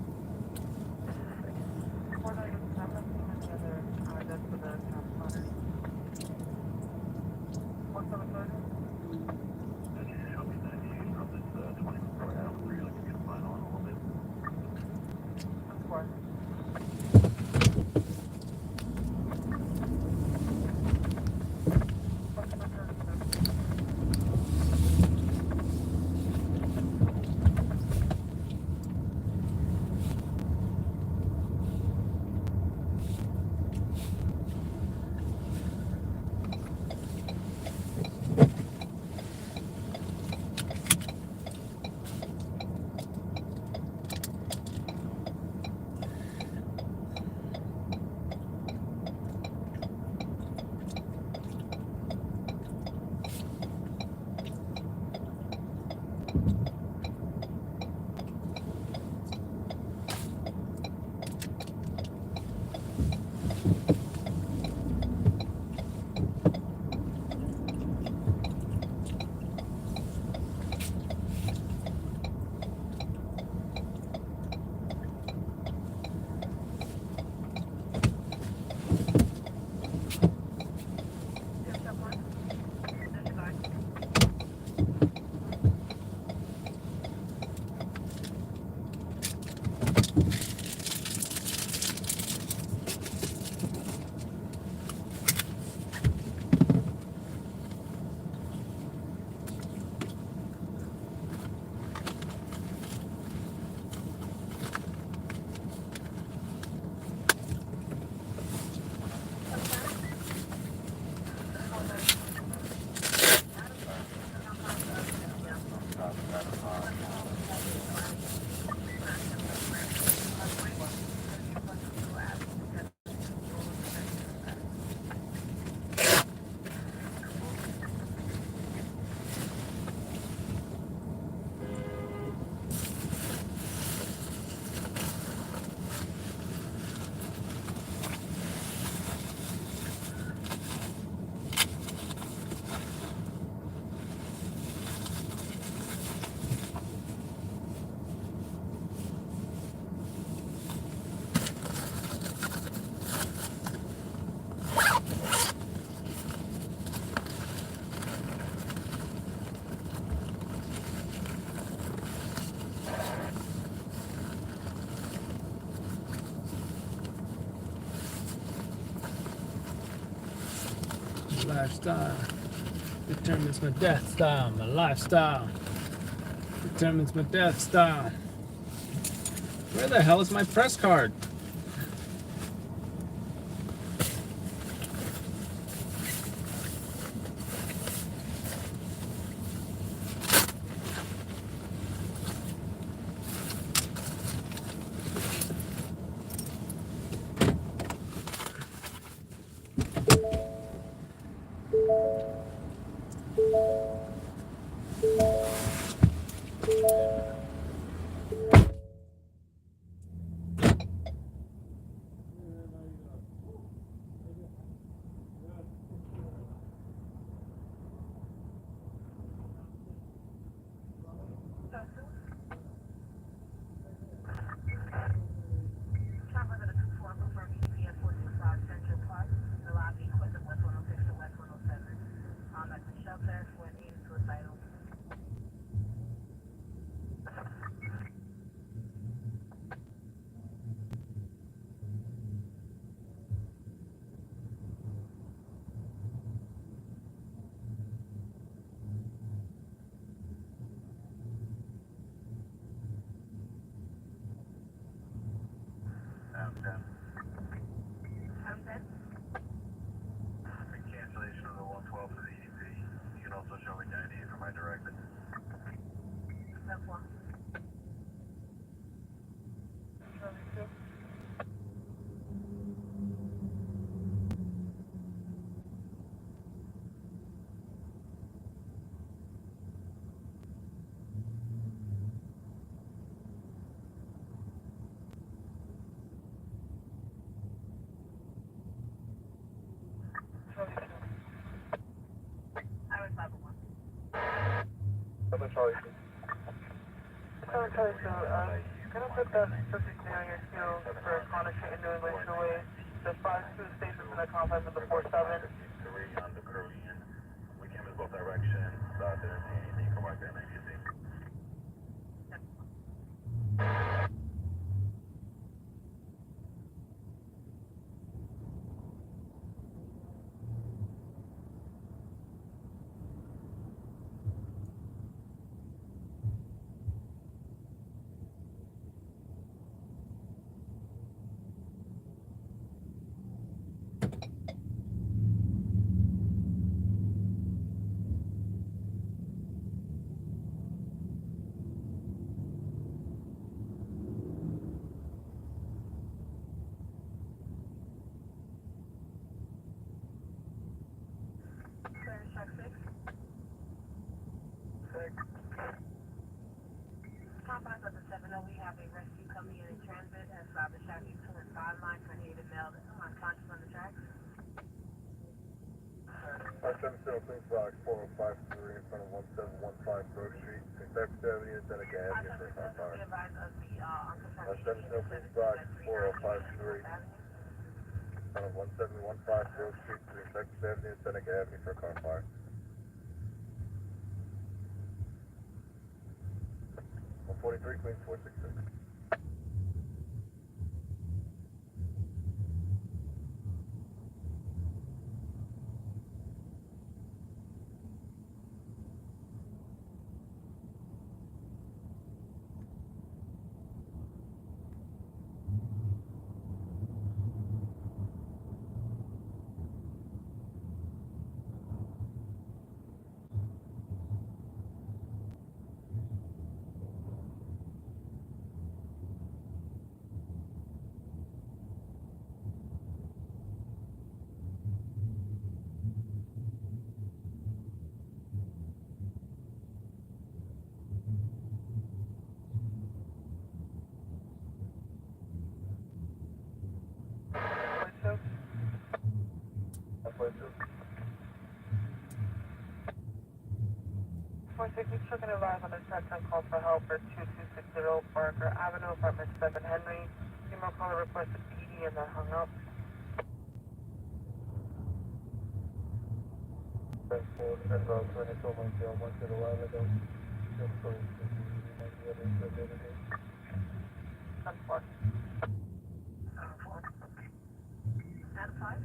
lifestyle determines my death style. My lifestyle determines my death style. Where the hell is my press card? Cancellation of the 112 for the EDP. You can also show me the ID for my director. Charlie. Okay, so, you're gonna put that specifically on your skills for Connection and New English Way. The 5-2 stations in the complex of the 4-7. On the Korean. We came in both directions. There's anything from right there, maybe you think. Complex of the 7-0, we have a rescue coming in transit and stop the Shaky 2 and 5 line for needed male unconscious on the tracks. 570 Queens Box 4053 in front of 1715 Grove Street. Expect 70 and then again here for car fire. 570 Queens Box 4053 in front of 1715 Grove Street. Expect 70 and then again here for car fire. 143 Queens 466. You're still going to arrive on a set-time call for help for 2260 Barker Avenue, apartment 7 Henry. Female caller requested PD and then hung up. That's cool. That's all. So I told my girl once in a while ago. Just so you might be able to get it in. 10-4. 10-5?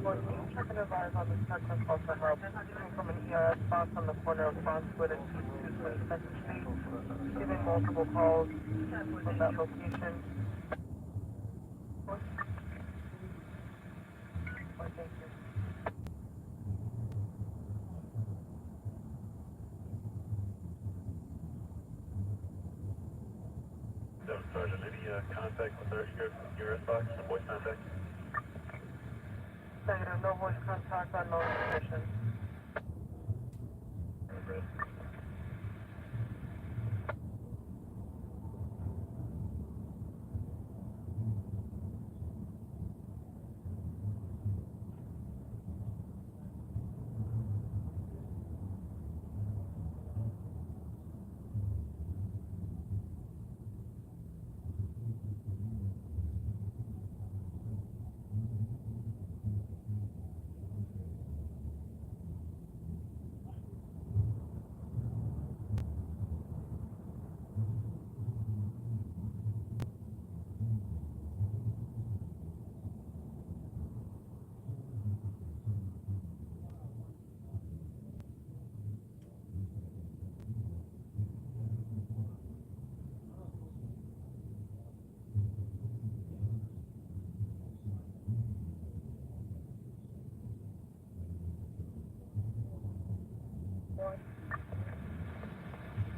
Check and advise on the spectrum call for help. Coming from an ERS box on the corner of Bronxwood and 2222nd Street. Giving multiple calls from that location. Thank you. Sergeant, any contact with your box, the voice contact? Negative, no voice contact, unknown position.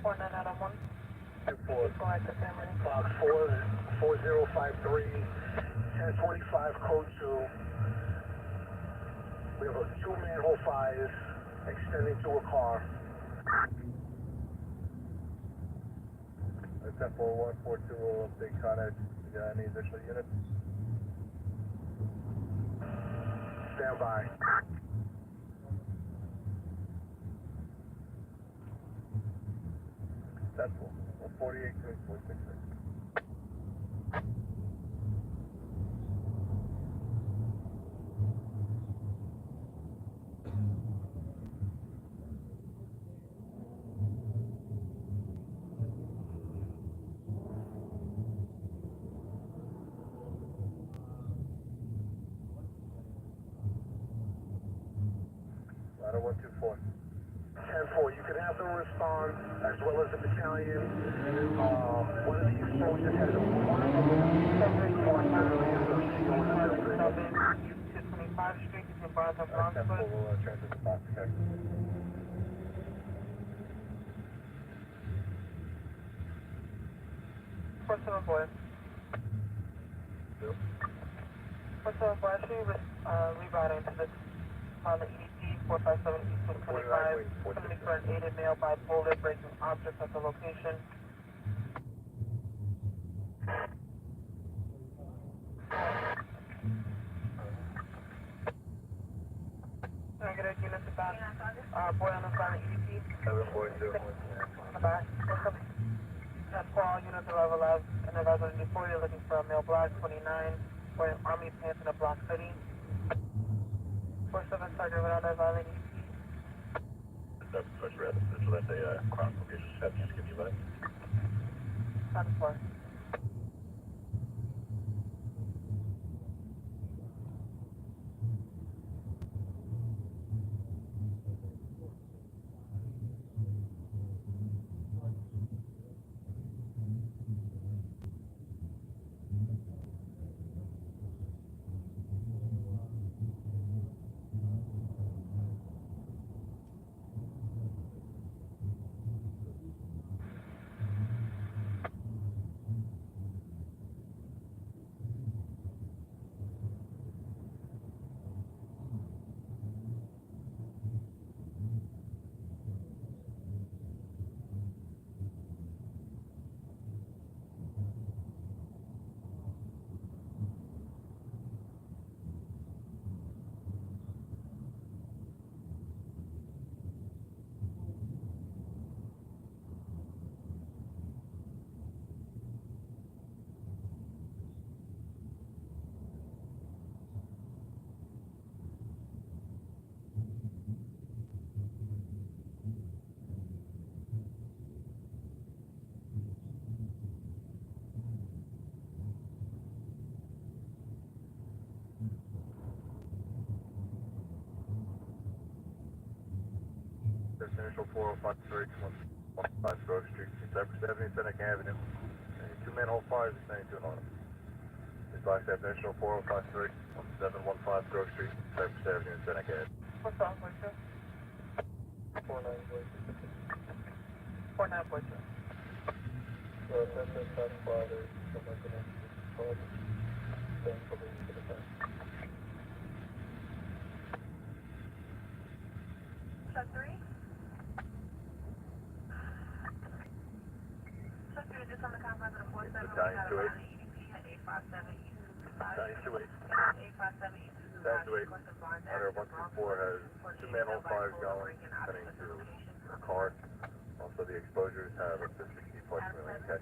Four nine out of one. 4053, 1025 code 2. We have a 2-manhole fires extending to a car. 104142 will update Connex. You got any additional units? Stand by. Successful. 48 466. Ladder 124. 10-4, you can have them respond as well as the battalion. One of the explosives has a 225 Street between Bronx and Bronxwood. We'll transfer the box, okay? First of boy. Yep. First of boy, actually rerouting to the on the EDP 457 East 25. Somebody for an aided male bipolar breaking object at the location. Negative units about boy on the side of EDP. 742. On the back. That's all units are level up. And if I was on D4, you're looking for a male block 29 wearing army pants in a block hoodie. 47 Sergeant Veranda Valley. That's such red. So that's a cross location set. Just give you a minute. 10-4. National 405 15 Grove Street, Cypress Avenue, Seneca Avenue. Two manhole fires descending to an auto. Advised that National 405 1715 Grove Street, Cypress Avenue, Seneca Avenue. What's wrong with you? 49.2. So that's the first father, so I'm going to call it. Then probably to the first. Shut 3? Shut 3 is just on the confines of the 47. Italian 28. 857 Italian 28. 857 Italian 28. Matter 124 has two manhole fires going, heading to a car. Also, the exposures have up to 60 parts per million. Okay.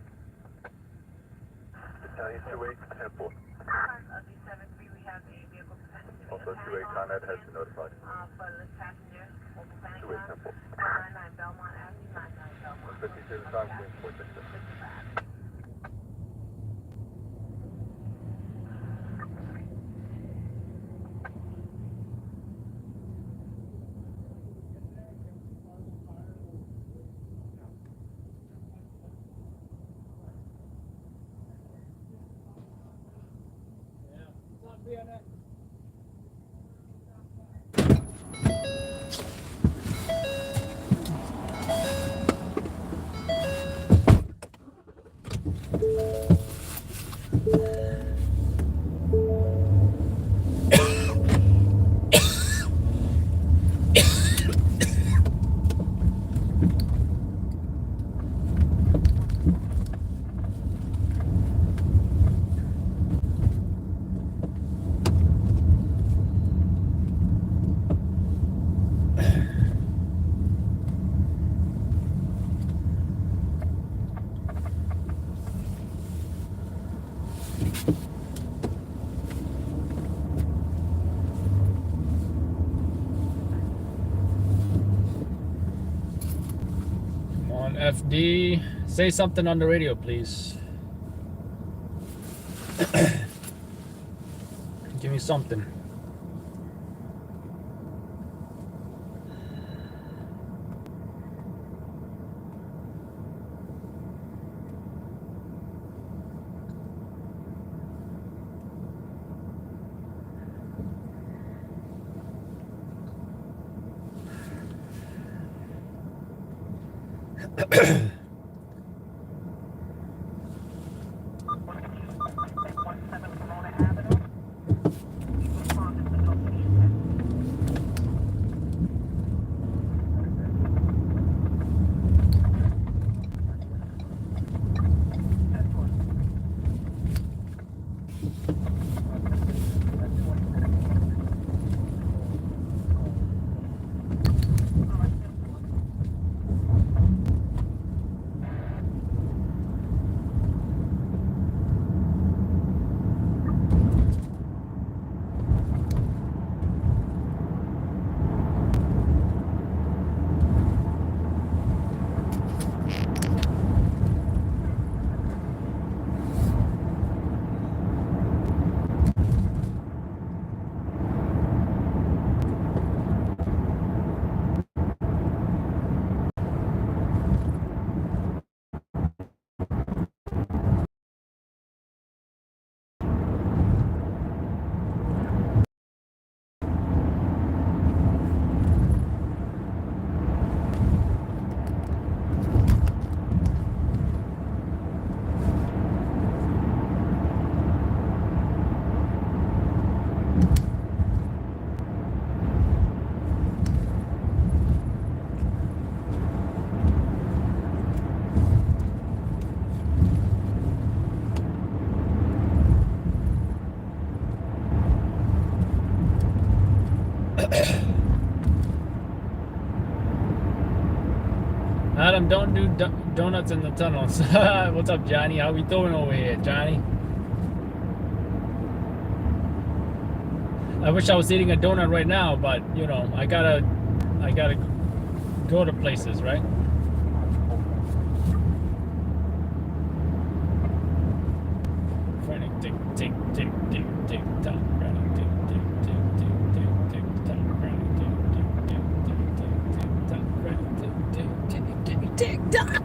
Italian 28, Temple. Also, 28 Conrad has been notified. 28 Temple. 152 the time, Queen 466. FD, say something on the radio, please. Give me something. Adam, don't do donuts in the tunnels. What's up, Johnny? How we doing over here, Johnny? I wish I was eating a donut right now, but you know, I gotta go to places, right? Running tick tick tick tick tick tock. Running tick tick tick tick tick tick tock. Running tick tick tick tick tick tick tock. Running tick TikTok.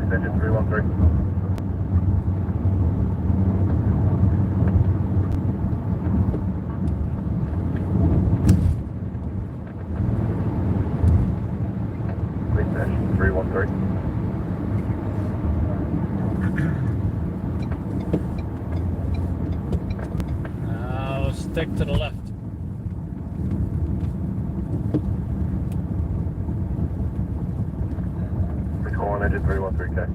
Extension 313. Extension 313. Now stick to the left. Please call on engine 313K.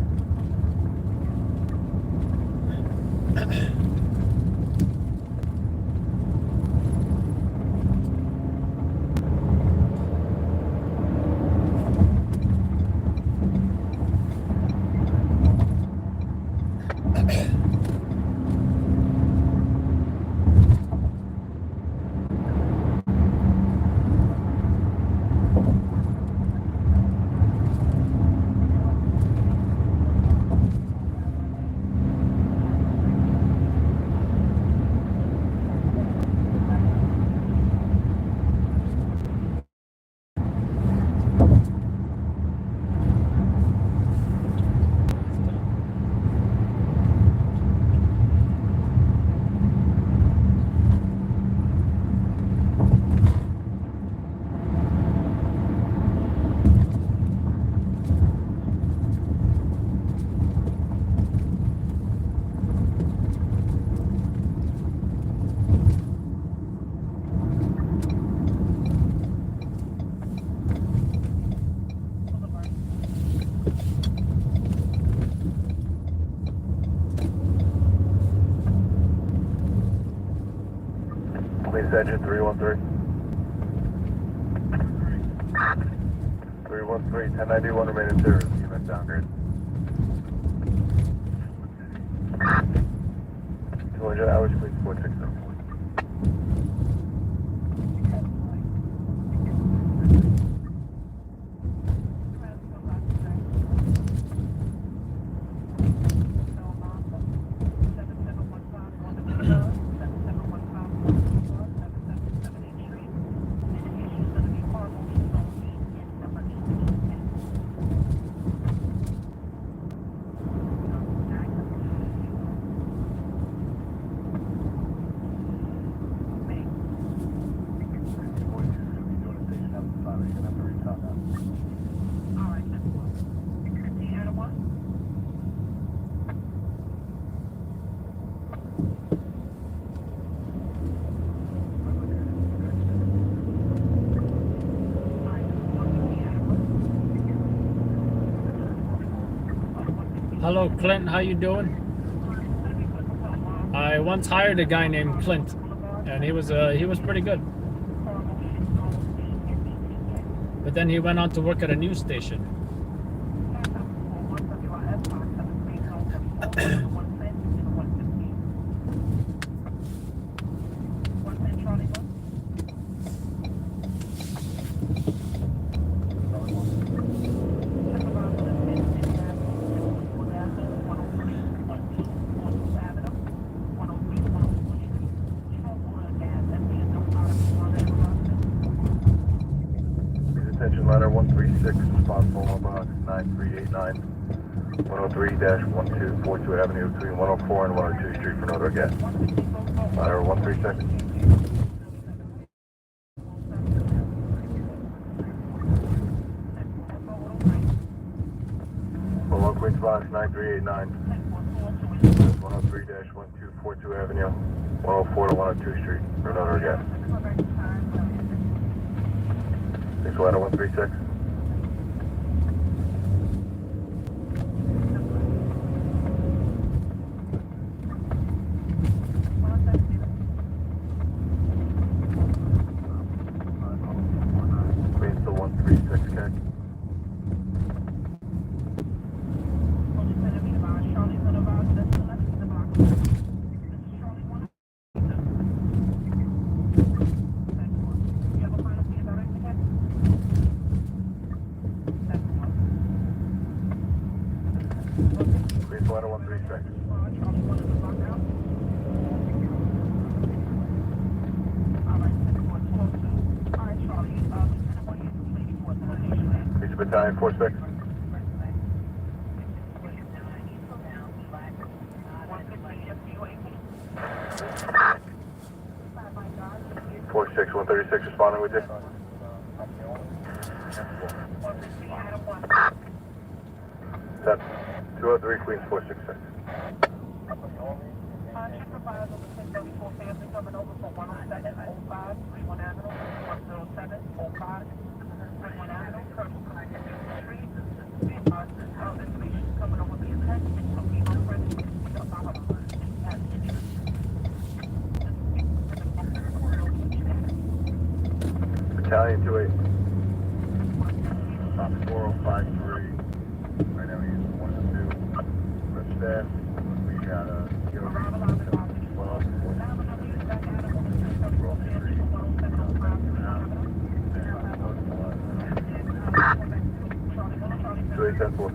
Please engine 313. 313, 1091 remaining service. Unit downgrade. 200 hours, please 460. Hello, Clint. How you doing? I once hired a guy named Clint, and he was pretty good. But then he went on to work at a news station. Attention ladder 136, response phone box 9389, 103-1242 Avenue between 104 and 102 Street for another gas. Ladder 136. One Queens box 9389, 103-1242 Avenue, 104 to 102 Street for another gas. Thanks, ladder 136. Queens to 136, okay. Queens ladder 136. Queens Battalion 46. Four 136 responding with you. Ten. 203 Queens 466. Battalion 28. Top 4053. Right now he's 1 and 2. For staff, we got a PO 12. 2810-4.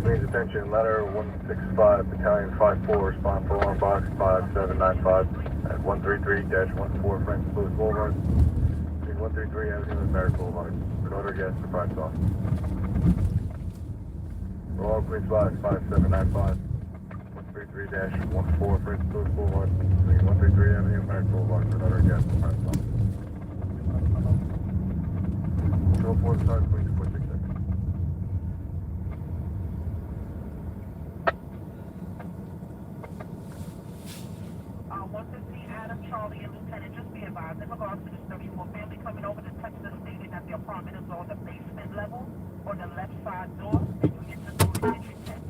Please attention, letter 165, Battalion 54, respond for alarm box 5795 at 133-14 Francis Lewis Boulevard, between 133 Avenue and Barrett Boulevard. Order guest for 5 star. Roll Queens box 5795, 133-14 Francis Lewis Boulevard, between 133 Avenue and Barrett Boulevard. Order guest for 5 star. 204 stars, Queens 466. Charlie and Lieutenant, just be advised, in regards to this 34 family coming over to touch the stated that the apartment is on the basement level or the left side door, and you get to do the kitchen check.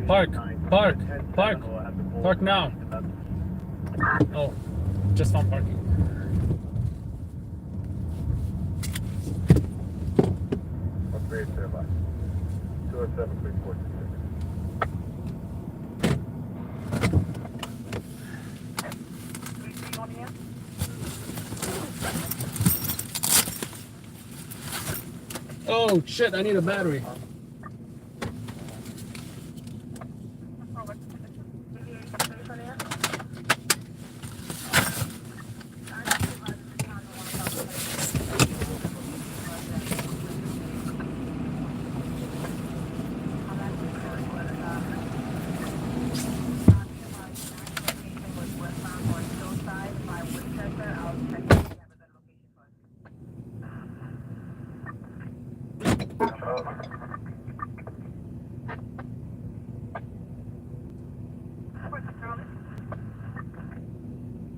Park. Park now. Oh, just found parking. What's the standby? 207, please, 426. Oh shit, I need a battery.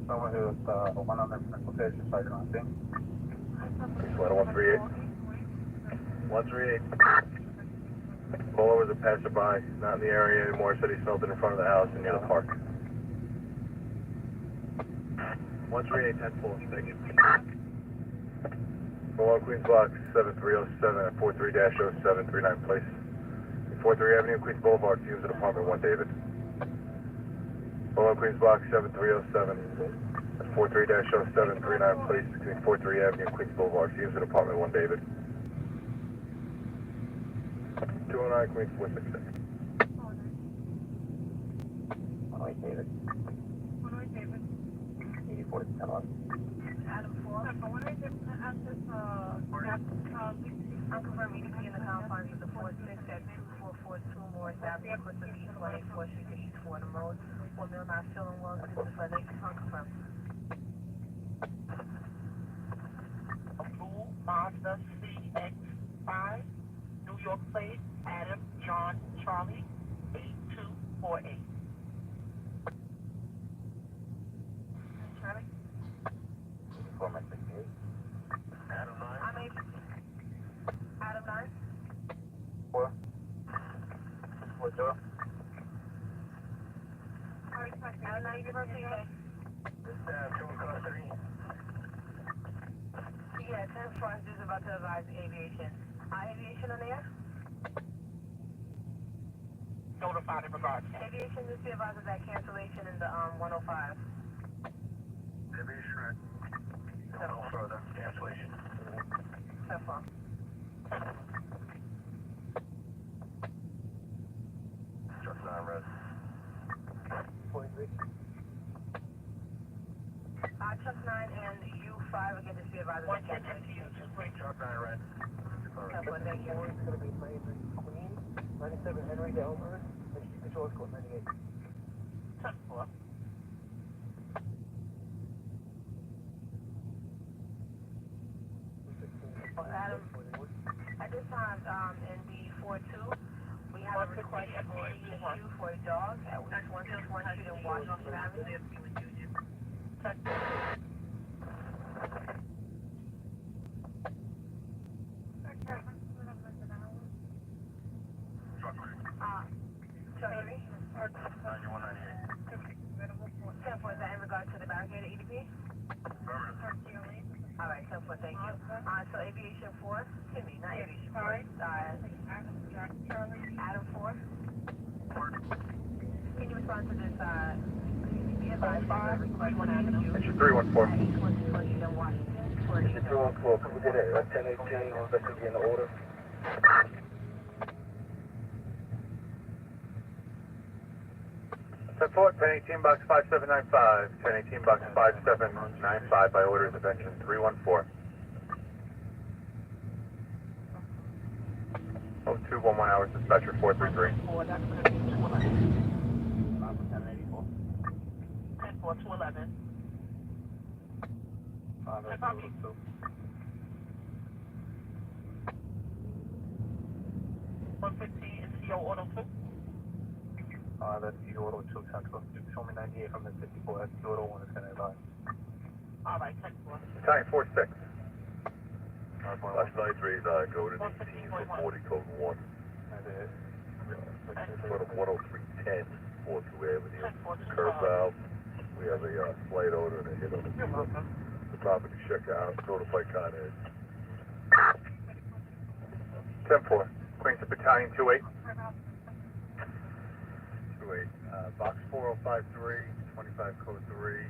Someone who's one on the location site on thing. Please, 138. 138. Bowler was a passerby, not in the area anymore, said he smelled it in front of the house and near the park. 138, 10-4, thank you. Below Queens Block 7307 at 43-0739 Place. 43 Avenue, Queens Boulevard, fumes at apartment 1 David. Below Queens Block 7307 at 43-0739 Place between 43 Avenue and Queens Boulevard, fumes at apartment 1 David. 209 Queens 466. 108 David. 108 David. 84 to 10 on. Adam 4. Unconfirmed EDP in the confines of the 46 at 2442 Morris Avenue, Crystal East, 184 Street to East Fordham Road. 1 mil not feeling well, schizophrenic, unconfirmed. Blue Mazda CX-5, New York plate, Adam John Charlie, 8248. Charlie? 468. Adam 9. I'm 8. Adam 9. 4. 4 door. Adam 9, give her PK. Yeah, 10 Front is about to advise aviation. Aviation on air? Notified in regards. Aviation just be advised of that cancellation in the 105. Aviation, no further cancellation. So far. Just on red. 43. Chuck 9 and U5 again just be advised of that cancellation. Chuck 9 red. Thank you. It's going to be Fraser Queen, 97 Henry Delmer, and she controls code 98. Adam, at this time, in the 4-2, we have a request for issue for a dog at 161 Street in Washington Avenue. Charlie? 10 for that in regards to the barricade EDP? All right, 10 for, thank you. So aviation 4, Timmy, not aviation 4. Adam 4. Can you respond to this, be advised by request 1 Avenue? It's 314. 120 in Washington. For It's 314. Can we get it at 1018, investigating the order? Support 1018 box 5795, 1018 box 5795 by order of intervention 314. 0211 hours, dispatcher 433. 10-4 to 11. EO Auto 2. That's the Auto 2 Central. Show me 98 from the 54. That's the Auto 1 is going to advise. All right, 10-4. Battalion 46. Last 93, go to 18 for 40, code 1. Go to 10310, 42 Avenue, curb valve. We have a slight odor and a hit on the property checkout. Notify Con Ed. 10-4. Queen to Battalion 28. 28, box 4053, 25 code 3,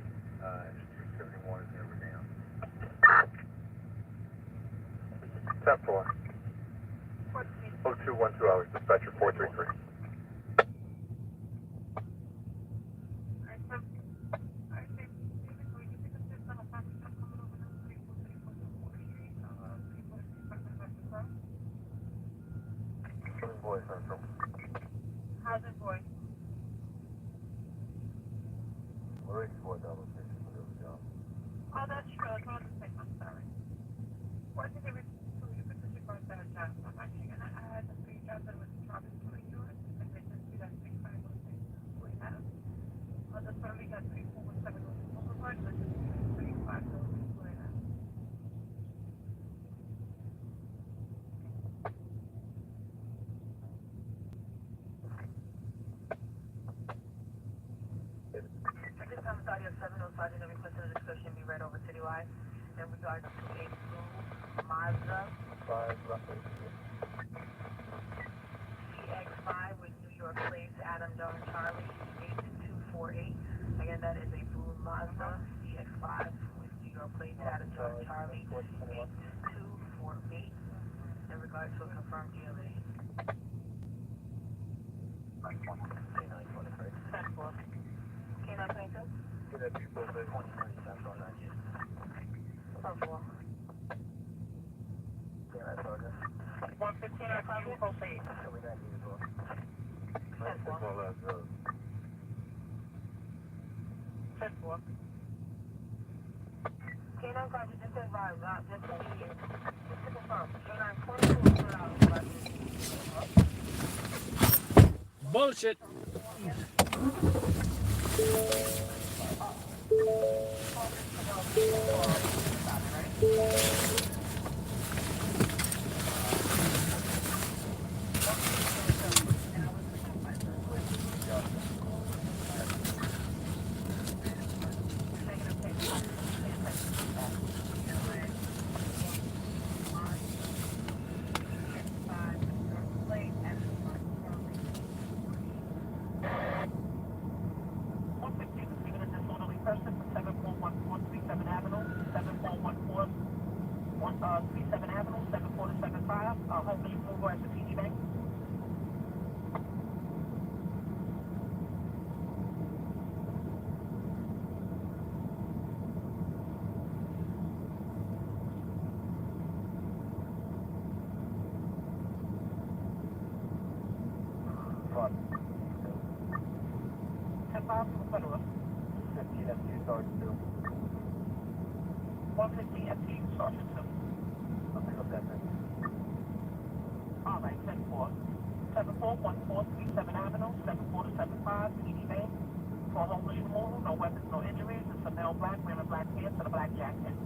Street 71 is never down. 10-4. 0212 hours, dispatcher 433. Boy Central. How's it going? We're 84 double station for this job. Oh, that's true. That's what I was saying. I'm sorry. What did they report to you? Because you brought that job. I'm actually going to add the 3 jobs that was dropped to yours. And they just see that 6 5 we have. The survey got 3 4 7 override. Let's just see 3 5 we have. At this time, Sergeant 705 and requested a discussion be read over citywide in regards to a blue Mazda 5 roughly. CX5 with New York plates, Adam, John, Charlie, 8248. Again, that is a blue Mazda CX5 with New York plates, Adam, John, Charlie, 8248. In regards to a confirmed GLA. 10-4. K922? Give that people the 2027 on that. 10-4. Yeah, that's all good. 115 or 5 will proceed. So we got you as well. 10-4. 10-4. K9 Project, just advise, just to confirm, K9 22 Bullshit. Person, 741437 Avenue, 7414 37 Avenue, 7475, homeless mover at the TD Bank. Front. 10-5 to the federal. 15 FT Sergeant 2. 150 FT, Sergeant 2. I'll pick up that thing. All right, 10-4. 741437 Avenue, 7475, TD Bank. For homeless removal, no weapons, no injuries. It's a male black, wearing a black pants and a black jacket.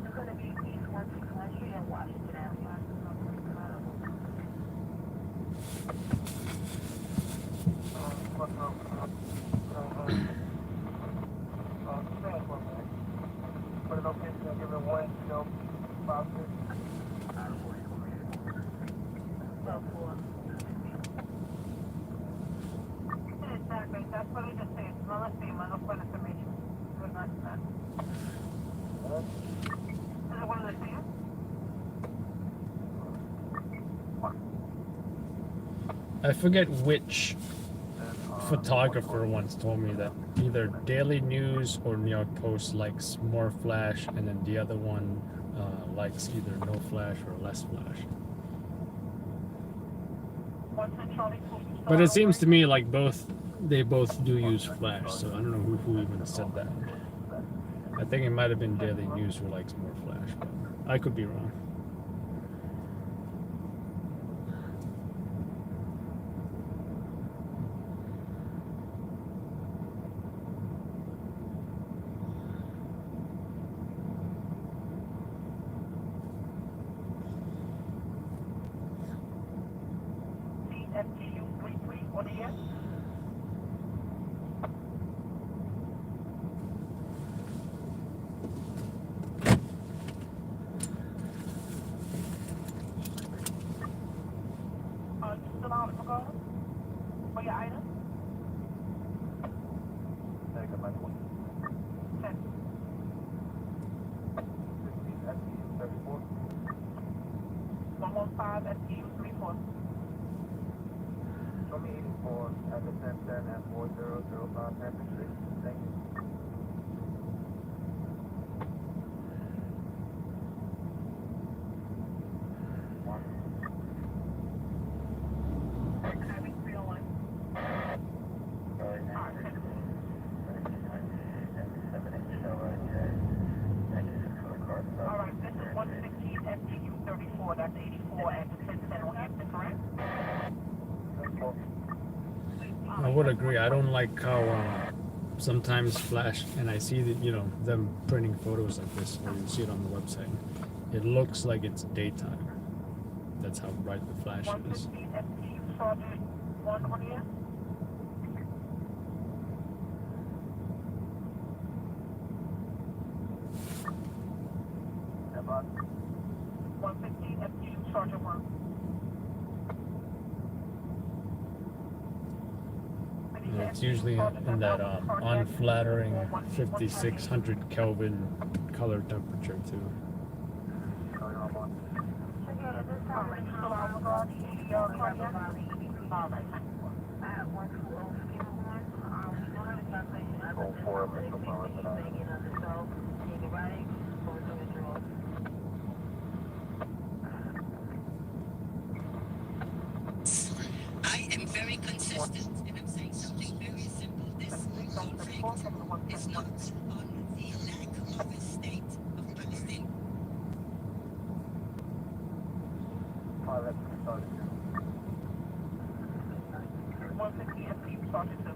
It's going to be East 1600 and Washington Avenue. Put it okay, so give it 1, 5, 6. 12-4. Exactly, that's what I just said. No, let's see, no further information. Good night, sir. Is it one of the same? I forget which photographer once told me that either Daily News or New York Post likes more flash, and then the other one likes either no flash or less flash. But it seems to me like they both do use flash, so I don't know who even said that. I think it might have been Daily News who likes more flash, but I could be wrong. FTU 33 on the yes. You still out, Pagoda? For your item? Take a minute. Okay. 16 FTU 34. 115 FTU 34. Show me 84 at the 1010 and 4005 Hampton Street. Thank you. Having 301. All right, this is 116 FTU 34. That's 84 at the 1010 on Hampton, correct? I would agree. I don't like how sometimes flash, and I see that them printing photos like this, or you see it on the website. It looks like it's daytime. That's how bright the flash is. 115 FTU Sergeant 1 on here. About 115 FTU Sergeant 1. It's usually in that unflattering 5600 Kelvin color temperature too. I am very consistent, and I'm saying something very simple. This conflict is not on the lack of a state of Palestine. 150 FTU Sergeant 2.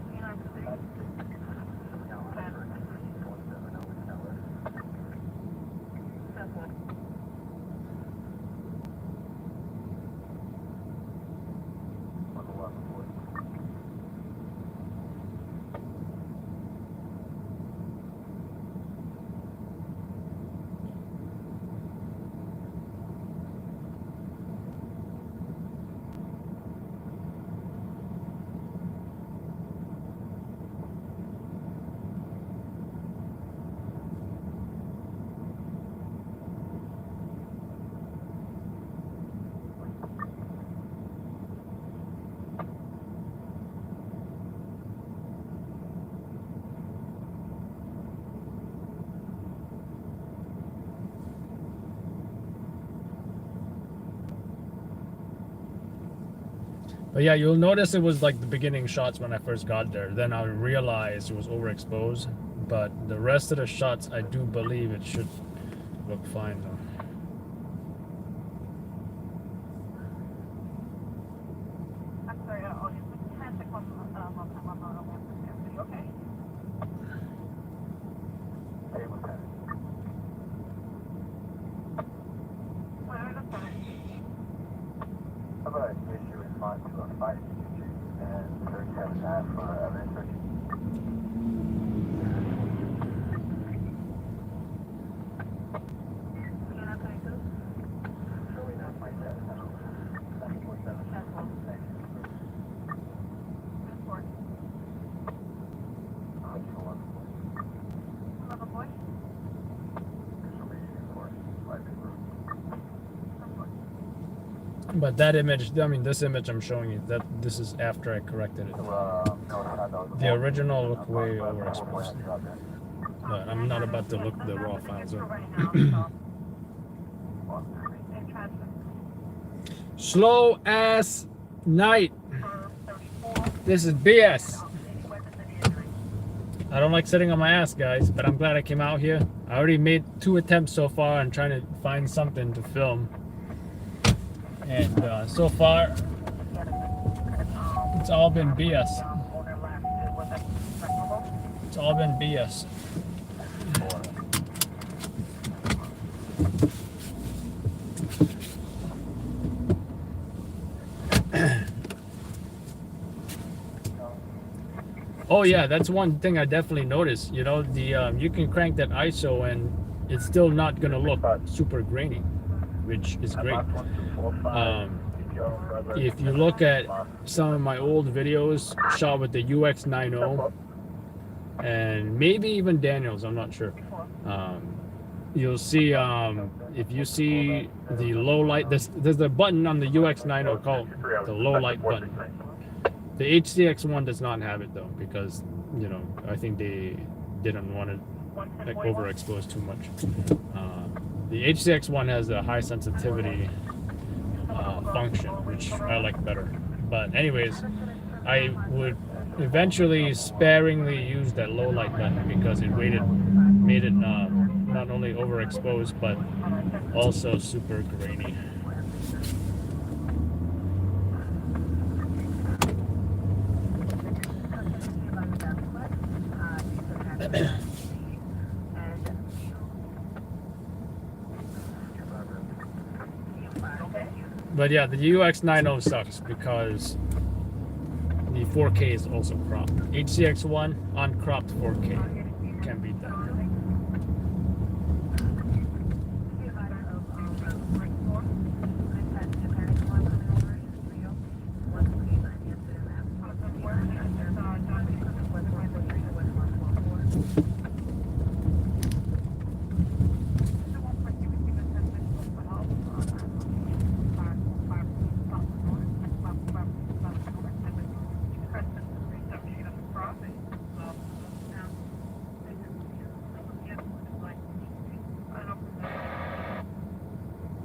But yeah, you'll notice it was like the beginning shots when I first got there. Then I realized it was overexposed. But the rest of the shots, I do believe it should look fine though. I'm sorry, oh, you can't take one, okay? Well, that's fine. How about I issue response to a 5 and 37.5 for evidence search? But that image, I mean, this image I'm showing you, this is after I corrected it. The original looked way overexposed. But I'm not about to look the raw files up. Slow ass night. This is BS. I don't like sitting on my ass, guys, but I'm glad I came out here. I already made 2 attempts so far and trying to find something to film. And so far, it's all been BS. It's all been BS. Oh yeah, that's one thing I definitely noticed. You know, the you can crank that ISO and it's still not gonna look super grainy, which is great. If you look at some of my old videos shot with the UX90 and maybe even Daniel's, I'm not sure. You'll see if you see the low light, there's a button on the UX90 called the low light button. The HCX one does not have it though, because you know, I think they didn't want to like overexpose too much. The HCX one has a high sensitivity function, which I like better. But anyways, I would eventually sparingly use that low light button because it made it not only overexposed but also super grainy. But yeah, the UX90 sucks because the 4K is also cropped. HCX1 uncropped 4K. Can't beat that.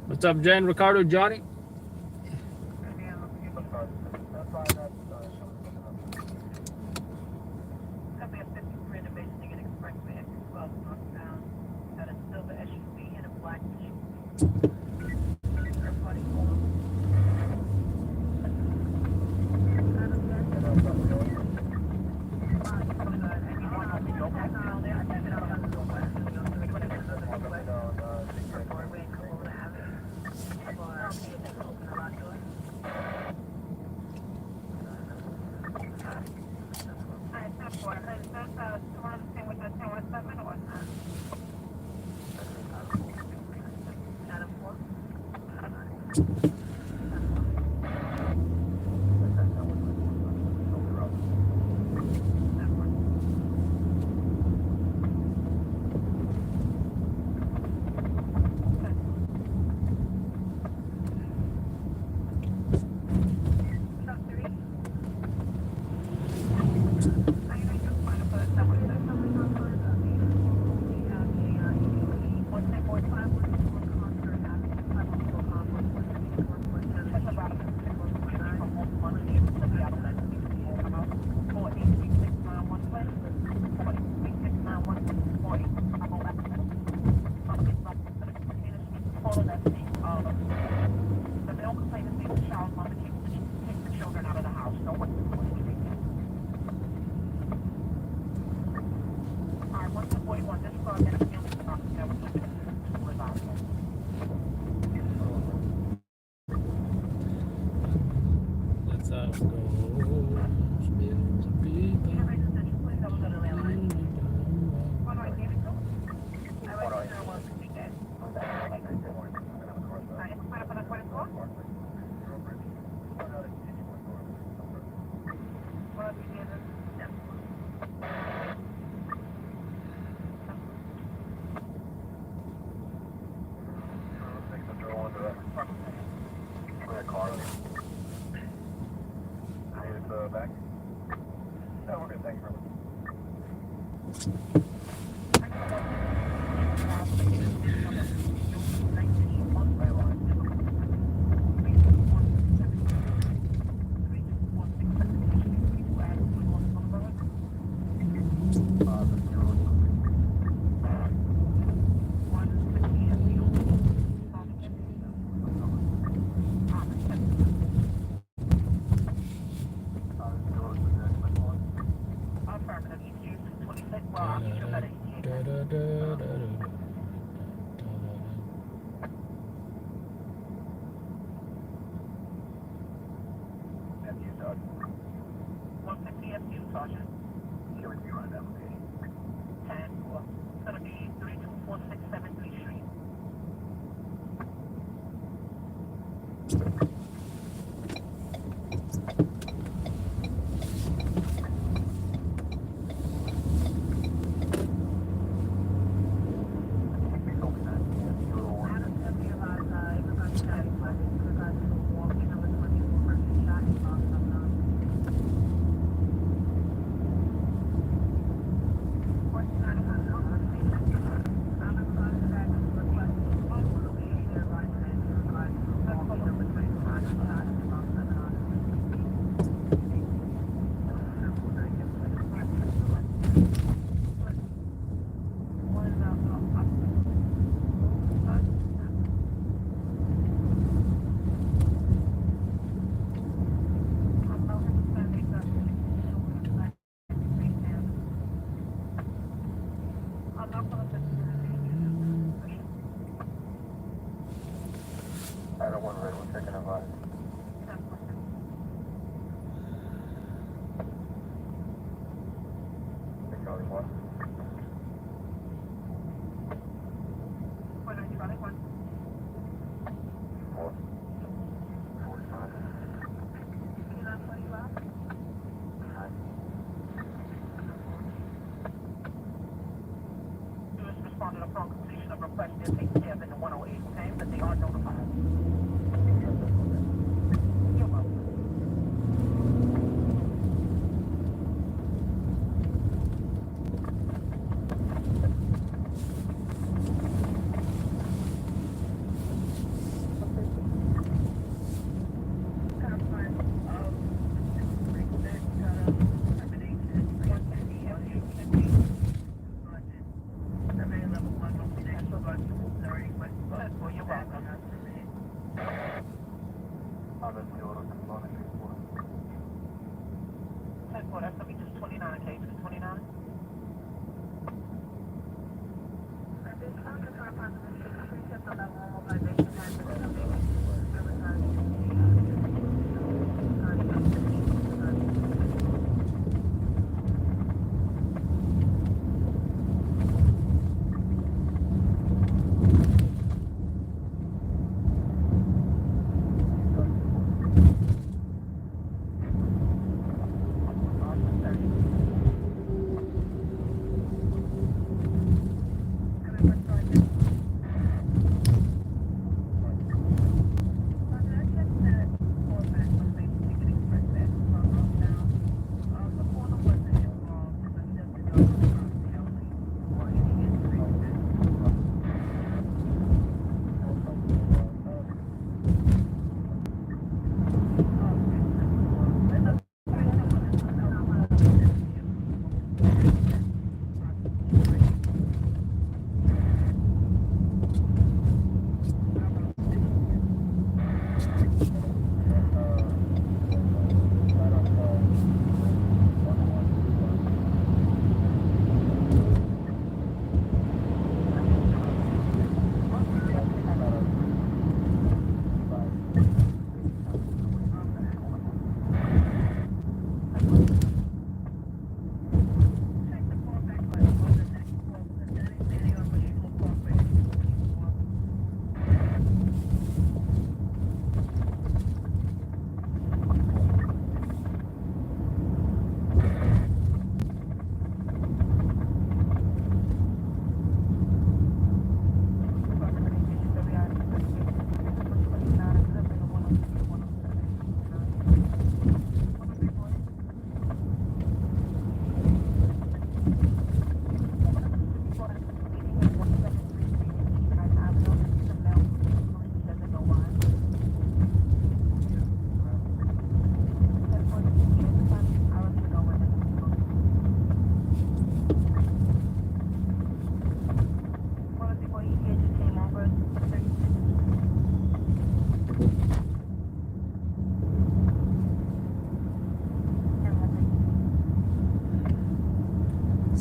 What's up, Jen, Ricardo, Johnny? FU, Sergeant. 150 FU, Sergeant. Here with you on that location. 10-4. It's going to be 32467 Street. I don't want to we'll check in advise. Charlie 1. What are you running? 1. 4. 45. Can I tell you out? 9. You just responded upon completion of request. They're taken care of in the 108, okay? But they are notified. You're welcome. You're welcome.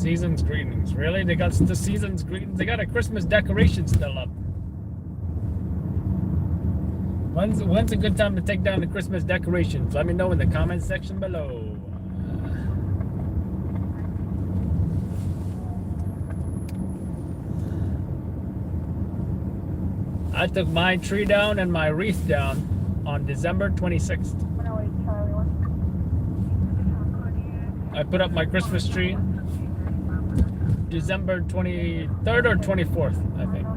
Season's greetings. Really? They got the season's greetings. They got a Christmas decoration still up. When's a good time to take down the Christmas decorations? Let me know in the comments section below. I took my tree down and my wreath down on December 26th. I put up my Christmas tree December 23rd or 24th, I think.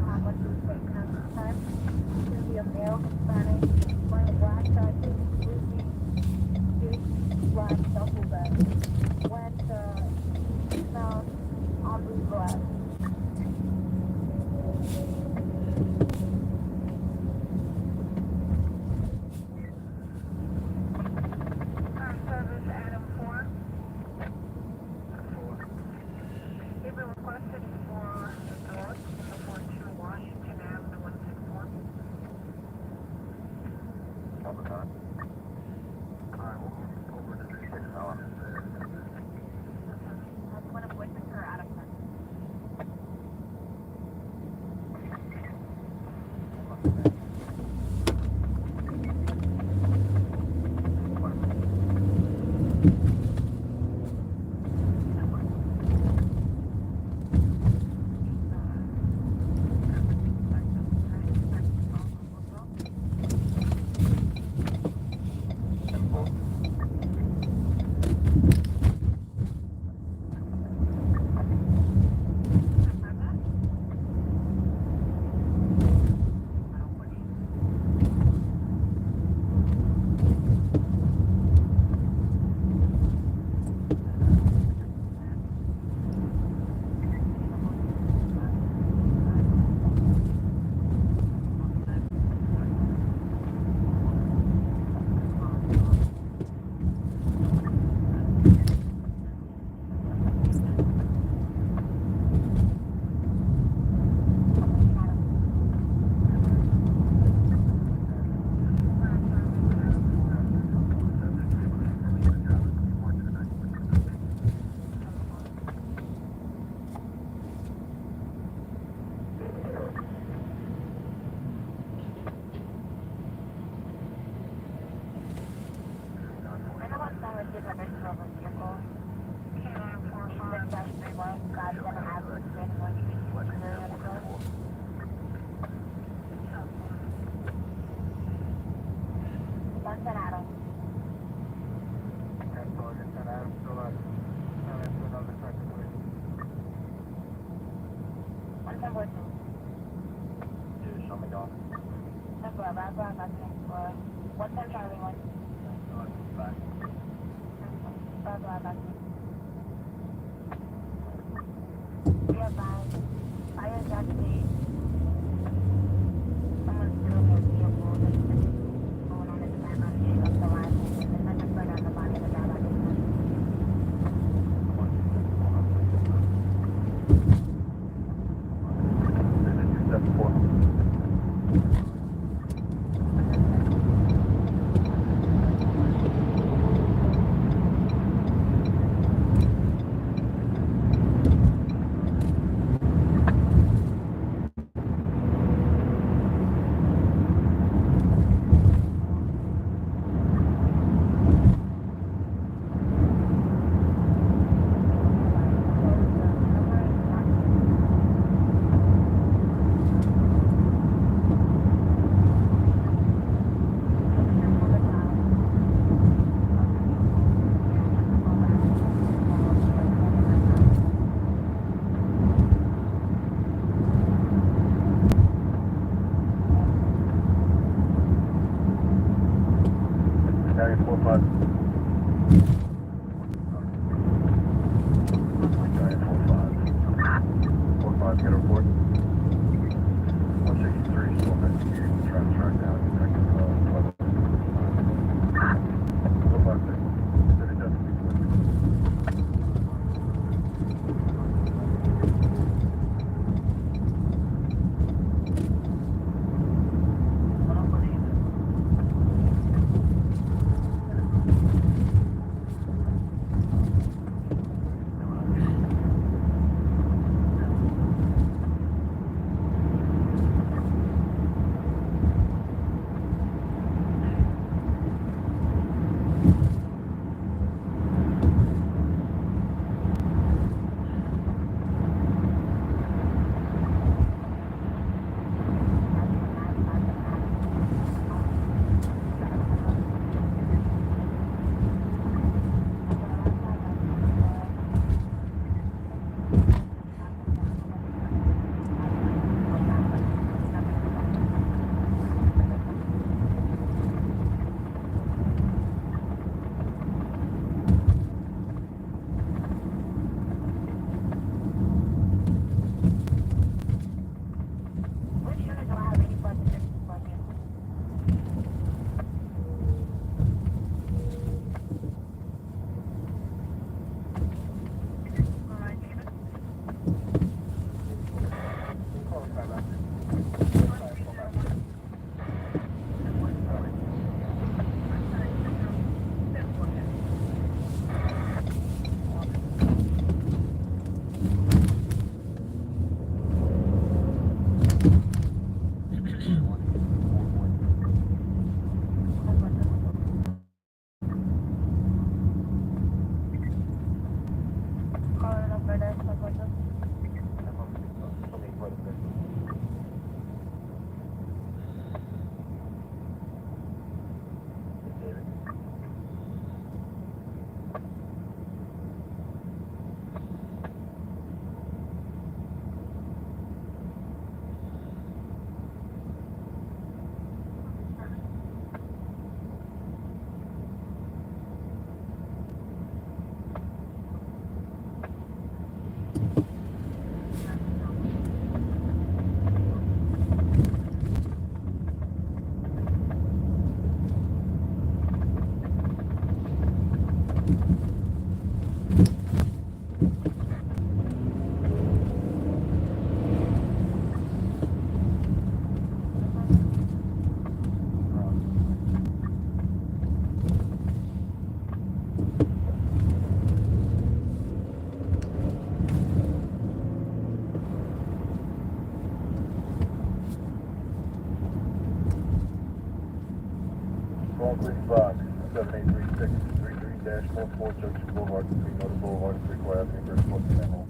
on Queens Block, 7836-33-44 Junction Boulevard, between Northern Boulevard and 3 Avenue, First Floor, Home.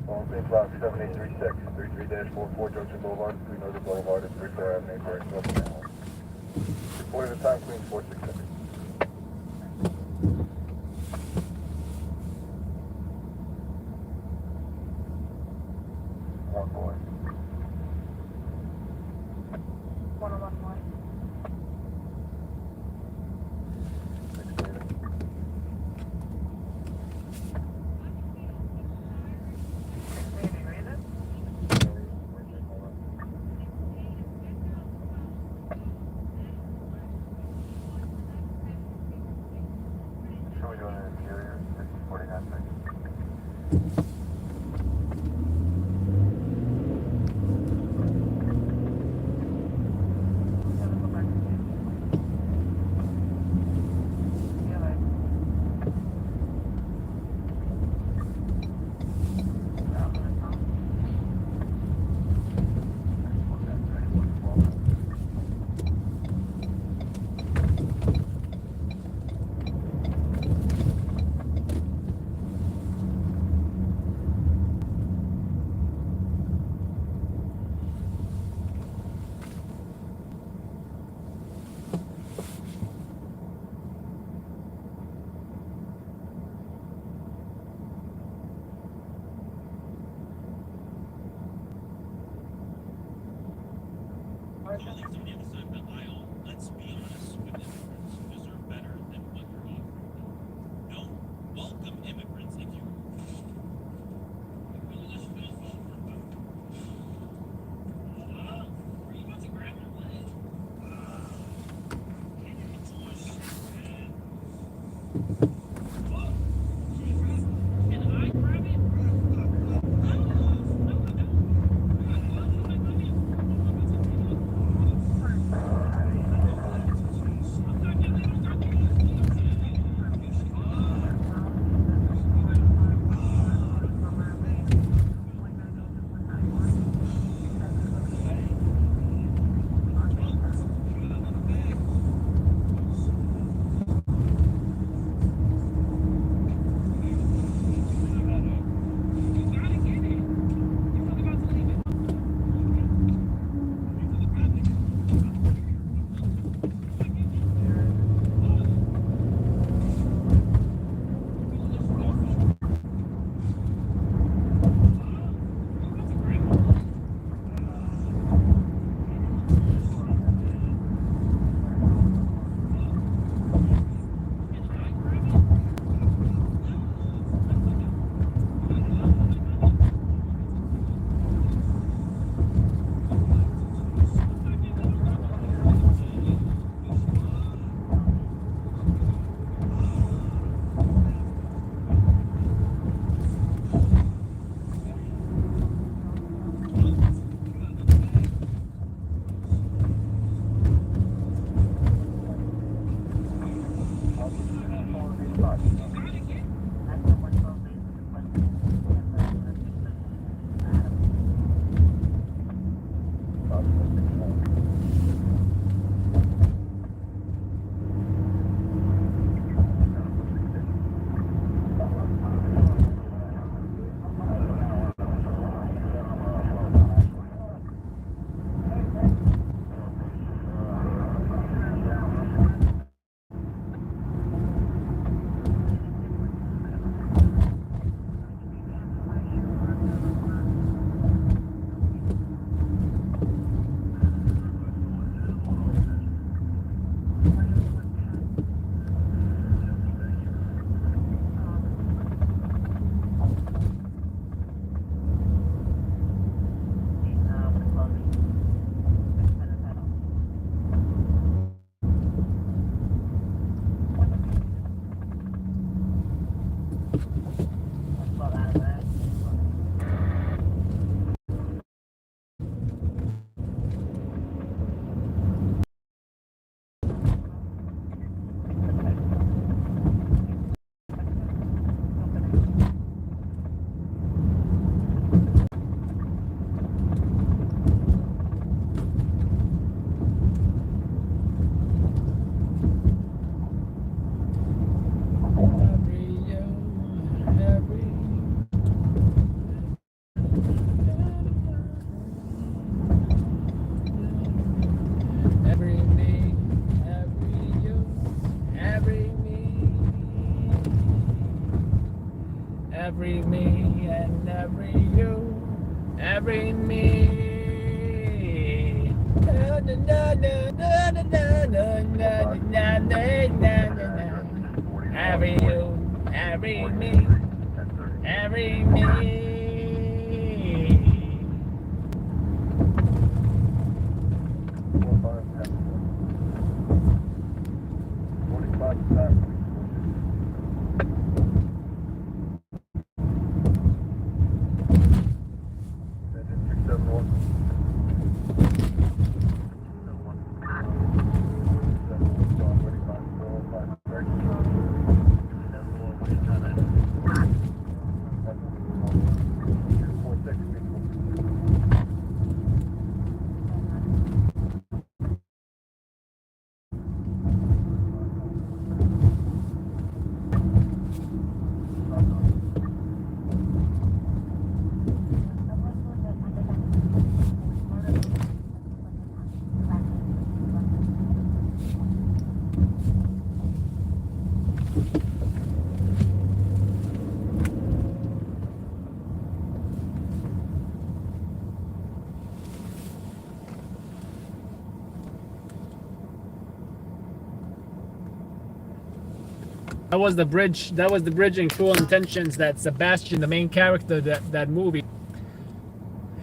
On Queens Block, 7836-33-44 Junction Boulevard, between Northern Boulevard and 3 Avenue, First Floor, Home. Reporting the time, Queens 467. One boy. 101 more. So we're doing an interior, 49 seconds. Calling from the other side of the aisle, let's be honest with immigrants, deserve better than what you're offering them. Don't welcome immigrants if you really let you feel for them. Are you about to grab their leg? Can't you control shit, man? Whoa! Can I grab it? No, every you, every me. Na, na, na, na, na, na, na, na, na, na, na, na. Every you, every me, every me. That was the bridge. That was the bridge in Cruel Intentions. That Sebastian, the main character, that movie,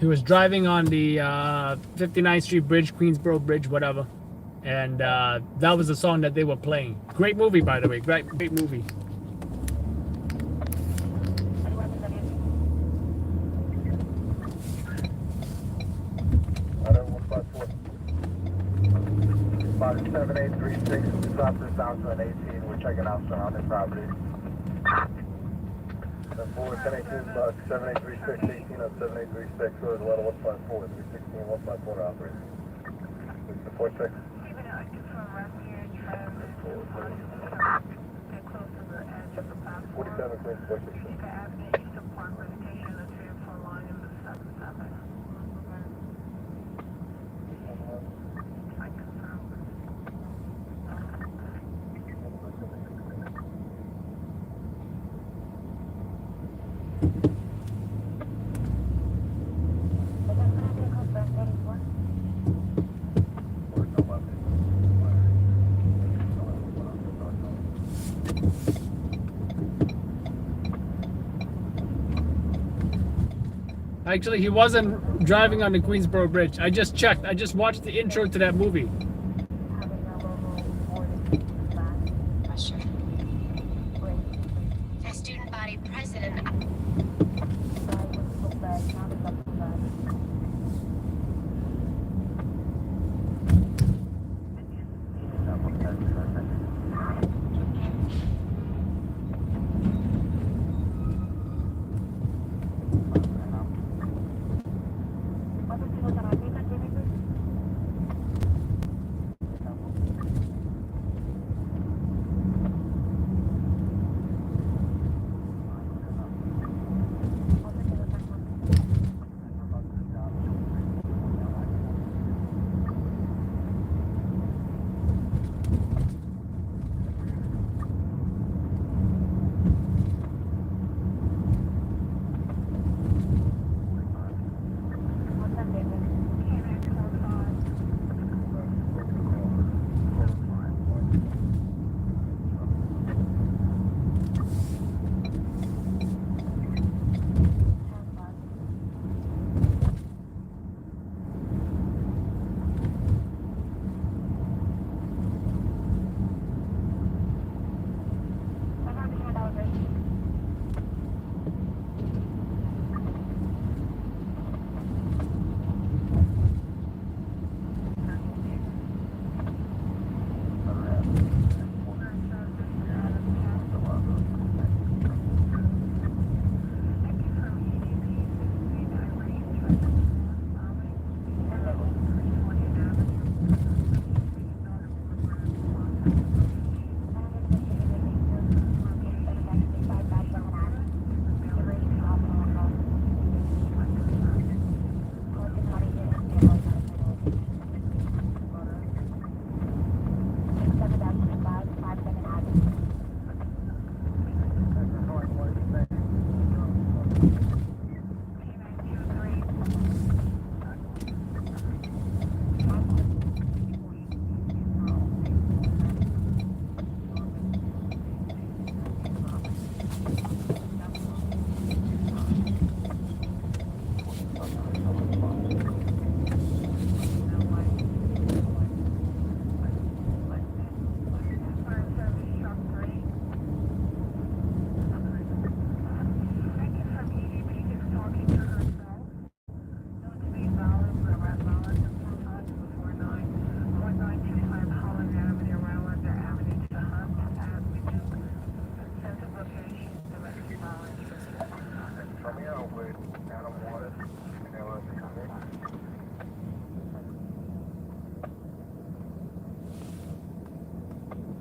he was driving on the 59th Street Bridge, Queensboro Bridge, whatever, and that was the song that they were playing. Great movie, by the way. Great movie. About 7836, we dropped this down to an 18. We're checking out surrounding properties. 1018 bucks, 7836, 18 up 7836, so it's 154, 316, 154 to operate. 46. Forty-seven, 46. Actually, he wasn't driving on the Queensboro Bridge. I just checked. I just watched the intro to that movie. The student body president.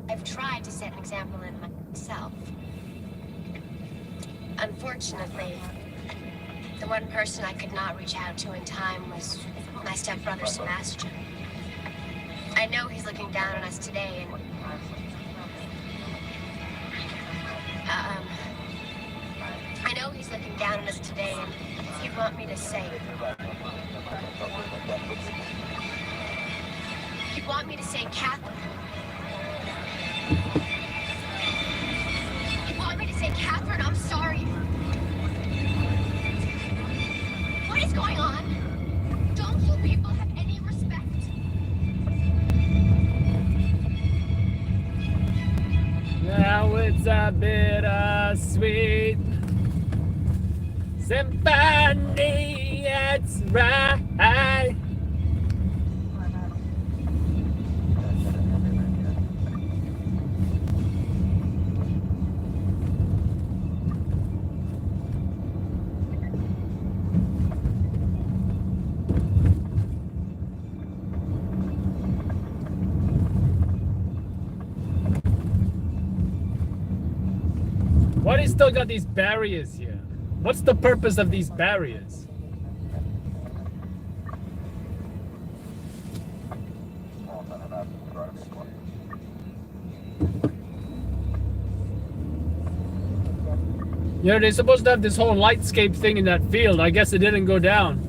I've tried to set an example in myself. Unfortunately, the one person I could not reach out to in time was my stepbrother Sebastian. I know he's looking down on us today, and I know he's looking down on us today, and he'd want me to say. He'd want me to say, Catherine. He'd want me to say, Catherine, I'm sorry. What is going on? Don't you people have any respect? Now it's a bittersweet symphony, it's right. Why do you still got these barriers here? What's the purpose of these barriers? You know, they're supposed to have this whole lightscape thing in that field. I guess it didn't go down.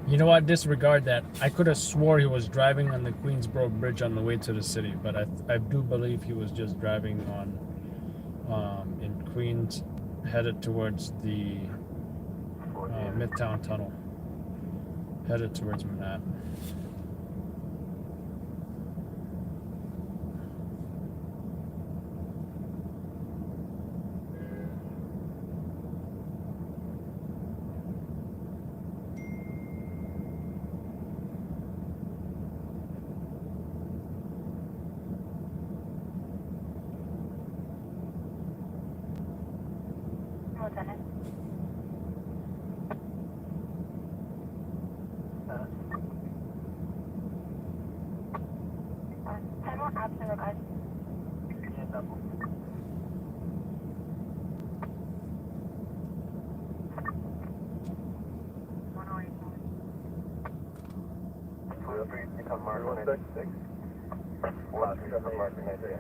You know what? Disregard that. I could have swore he was driving on the Queensboro Bridge on the way to the city, but I do believe he was just driving on in Queens, headed towards the Midtown Tunnel, headed towards Manhattan. on Mark 196. 437 Mark 196.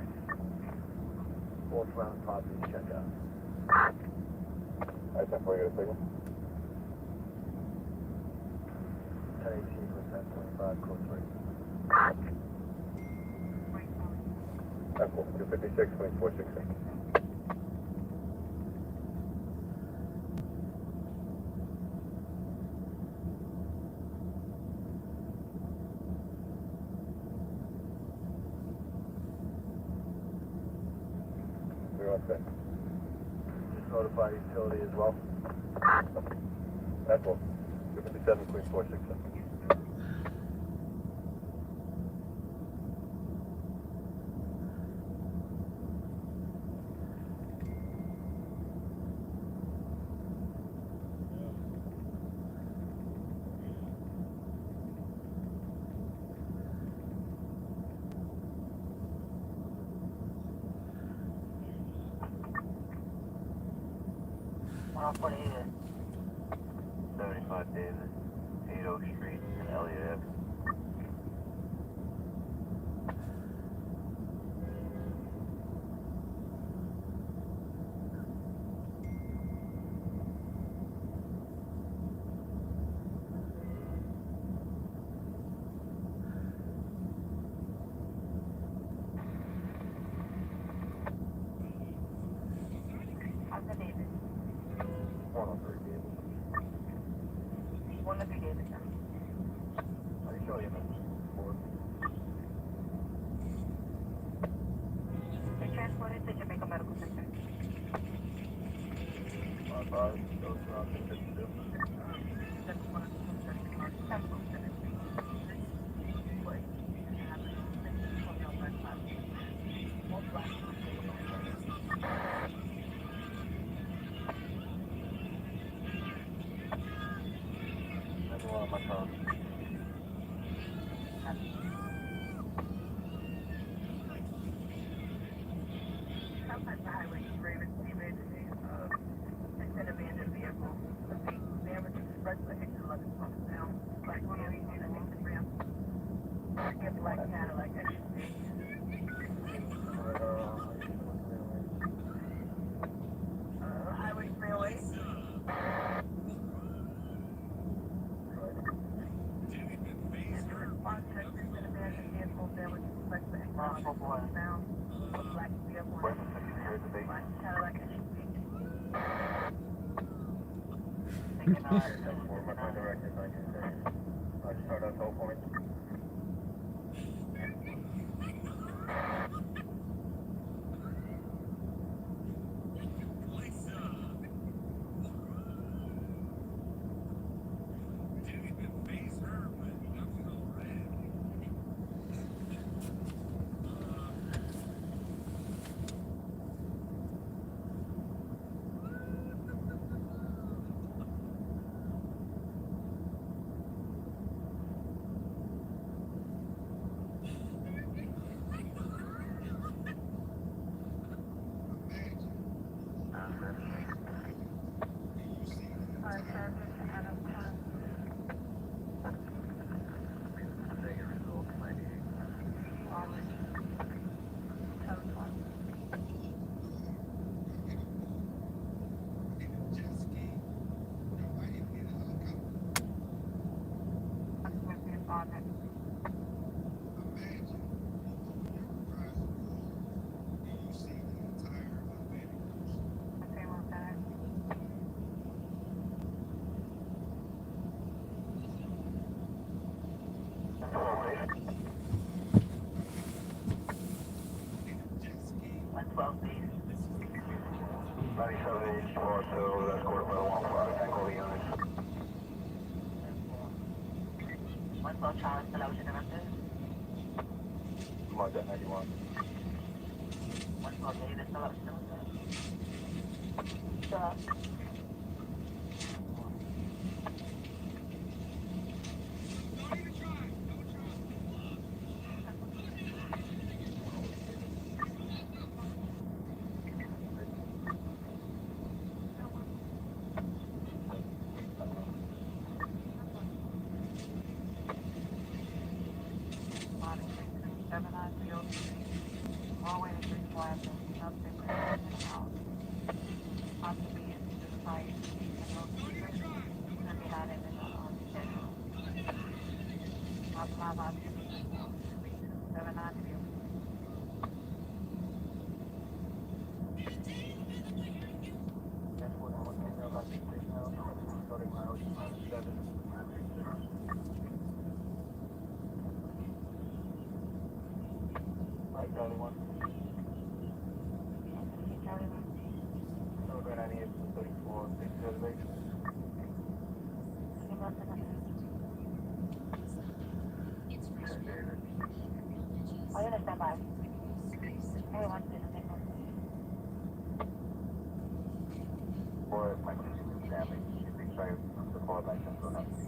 Both round positive check out. I 10 for you, get a signal. 1018%, 25, code 3. Apple, 256, 2416. We're all set. Just notify utility as well. Apple, 257, 2416. I'll put it in. 75 David, 8 Oak Street, Elliott Ave. I'm the David. 103 David. 103 David. I'll show you. 4. They transported to Jamaica Medical Center. 5, those around 52. On my phone. Sometimes the highway is very receive it's an abandoned vehicle. The average express the exit 11 blocks down. Like one of these on the exit ramp. You have black Cadillac SUV. Highway 308. Response check is an abandoned vehicle. The average express the exit 11 blocks down. Black vehicle. Black Cadillac SUV. Taking our My director's on your screen. I'll start on tow point. Charles, the lotion director. Mark that 91. What's more, David, the lotion director. possibly into the fire and those secrets. It's going to be that image on schedule. Lava activity 3279 if you That's what I want to know about the signal. Starting mileage 7. Right, Charlie 1. Over 98 34, 6 reservation. Oh, you're going to stand by. Everyone's in the signal. Or my family, if they try to call back, then we'll have to see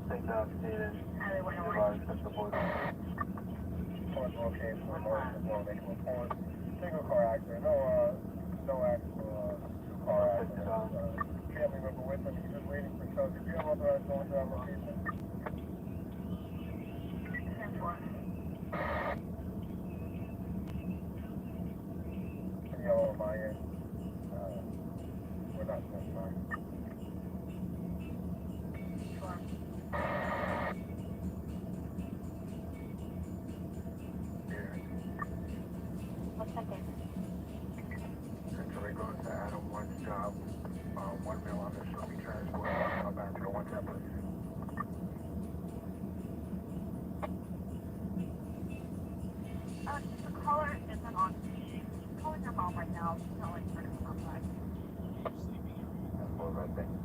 Take off, Steven. Device at the border. Okay, so no make a report. Single car accident, no actual car accident. Family member with him, he's just waiting for charge. If you have authorized going to our location. Yellow on my end. We're not specifying. What's that date? Essentially going to Adam One's job. 1 male on this will be transported back to the one template. The caller isn't on. She's calling her mom right now. She's not like her to come back. That's all right, thank you.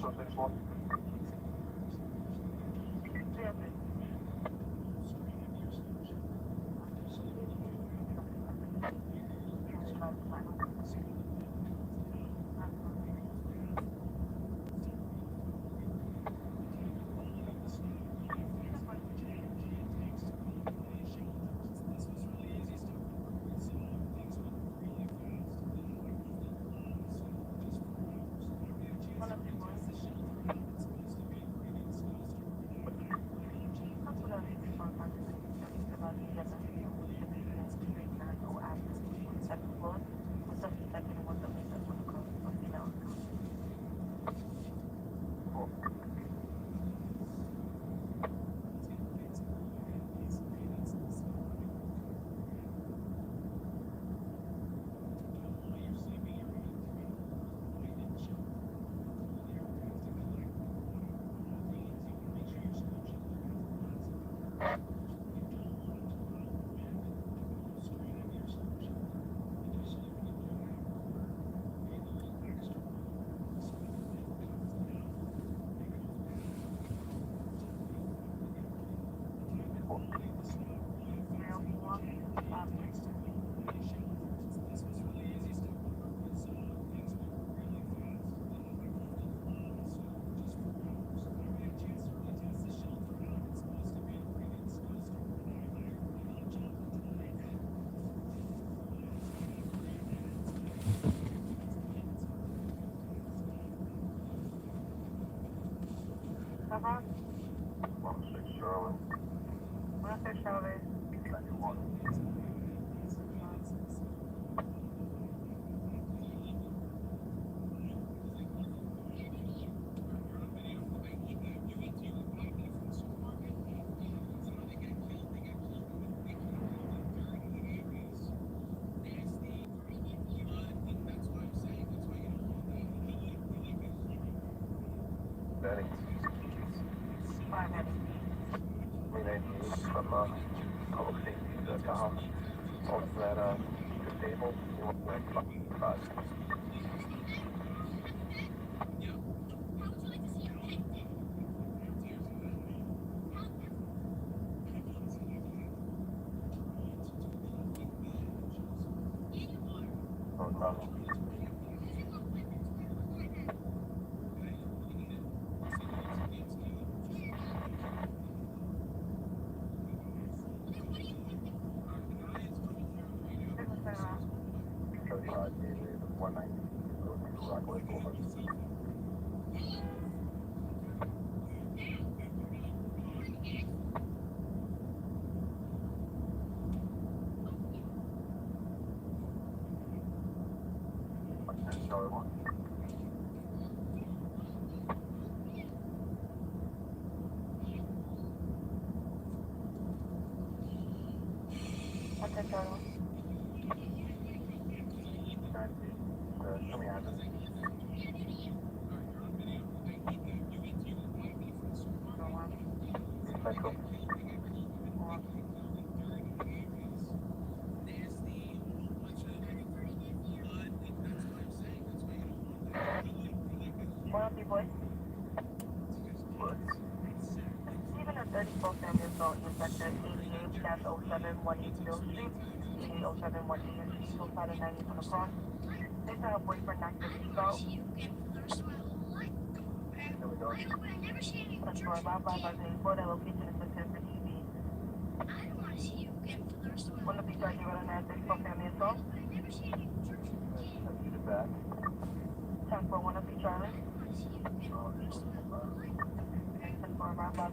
So this one? Uh-huh. 16 Charlie. 16 Charlie. 91. Benny. Bye, Benny. From public safety.com. Also that disabled, you want that 5. No problem. Gateway, the 190, Rockaway Boulevard. Charlie 1. Okay, Charlie. Show me address. Central. What up, you boys? Stephen at 34 family assault in sector 88-0718 Street, 88-0718 Street, so side of 90 on the cross. They saw her boyfriend knocked the seat out. That's for about 5 that location is considered for TV. One of the people you running at 34 family assault. Back. Time for one of the Charlie. And for about 5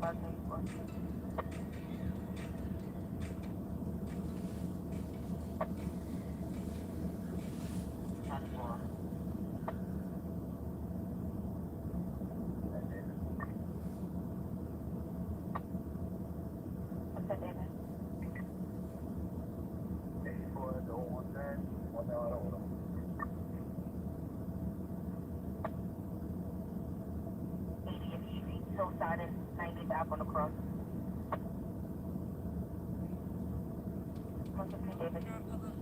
Hillside and 90th Ave on the cross.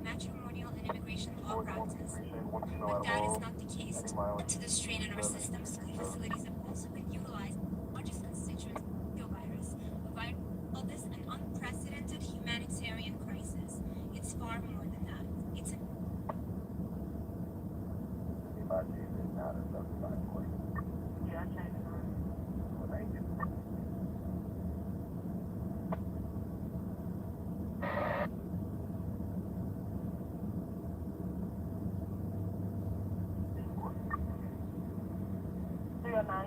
Matrimonial and immigration law practice. But that is not the case. To the strain in our systems, facilities have also been utilized, largest constituents of the virus, provide all this an unprecedented humanitarian crisis. It's far more than that. It's a Yeah, I changed it. Thank you.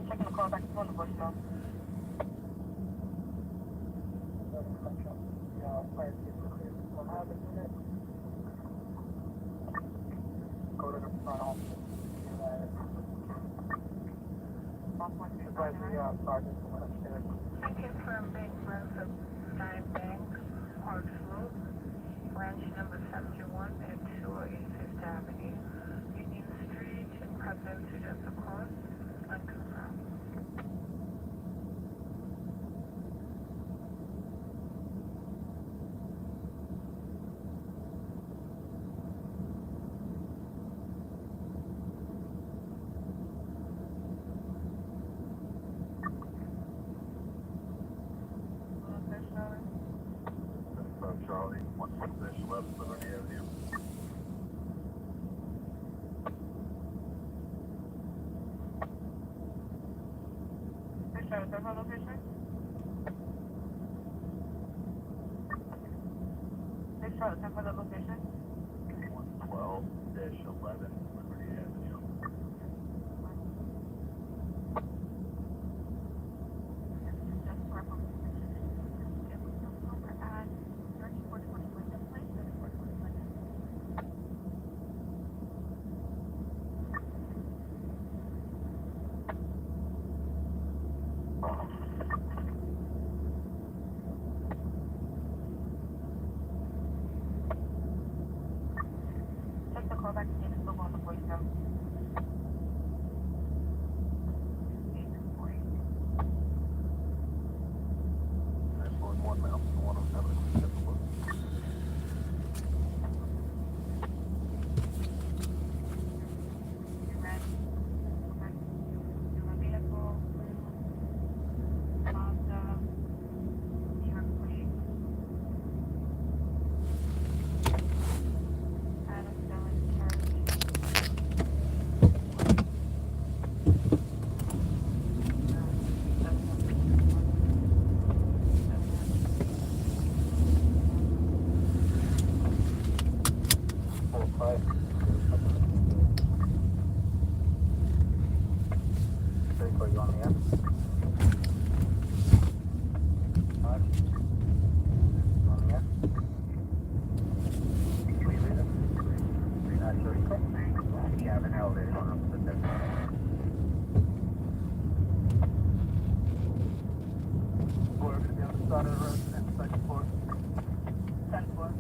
Checking the call back on the voicemail. Go to the front office. Can confirm bank runs of Stein Bank, Hartsville, branch number 71 at 285th Avenue, Union Street, President Students across, unconfirmed. Charlie, 116 West Liberty Avenue. Is that her location? Is that her location? 112-11 Liberty Avenue. Check the call back again. It's still on the voicemail. You have an elevator on up to the 10th. We're going to be on the side of the road, second floor. 10th floor.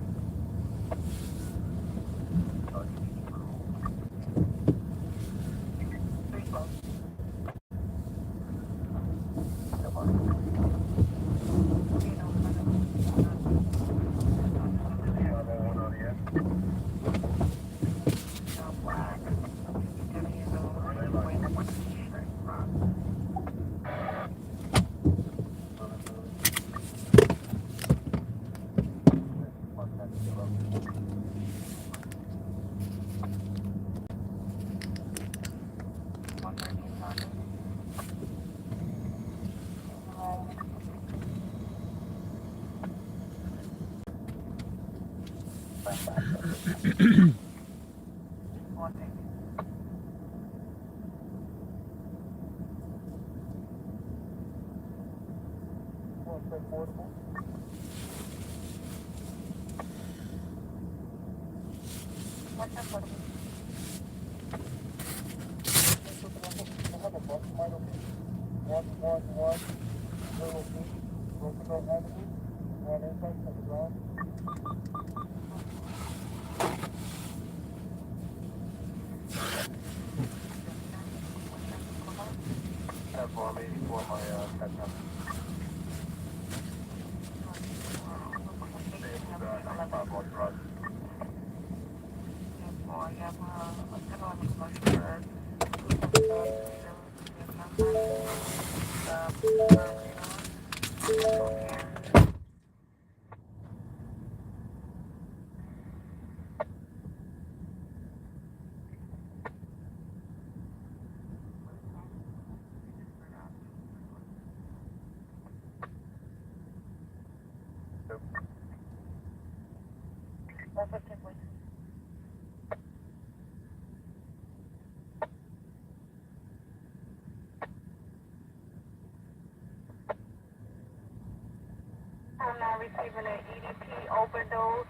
I'm now receiving an EDP overdose.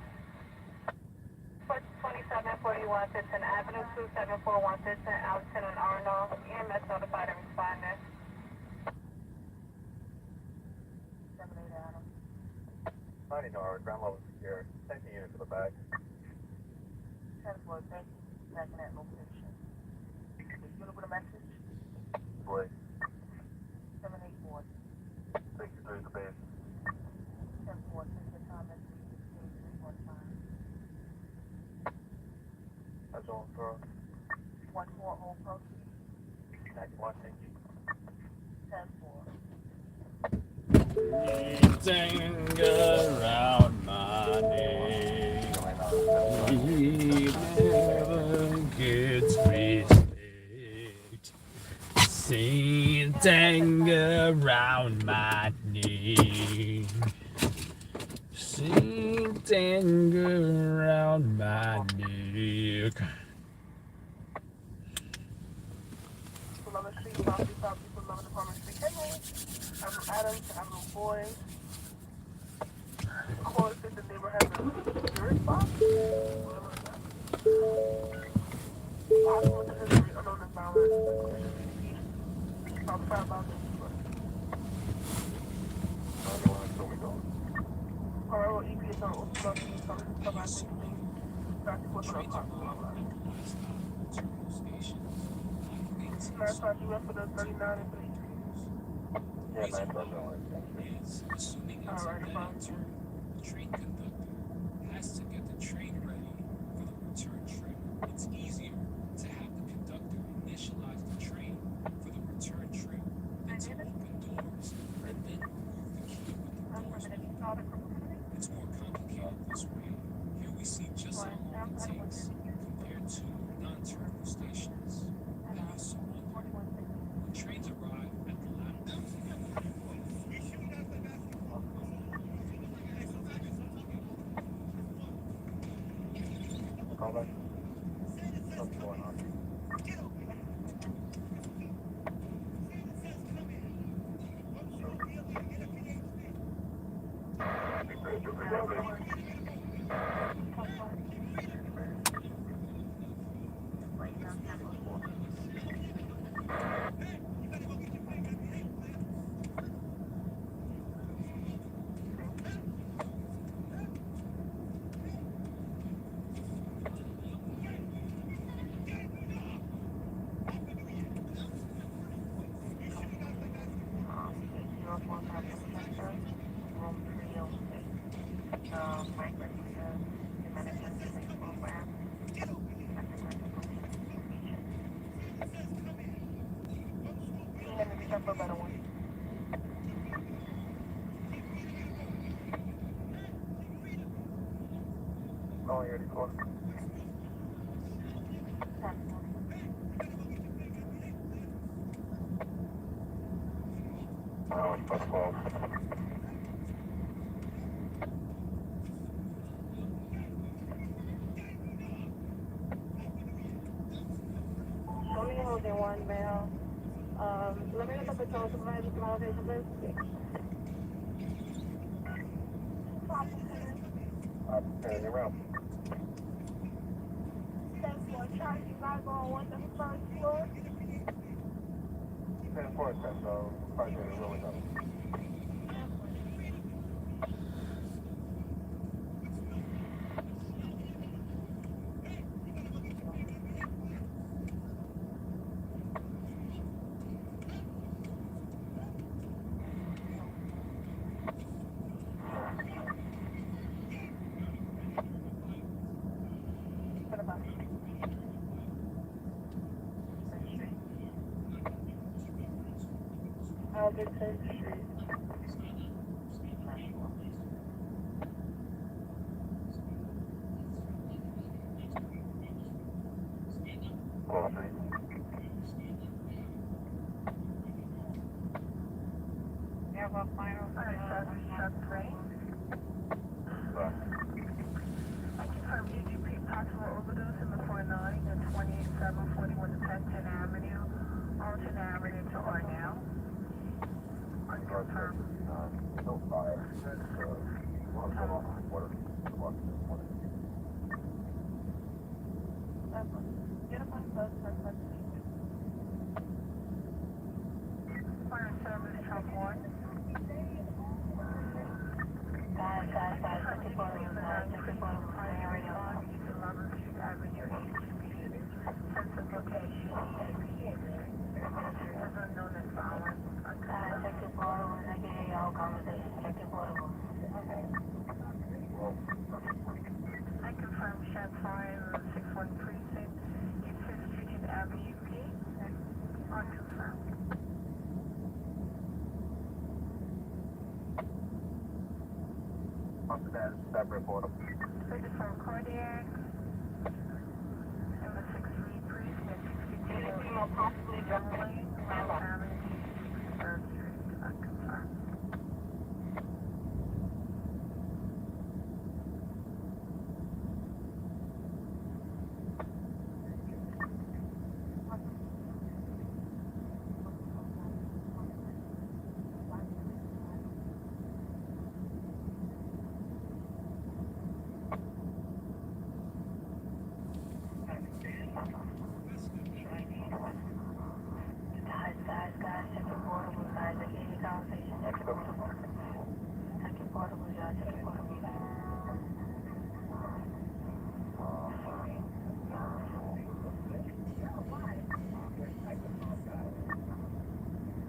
2741 Fitton Avenue, 2741 Fitton, Alton and Arnold. EMS notified and responding. 78 Adam. 90 Norwood, ground level secure. 10 units to the back. 10th floor, thank you. Checking that location. Unit with a message? Boy, 784. thank you through the base. 10th floor, take your time and 315. That's all for 14 Old Proceed. 91, thank you. 10th floor. Dancing around my neck. He never gets respect. Sitting around my neck. Sitting around my neck. 11th Street, South East 11th Department Street, Henry. Avenue Adams, Avenue Boys. Call if the neighbor has a spirit box. Possible delivery, unknown environment. About 5,000. Alright, EP is on Ocean East, so this is come back and back to what's on the Last time you went for the 39 and 3. Yeah, 9,000. Alright, fine. The train conductor has to get the train ready for the return trip. It's easier to have the conductor initialize the train for the return trip than to open doors and then move the key with the doors open. It's more complicated this way. Here we see just how long it takes compared to non-terminal stations. I used to wonder when trains arrive at the last. Call back. What's going on? Step a better one. Oh, you're close. Only holding one male. Let me look up the total supervisor for my location, please. Turn around. 10-4, Charlie, you gotta go on one the first floor. 10-4, so probably really up. Alberton Street. You have a final shut three. I confirm DGP possible overdose in the 49 and 28741 Penton Avenue, Alton Avenue to Ornell. Unconfirmed. No fire. Fire service truck 1. I confirm shot fire 61 precinct, East 5th Street and Avenue P. Unconfirmed. After that, separate photo. 34 cardiac. Number 63 precinct, 62 possibly Avenue, Avenue, 3rd Street. Unconfirmed.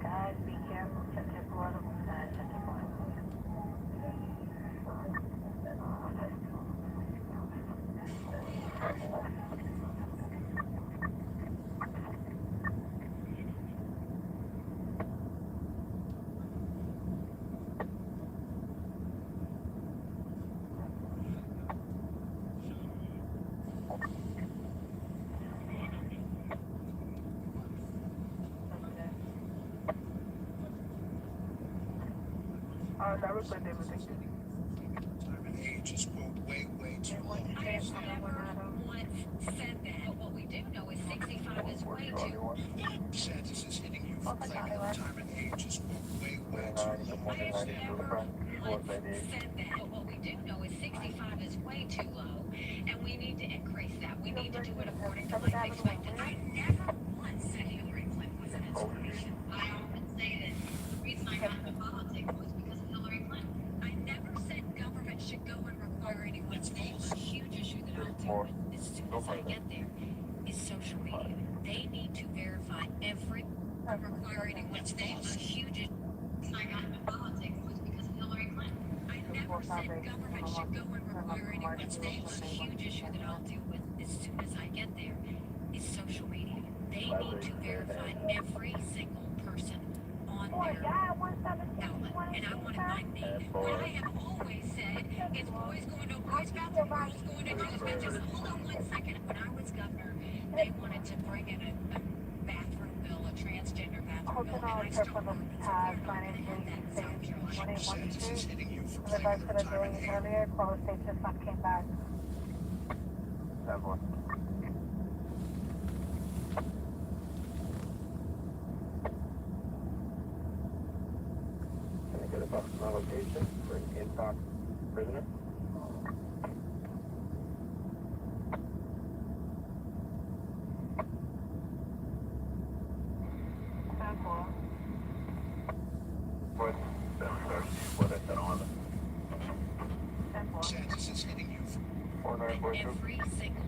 Guys, be careful. Check your portables, guys. Check your portables. That was my name, I think. Time and age is way too low. I have never once said that. But what we do know is 65 is way too. DeSantis is hitting you for claiming that time and age is way too low. I have never once said that. But what we do know is 65 is way too low, and we need to increase that. We need to do it according to life expectancy. I never once said Hillary Clinton was an inspiration. I often say that the reason I got into politics was because of Hillary Clinton. I never said government should go and require anyone's name. A huge issue that I'll deal with as soon as I get there is social media. They need to verify every require anyone's name. A huge issue I got into politics was because of Hillary Clinton. I never said government should go and require anyone's name. A huge issue that I'll deal with as soon as I get there is social media. They need to verify every single person outlet, and I wanted my name. What I have always said is boys going to a boys' bathroom, girls going to girls' bathrooms. Hold on one second. When I was governor, they wanted to bring in a bathroom bill, a transgender bathroom bill, and I still want it. So we're not going to have that in South Carolina. DeSantis is hitting you for In claiming regards the to the retirement billing age. earlier, caller state just not came back. Can I get a bus to my location for an in-box prisoner? What? DeSantis is hitting you for Every single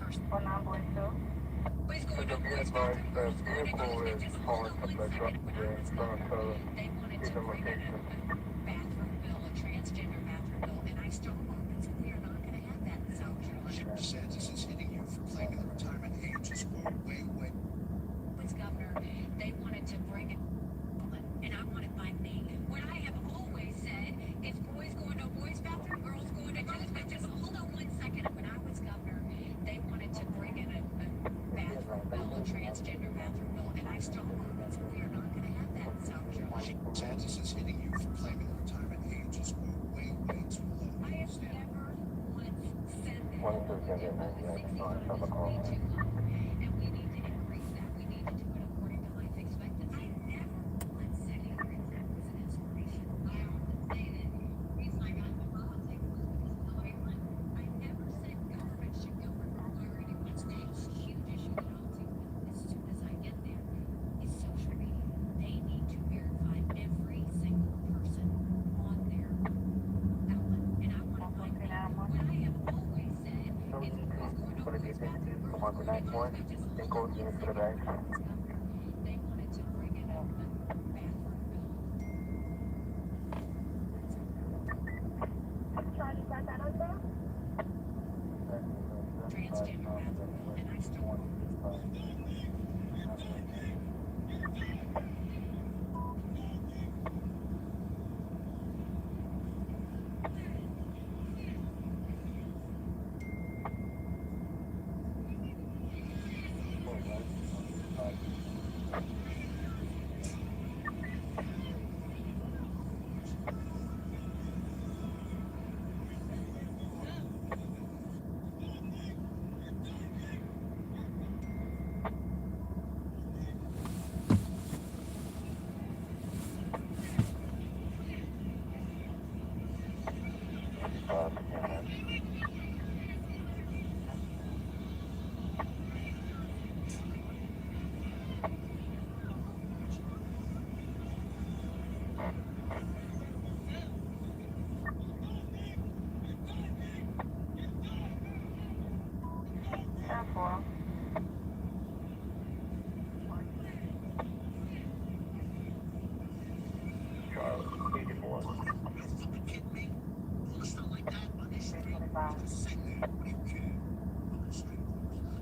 person. 4942. Boys going to a Be boys' advised bathroom, that girls going to vehicle girls' is bathrooms. Hold falling on from one the truck second. When I was in front of governor, they wanted to Houston bring in location. a bathroom bill, a transgender bathroom bill, and I still want it. So we are not going to have that in South Carolina. DeSantis is hitting you for claiming the retirement age is way. Was governor, they wanted to bring it, and I wanted my name. What I have always said is boys going to a boys' bathroom, girls going to girls' bathrooms. Hold on one second. When I was governor, they wanted to bring in a bathroom bill, a transgender bathroom bill, and I still want it. So we are not going to have that in South Carolina. DeSantis is hitting you for claiming the retirement age is way too low. I have never once said that. One of those guys that has 65 trouble is way calling. too low, and we need to increase that. We need to do it according to life expectancy. I never once said that was an inspiration. I often say that the reason I got into politics was because of Hillary Clinton. I never said government should go where anyone's name. It's a huge issue that I'll deal with as soon as I get there. Is social media. They need to verify every single person on their outlet, and I want to find out. What I have always said is boys going to a boys' bathroom, girls going to girls' bathrooms. Hold on one second. They wanted to bring in a bathroom bill. Charlie, got that on there? Transgender bathroom bill, and I still want it.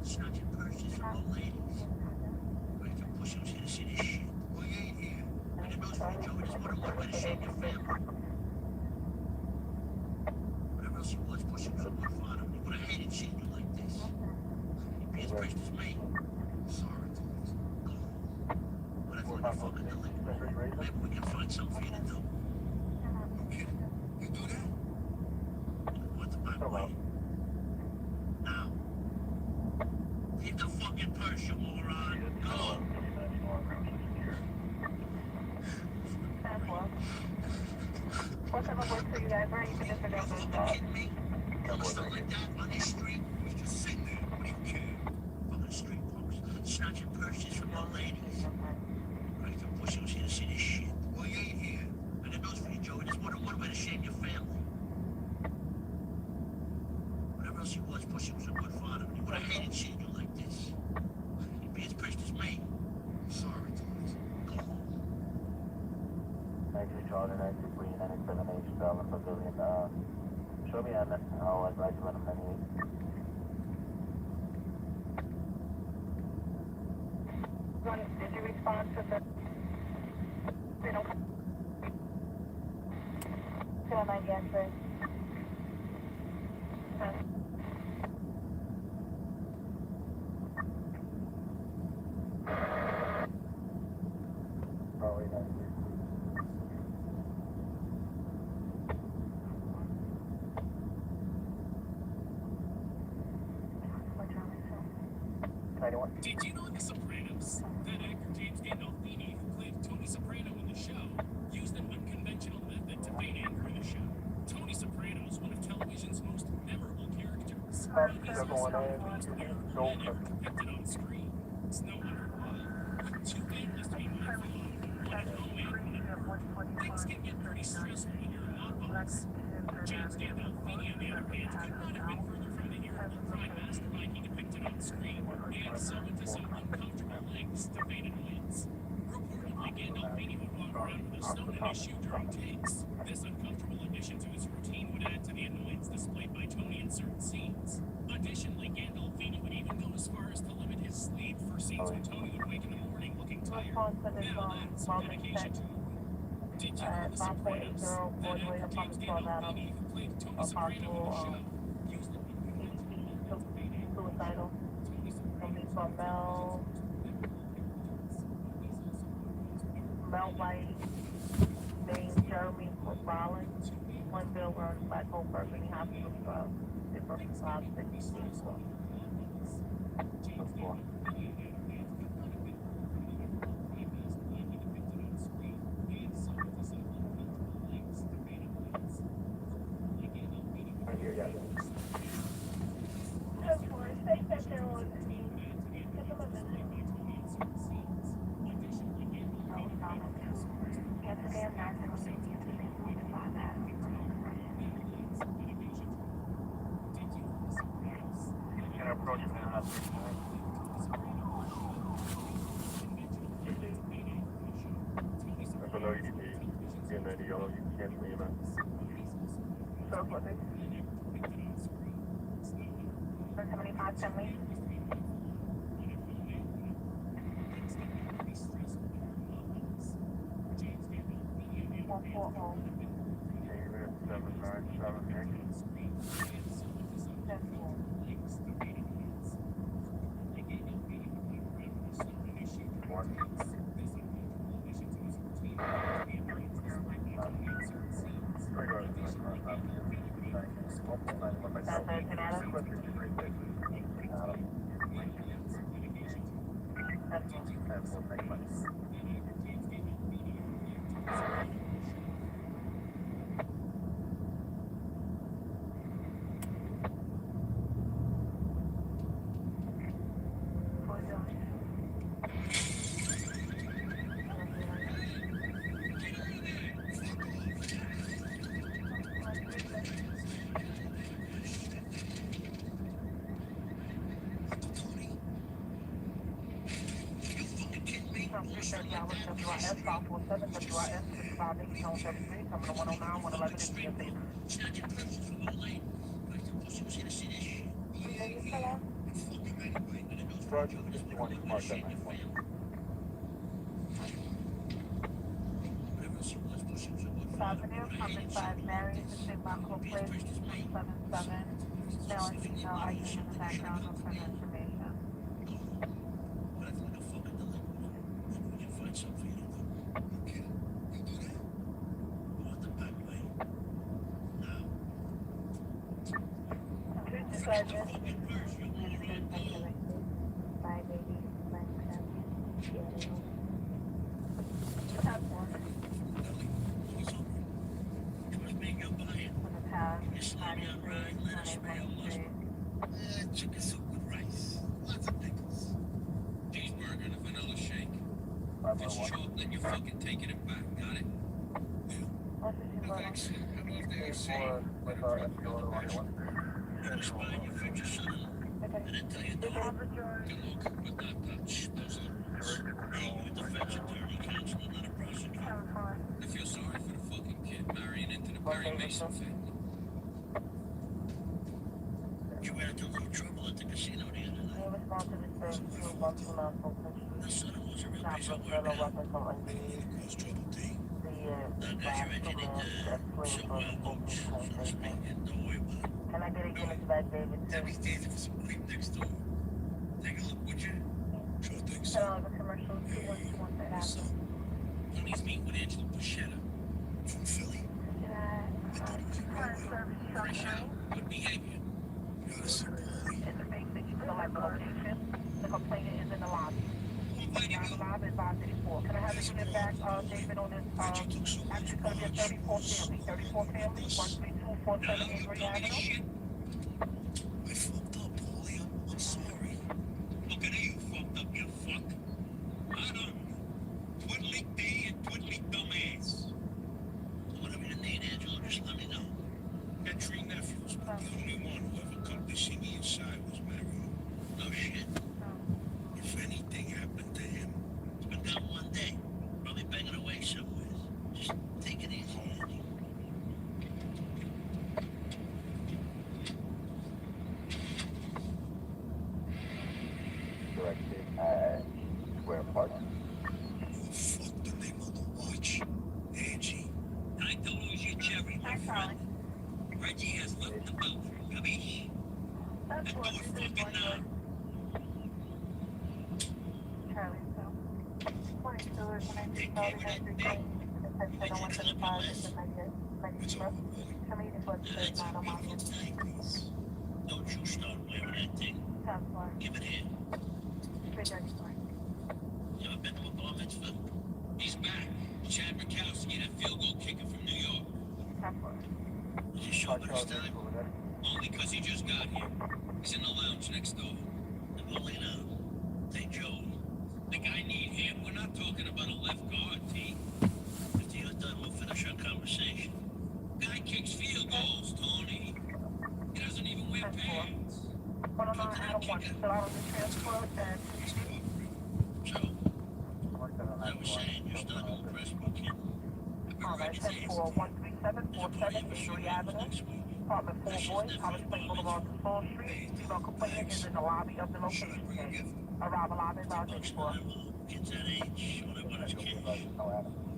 Snatching purses from old ladies. Ready to push them to see this shit. Well, you ain't here. And the most of you Joe just want to one way to shame your family. Whatever else you was, pushing from one father. You would have hated seeing you like this. You'd be as precious as me. Sorry, Thomas. Go home. Whatever you fucking doing. Maybe we can find something for you to do. Okay. You do that? What the back way? Now. Leave the fucking purse, you moron. Go. Whatever works for you guys, or you can disregard those calls. Kidding me? Stuff like that on this street. We just sit there. What do you care? Fucking street punks. Snatching purses from old ladies. Ready to push us here to see this shit. Well, you ain't here. And it knows for you, Joe. Just want one way to shame your family. Whatever else you was, pushing was a good father. You would have hated seeing you like this. You'd be as precious as me. Sorry, Thomas. Go home. Actually, Charlie, 923, 978, Pavilion. Show me on that. I'll advise you when I'm ready. Did you respond to the 9 Gantry. Probably not. Did you know in The Sopranos that actor James Gandolfini, who played Tony Soprano in the show, used an unconventional method to feign anger in the show? Tony Soprano is one of television's most memorable characters. He's also never depicted on screen. It's no wonder why. With 2 families to be mindful of, one at home and one at work, things can get pretty stressful when you're a mob boss. James Gandolfini, on the other hand, could not have been further from the irritable crime mastermind he depicted on screen, and so into some uncomfortable lengths to feign annoyance. Reportedly, Gandolfini would walk around with a stone in his shoe during takes. This uncomfortable addition to his routine would add to the annoyance displayed by Tony in certain scenes. Additionally, Gandolfini would even go as far as to limit his sleep for scenes when Tony would wake in the morning looking tired. Now that's some dedication to movie. Did you know The Sopranos that actor James Gandolfini, who played Tony Soprano in the show, used an unconventional method to feign anger? Suicidal. Tony Something Soprano's from Mel. Mel White. Named Jeremy Rollins. One bill runs by Goldberg and he has to different jobs that he's doing. Avenue, Compton 5, Mary, District Marco Place, 377. Male and female are used in the background of further information. My baby, my chicken soup with rice. Lots of pickles. Cheeseburger and a vanilla shake. If it's chocolate, you're fucking taking it back. Got it? Yeah. Thanks. Have a good day. See you. Inspire your future son-in-law. And then tell your daughter to look but not touch. Those are hey, you're a defense attorney, counselor, not a prosecutor. I feel sorry for the fucking kid marrying into the Perry Mason family. You ran into a little trouble at the casino the other night. The son-in-law's a real piece of work now. I need to cause trouble, T. Can I get a unit back, David? Debbie's dancing for some creep next door. Take a look, would you? Sure thing, so. Hello, the commercial 2121 that What's up? Honey's meeting with Angela Bruschetta from Philly. Fresh out. Good behavior. Gotta see Paulie. It's a big thing. You feel like the location. The complainant is in the lobby. Now the lobby is 534. Can I have a unit back, David, on this? Actually, it's going to be a 34 family. 34 family, 132 478 Avery Avenue. I fucked up, Paulie. I'm sorry. Look at you, fucked up, you fuck. I don't. Twiddly D and twiddly dumbass. Whatever you need, Angela, just let me know. Got three nephews, but the only one who ever come to see me inside was Mario. No shit. If anything happened to him, he's been gone one day. Probably banging away somewhere. Just take it easy, Andy. Directed at Square Park. Fuck the name of the watch. Angie. I told you your cherry, my friend. Reggie has left the building. Capiche? And do it fucking now. Charlie, so. Morning, Stewart. When I Take care of that dick. I want to five is the It's over, Paulie. Come in for the That's a not on my beautiful thing, please. Don't you start wearing that thing. top floor. Give it here. 334. You ever been to a bar mitzvah? He's back. Chad Mikowski, that field goal kicker from New York. Top floor. Did you show up this time? Only because he just got here. He's in the lounge next door. And only now. Hey, Joe. Think I need him? We're not talking about a left guard, T. After you're done, we'll finish our conversation. Guy kicks field goals, Tony. He doesn't even wear pants. Hold on, I don't want to fill out on the transport and He's cooperating. So, I was saying, you're starting to impress me, kid. I've been ready to ask for you. 13747 Avery Avenue. Apartment 4 Boys, College Place Boulevard, Full Street. Female complainant is in the lobby of the Should I bring a location. gift? Arrival lobby is out Bucks for. an envelope. Kids that age, all they want is cash.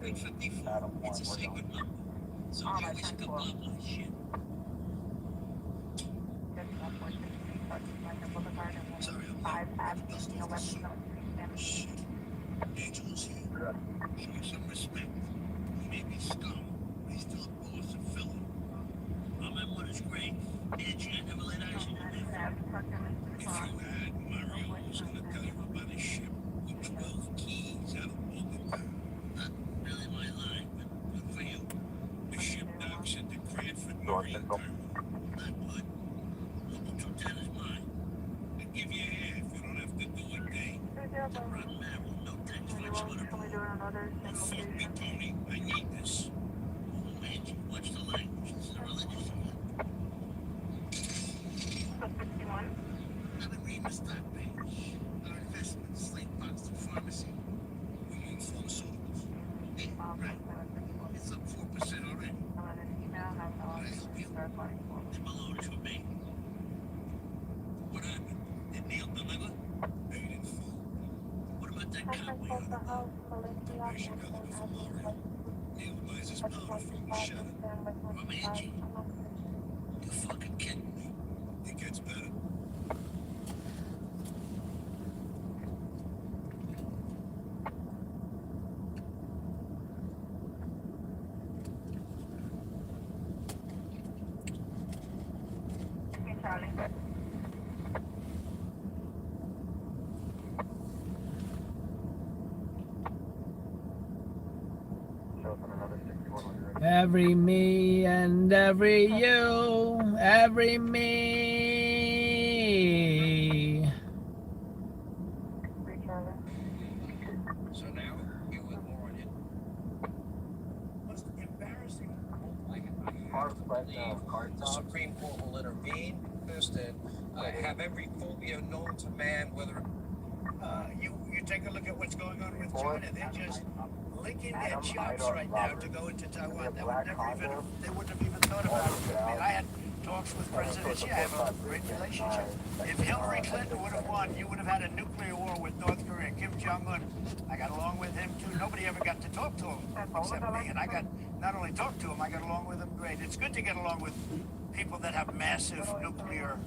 854. It's a sacred number. So we always could blah blah shit. Sorry, I'm Five not. Avenue, no West Shit. Angel's here. Show me some respect. He may be scum, but he's still a boss of Philly. I'm in what is great. Angie, I never let eyes on you. If you had Mario was going to tell you about his ship with 12 keys out of Bogota. Not really my line, but good for you. The ship docks at the Cranford Marine Terminal. Not good. Local 210 is mine. I'll give you half. You don't have to do a day. Run Merrill, no tax flexibility. Don't fuck me, Tony. I need this. Oh, Angie, watch the language. This is a religious one. 51. I've been reading the stock page. Our investments, slate box to pharmacy. We use pharmaceuticals. Hey, right. It's up 4% already. I hope you. Maloney's for me. What happened? Did Neil deliver? Paid in full. What about that cop we heard about? Information relevant for Mario. Neil buys his powder from Bruschetta. From Angie. You fucking kidding me? It gets better. Hey, Charlie. Every me and every you, every me. So now, you and Lauren in. What's embarrassing? The Supreme Court will intervene first and have every phobia known to man, whether you take a look at what's going on with China. They're just licking their chops right now to go into Taiwan. They wouldn't have even thought about it. I mean, I had talks with presidents. Yeah, I have a great relationship. If Hillary Clinton would have won, you would have had a nuclear war with North Korea. Kim Jong-un, I got along with him too. Nobody ever got to talk to him except me. And I got not only talked to him, I got along with him great. It's good to get along with people that have massive nuclear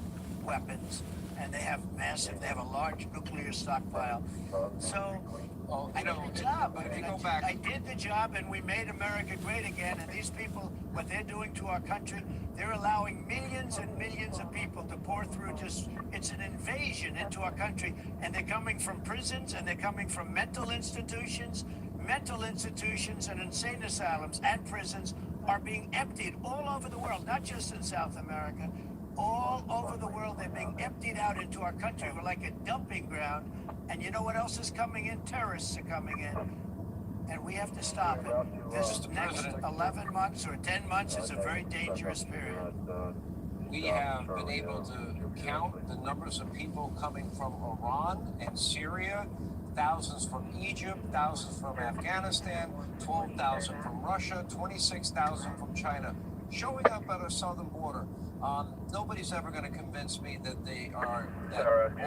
weapons. And they have a large nuclear stockpile. So, I did the job. I did the job, and we made America great again. And these people, what they're doing to our country, they're allowing millions and millions of people to pour through it's an invasion into our country. And they're coming from prisons, and they're coming from mental institutions and insane asylums and prisons are being emptied all over the world, not just in South America. All over the world, they're being emptied out into our country. We're like a dumping ground. And you know what else is coming in? Terrorists are coming in. And we have to stop it. This next 11 months or 10 months is a very dangerous period. We have been able to count the numbers of people coming from Iran and Syria, thousands from Egypt, thousands from Afghanistan, 12,000 from Russia, 26,000 from China, showing up at our southern border. Nobody's ever going to convince me that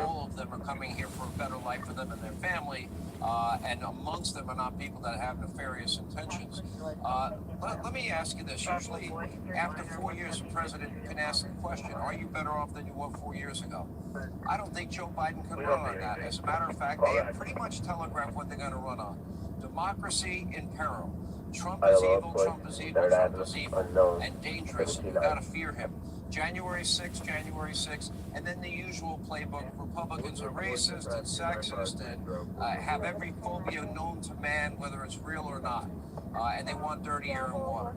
all of them are coming here for a better life for them and their family, and amongst them are not people that have nefarious intentions. Let me ask you this. Usually, after 4 years, a president can ask the question, are you better off than you were 4 years ago? I don't think Joe Biden can run on that. As a matter of fact, they have pretty much telegraphed what they're going to run on. Democracy in peril. Trump is evil, Trump is evil, Trump is evil, and dangerous. You got to fear him. January 6th, and then the usual playbook. Republicans are racist and sexist and have every phobia known to man, whether it's real or not. And they want dirty air and water.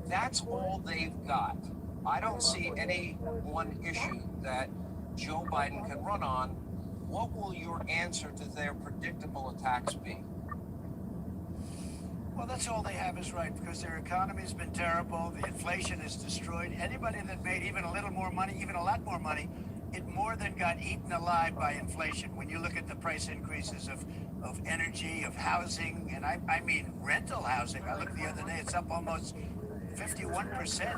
That's all they've got. I don't see any one issue that Joe Biden can run on. What will your answer to their predictable attacks be? Well, that's all they have is right, because their economy's been terrible. The inflation is destroyed. Anybody that made even a little more money, even a lot more money, it more than got eaten alive by inflation. When you look at the price increases of energy, of housing, and I mean rental housing. I looked the other day, it's up almost 51%.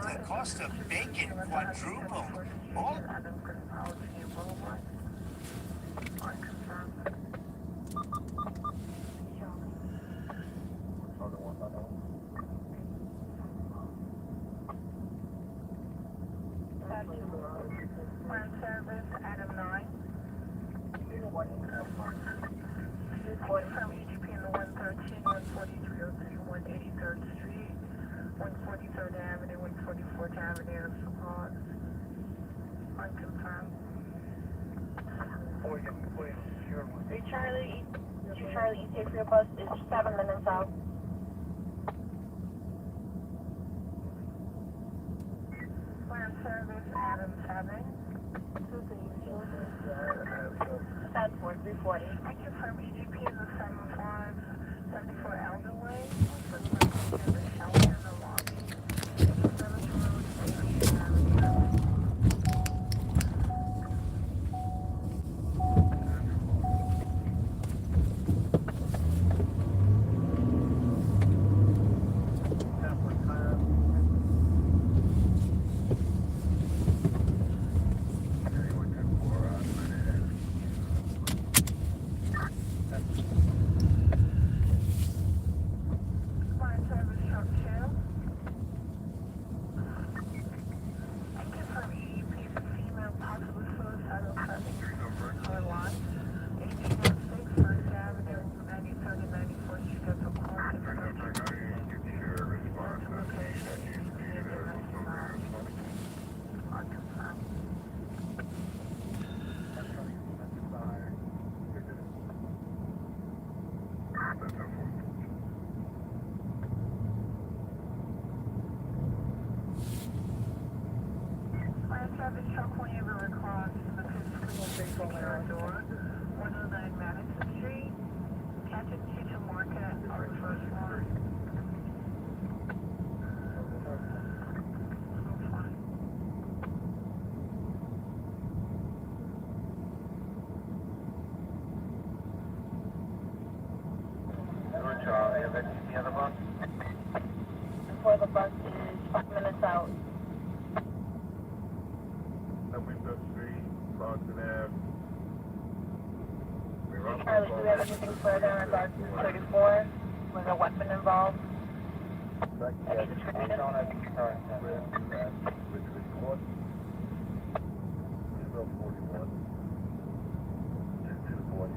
The cost of bacon quadrupled. All Fire service, Adam 9. From EGP in the 113, 14303, 183rd Street, 143rd Avenue, 144th Avenue, support. Unconfirmed. Charlie, ETA for your bus is 7 minutes out. Fire service, Adam 7. That's 4340. I confirm EGP in the 74 Elder Way. For the location of the shower in the lobby. Service road, 88 Avenue. Service truck will ever across the secure door, 109 Madison Street, Captain Future Market on the first floor. Before the bus is 5 minutes out. Winter Street, Boston Ave. Charlie, do you have anything further in regards to 34? Was a weapon involved? Any description? Court. Israel 41. To the 40.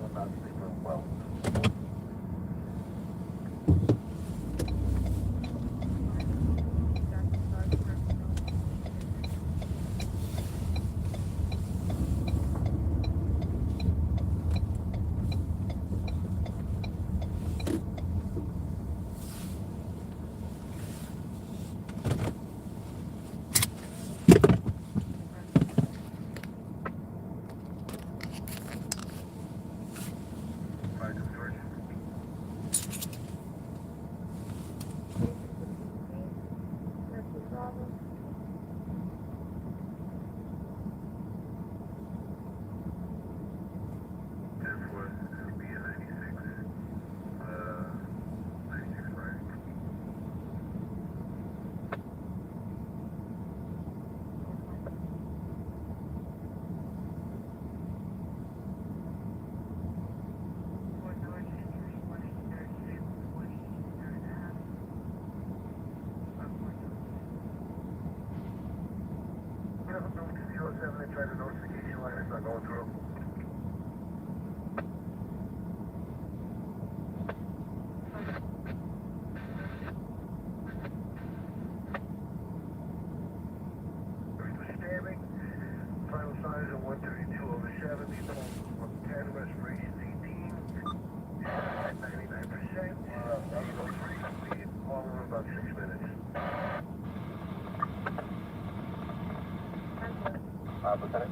I'm not sleeping well. Try the notification line, it's not going through. Stabbing, final signs of 132/70, from 10 respiration 18, 99%, 803, all in about 6 minutes. 5 7.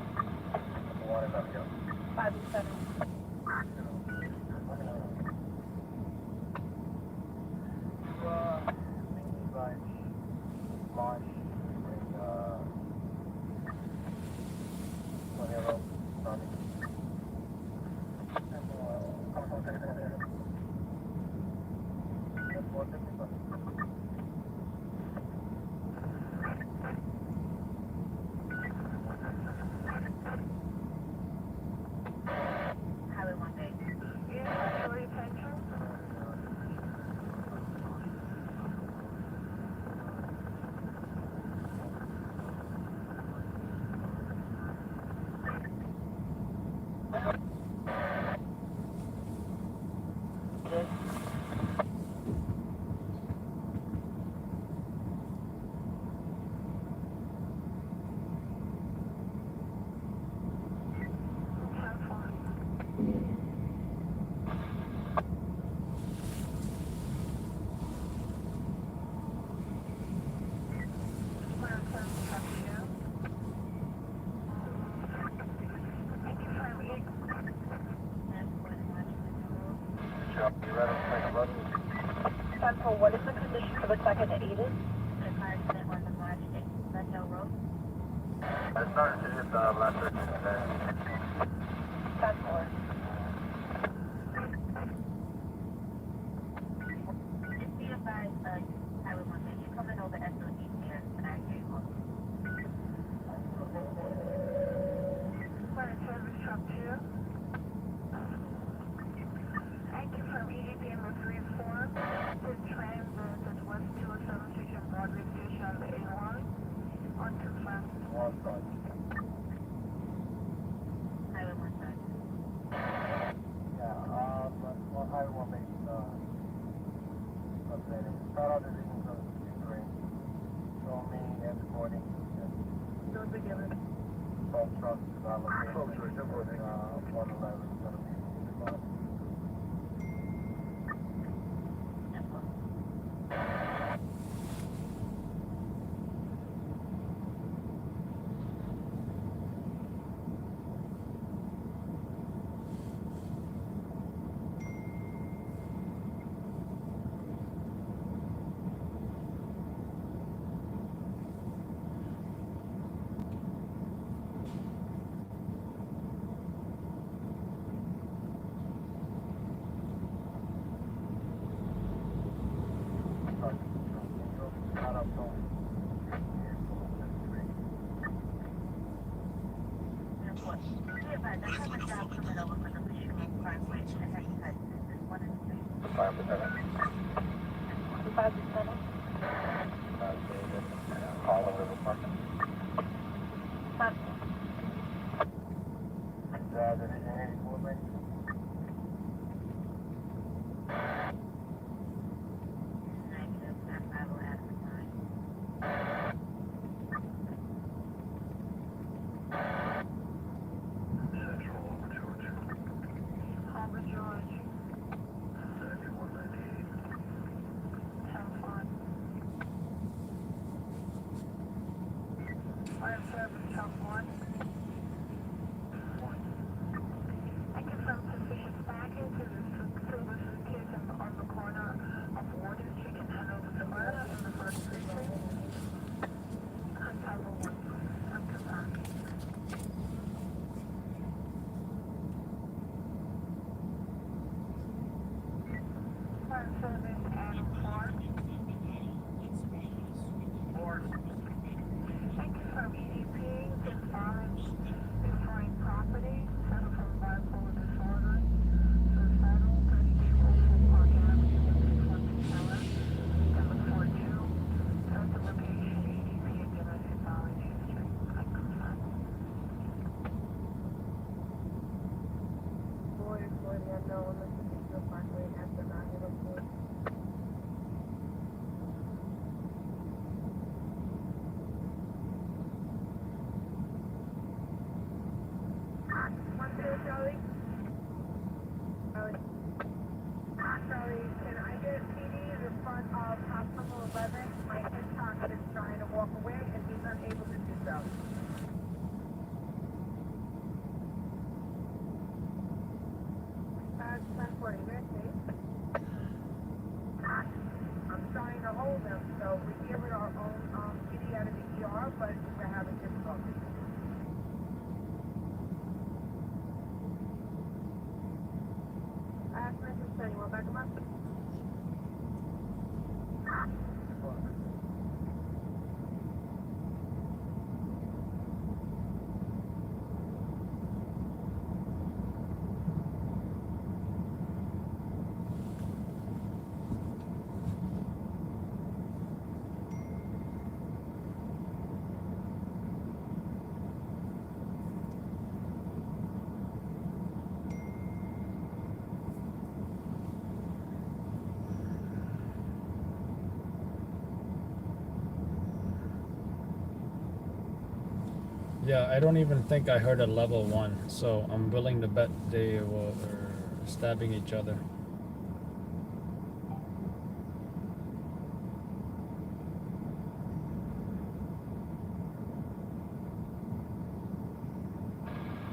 What is the condition for the second to Eden? The car accident was in March 6th, Ledgell Road. I started to hit the last section today. That's more. Just be advised, Highway 1, you're coming over SOD here, and I hear you. Fire service truck 2. And confirm EDPM was reformed. The train that was 207 Station Broadway Station on the A1 on confirmed. One side. Highway 1 side. Yeah, well, I will make updating. Start out the readings of the screen. Show me escorting. Don't be given. Both trucks are located. 111 is going to be responded. but that's how much job coming over for the Michigan Parkway. I have to cut this one and three. 5 to 7. Harlem River Park. Negative, that's my last time. Central over Georgia. Harbor George, 7198. 10-1. 5-7, 10-1. I confirm sufficient backing to the services kids on the corner of Warden Street and Hanover Square in the first precinct. Contact 1, I'm confirmed. 5-7, Adam Clark. I confirm EDP, this orange destroying property, center from bipolar disorder, suicidal, 3204 Park Avenue, 161 Keller, number 42, center location, EDP, and domestic violence history. I confirm. Boy, for the unknown, let's get to the parkway after 9:04. Charlie? Charlie, can I get PD in front of hospital 11? My TikTok is trying to walk away and he's unable to do so. It's 10:40, I'm trying to hold him, so we're giving our own PD out of the ER, but we're having difficulty. You want to back him up? Yeah, I don't even think I heard a level 1, so I'm willing to bet they were stabbing each other.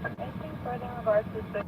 Anything further in regards to the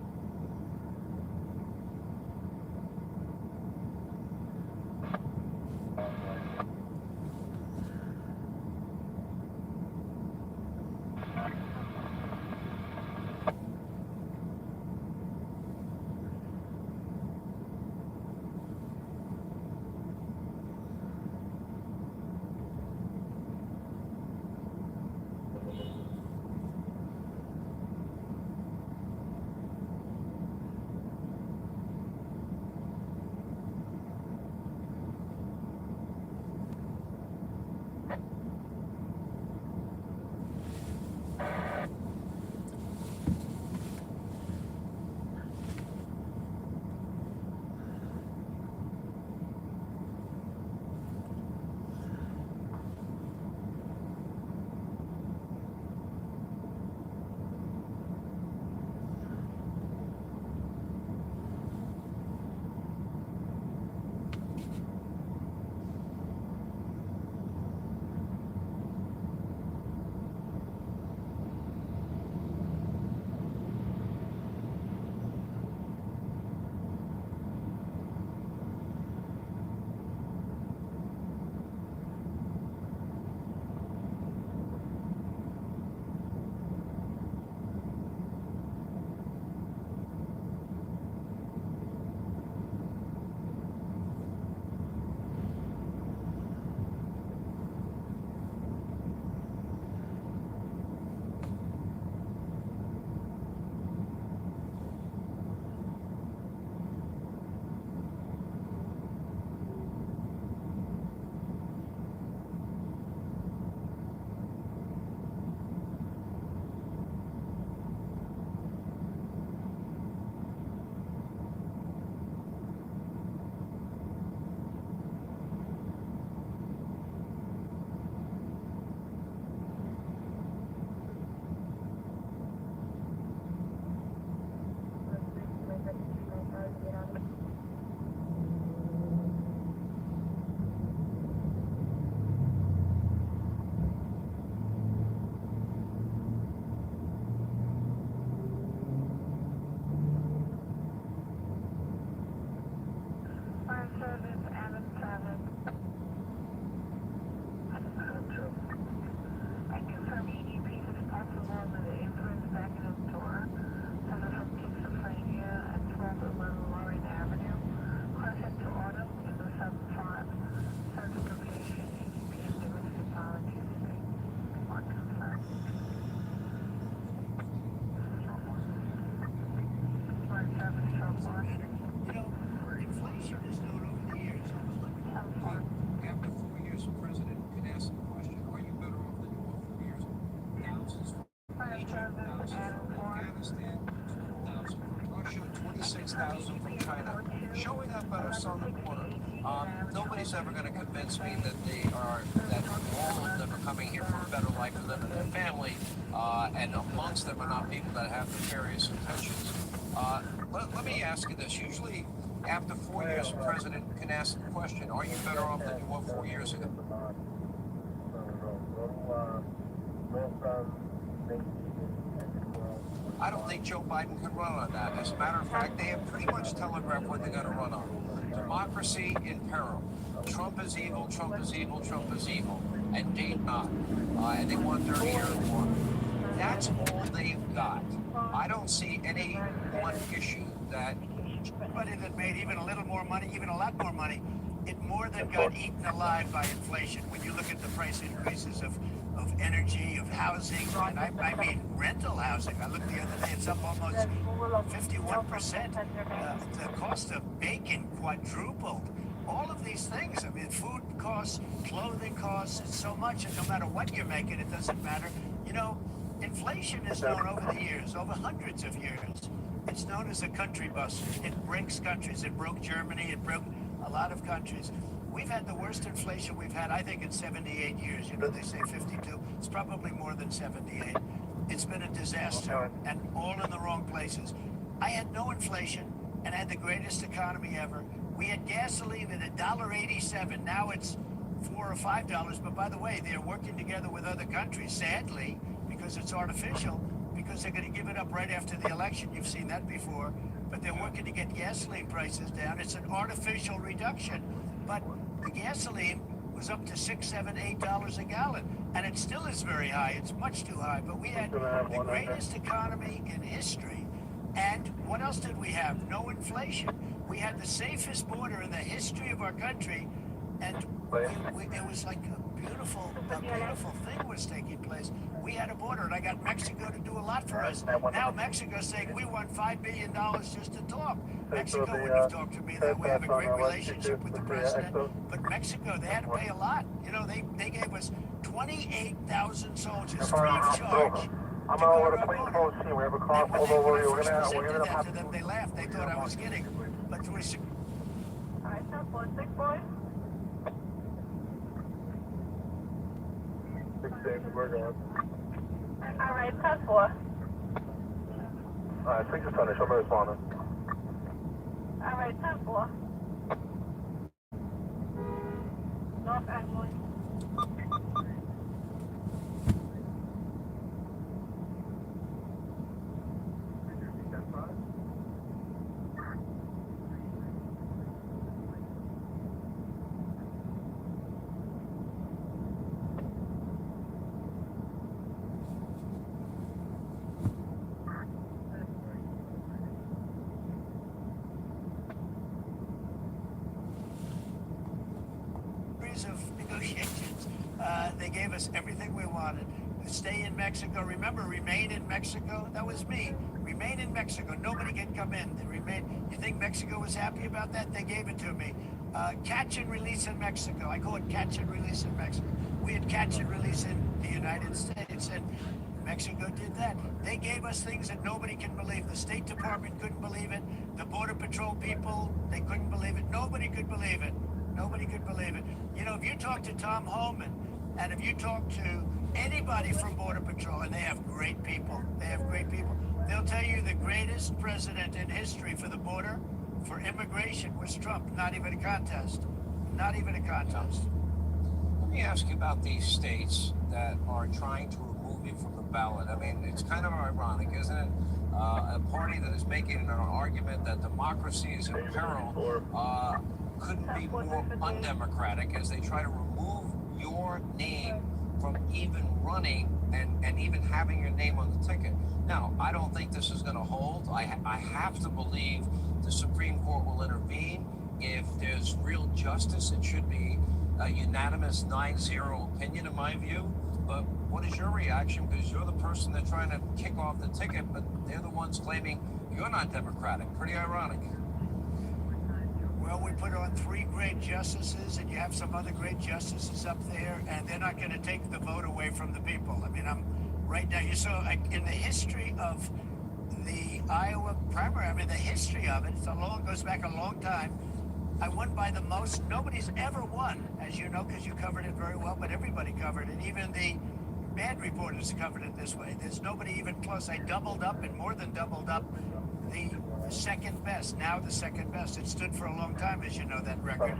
tourism from China showing up at our southern border. Nobody's ever going to convince me that that all of them are coming here for a better life for them and their family, and amongst them are not people that have nefarious intentions. Let me ask you this. Usually, after 4 years, a president can ask the question, are you better off than you were 4 years ago? I don't think Joe Biden can run on that. As a matter of fact, they have pretty much telegraphed what they're going to run on. Democracy in peril. Trump is evil, Trump is evil, Trump is evil. And date not. And they want 30 years more. That's all they've got. I don't see any one issue that... Everybody that made even a little more money, even a lot more money, it more than got eaten alive by inflation. When you look at the price increases of energy, of housing, and I mean rental housing. I looked the other day, it's up almost 51%. The cost of bacon quadrupled. All of these things, I mean, food costs, clothing costs, it's so much, and no matter what you're making, it doesn't matter. You know, inflation is known over the years, over hundreds of years. It's known as a country buster. It breaks countries. It broke Germany. It broke a lot of countries. We've had the worst inflation we've had, I think, in 78 years. You know, they say 52. It's probably more than 78. It's been a disaster, and all in the wrong places. I had no inflation and had the greatest economy ever. We had gasoline at $1.87. Now it's $4 or $5. But by the way, they're working together with other countries, sadly, because it's artificial, because they're going to give it up right after the election. You've seen that before. But they're working to get gasoline prices down. It's an artificial reduction. But the gasoline was up to $6, $7, $8 a gallon. And it still is very high. It's much too high. But we had the greatest economy in history. And what else did we have? No inflation. We had the safest border in the history of our country. And it was like a beautiful thing was taking place. We had a border, and I got Mexico to do a lot for us. Now Mexico's saying we want $5 billion just to talk. Mexico wouldn't have talked to me that way. I have a great relationship with the president. But Mexico, they had to pay a lot. You know, they gave us 28,000 soldiers free of charge. I'm over the Queen Post here. We have a car pulled over here. We're gonna have to them. They laughed. They thought I was kidding. But we. All right, 10-4, 6 boys. 6-8, we're going. All right, 10-4. All right, 6 is finished. I'm responding. All right, 10-4. North Angeles. Of negotiations. They gave us everything we wanted. Stay in Mexico. Remember, remain in Mexico? That was me. Remain in Mexico. Nobody can come in. They remain. You think Mexico was happy about that? They gave it to me. Catch and release in Mexico. I call it catch and release in Mexico. We had catch and release in the United States, and Mexico did that. They gave us things that nobody can believe. The State Department couldn't believe it. The Border Patrol people, they couldn't believe it. Nobody could believe it. Nobody could believe it. You know, if you talk to Tom Holman, and if you talk to anybody from Border Patrol, and they have great people, they'll tell you the greatest president in history for the border, for immigration, was Trump. Not even a contest. Not even a contest. Let me ask you about these states that are trying to remove you from the ballot. I mean, it's kind of ironic, isn't it? A party that is making an argument that democracy is in peril couldn't be more undemocratic as they try to remove your name from even running and even having your name on the ticket. Now, I don't think this is going to hold. I have to believe the Supreme Court will intervene. If there's real justice, it should be a unanimous 9-0 opinion, in my view. But what is your reaction? Because you're the person they're trying to kick off the ticket, but they're the ones claiming you're not democratic. Pretty ironic. Well, we put on 3 great justices, and you have some other great justices up there, and they're not going to take the vote away from the people. I mean, right now, you saw in the history of the Iowa primary, I mean, the history of it, goes back a long time. I won by the most. Nobody's ever won, as you know, because you covered it very well, but everybody covered it. Even the bad reporters covered it this way. There's nobody even close. I doubled up and more than doubled up the second best, now the second best. It stood for a long time, as you know, that record.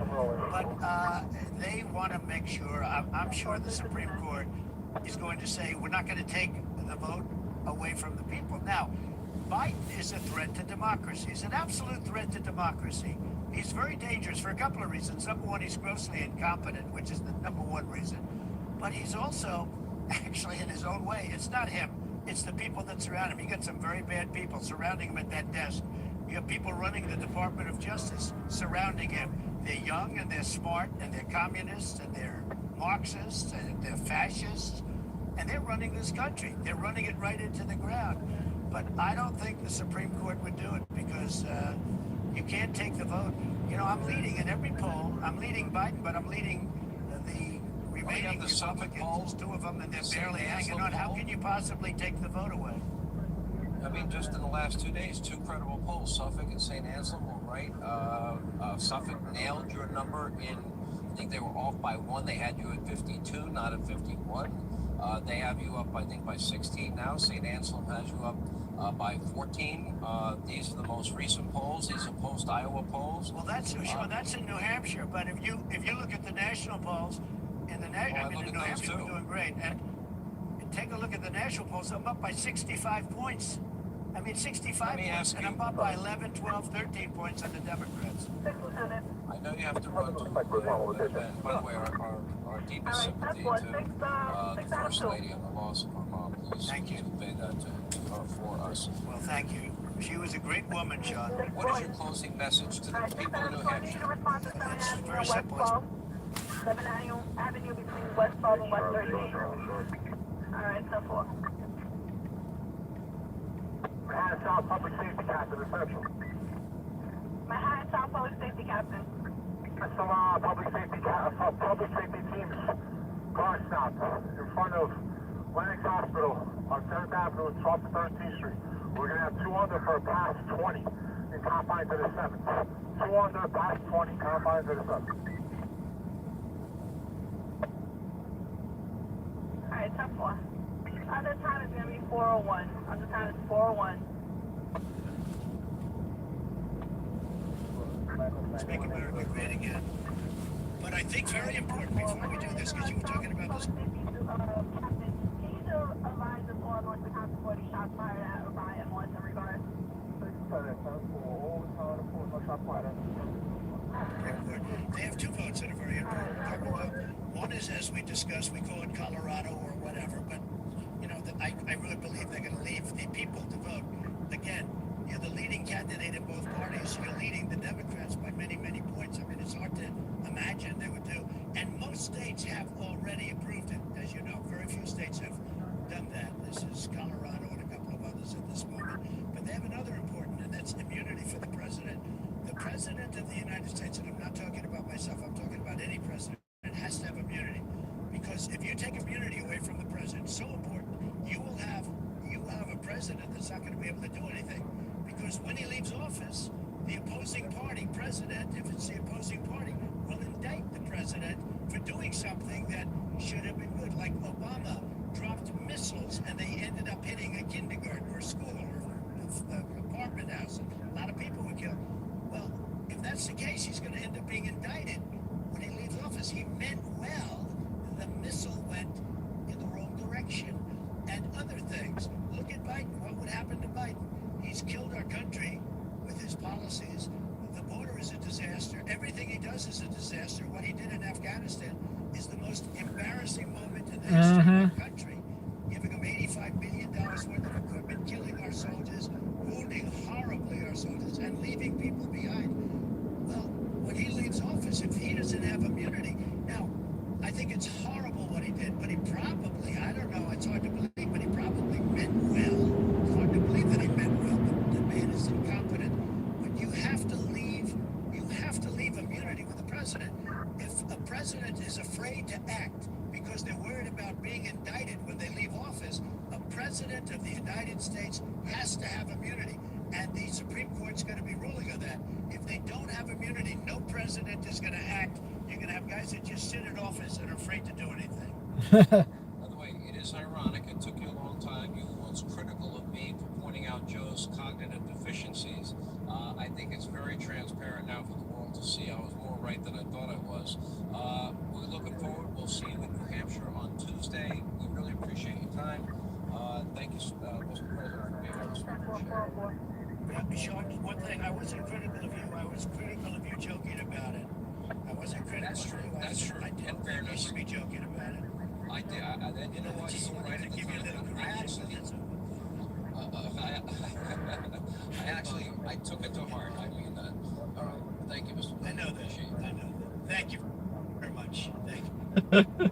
But they want to make sure, I'm sure the Supreme Court is going to say, we're not going to take the vote away from the people. Now, Biden is a threat to democracy. He's an absolute threat to democracy. He's very dangerous for a couple of reasons. Number one, he's grossly incompetent, which is the number one reason. But he's also, actually, in his own way, it's not him. It's the people that surround him. You got some very bad people surrounding him at that desk. You have people running the Department of Justice surrounding him. They're young and they're smart and they're communists and they're Marxists and they're fascists. And they're running this country. They're running it right into the ground. But I don't think the Supreme Court would do it because you can't take the vote. You know, I'm leading in every poll. I'm leading Biden, but I'm leading the remaining Republicans, two of them, and they're barely hanging on. How can you possibly take the vote away? I mean, just in the last 2 days, two credible polls, Suffolk and St. Anselm were right. Suffolk nailed your number in, I think they were off by 1. They had you at 52, not at 51. They have you up, I think, by 16 now. St. Anselm has you up by 14. These are the most recent polls. These are post-Iowa polls. Well, that's sure. That's in New Hampshire. But if you look at the national polls, in New Hampshire, we're doing great. And take a look at the national polls. I'm up by 65 points. I mean, 65 points, and I'm up by 11, 12, 13 points on the Democrats. I know you have to run to by the way, our deepest sympathy to the First Lady and the loss of her mom. Please convey that to her for us. Well, thank you. She was a great woman, Sean. What is your closing message to the people of New Hampshire? It's very simple. 7 Avenue between West 12 and West 13. All right, so 4. Manhattan South Public Safety Captain, reception. Manhattan South Public Safety Captain. Some public safety teams car stop in front of Lennox Hospital on 7th Avenue and 12th and 13th Street. We're going to have 2 under for a pass 20 in confines to the 7th. 2 under, pass 20, confines to the 7th. Alright, 10-4. Other time is going to be 4:01. Other time is 4:01. Let's make America great again. But I think very important before we do this, because you were talking about this. Captain, can you advise us on the cops 40 shots fired at Orion once in regards? They have 2 votes that are very important. One is, as we discussed, we call it Colorado or whatever, but you know, I really believe they're going to leave the people to vote. Again, you're the leading candidate in both parties. You're leading the Democrats by many, many points. I mean, it's hard to imagine they would do. And most states have already approved it, as you know. Very few states have done that. This is Colorado and a couple of others at this moment. But they have another important, and that's immunity for the president. The president of the United States, and I'm not talking about myself, I'm talking about any president, has to have immunity. Because if you take immunity away from the president, so important, you will have a president that's not going to be able to do anything. Because when he leaves office, the opposing party president, if it's the opposing party, will indict the president for doing something that should have been good. Like Obama dropped missiles and they ended up hitting a kindergarten or a school or an apartment house. A lot of people were killed. Well, if that's the case, he's going to end up being indicted when he leaves office. He meant well. The missile went in the wrong direction. And other things. Look at Biden. What would happen to Biden? He's killed our country with his policies. The border is a disaster. Everything he does is a disaster. What he did in Afghanistan is the most embarrassing moment in the history of our country. Giving him $85 million worth of equipment, killing our soldiers, wounding horribly our soldiers, and leaving people behind. Well, when he leaves office, if he doesn't have immunity, now, I think it's horrible what he did, but he probably, I don't know, it's hard to believe, but he probably meant well. It's hard to believe that he meant well, but the man is incompetent. But you have to leave immunity with the president. If a president is afraid to act because they're worried about being indicted when they leave office, a president of the United States has to have immunity. And the Supreme Court's going to be ruling on that. If they don't have immunity, no president is going to act. You're going to have guys that just sit in office and are afraid to do anything. By the way, it is ironic. It took you a long time. You were once critical of me for pointing out Joe's cognitive deficiencies. I think it's very transparent now for the world to see. I was more right than I thought I was. We're looking forward. We'll see you in New Hampshire on Tuesday. We really appreciate your time. Thank you, Mr. President, for being on this show. Yeah, Sean, one thing, I wasn't critical of you. I was critical of you joking about it. I wasn't critical That's of true. you. That's true. I didn't think you should be joking about it. I did. You know what? Just You were wanted right to at the give you a little time. I took it to heart. I mean that. All right. Thank you, Mr. I know that. Appreciate I know that. Thank you very much. Thank you.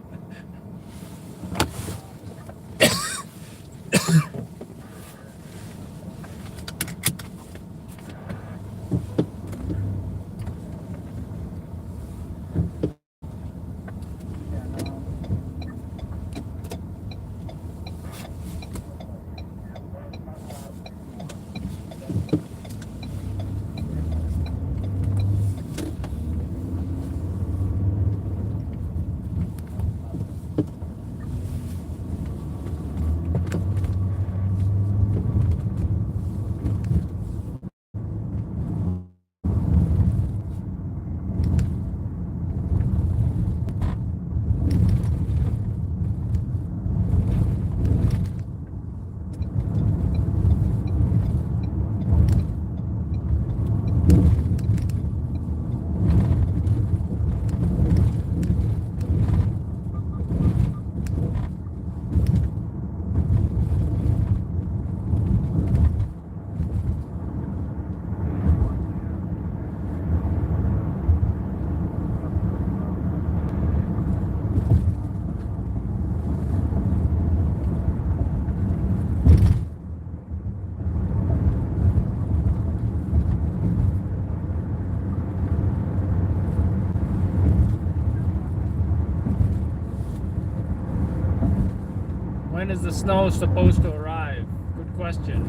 When is the snow supposed to arrive? Good question.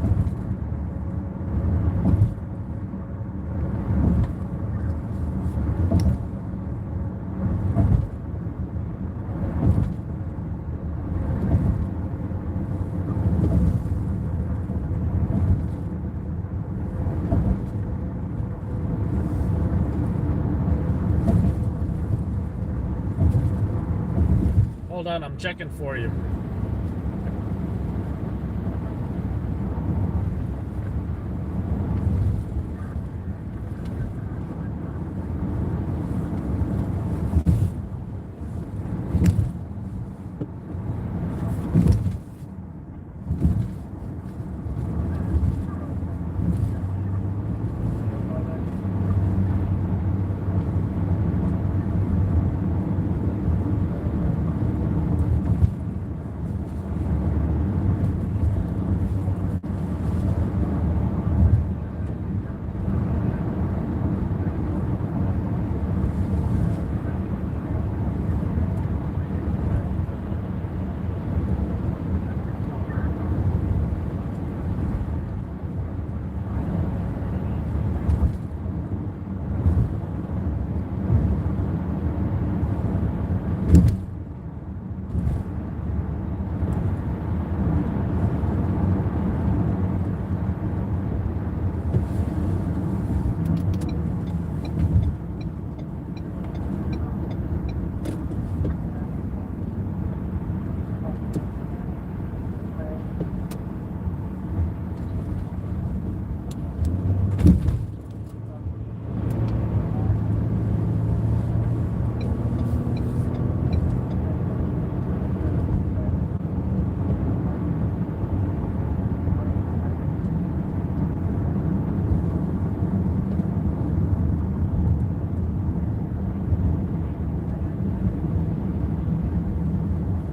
Hold on, I'm checking for you.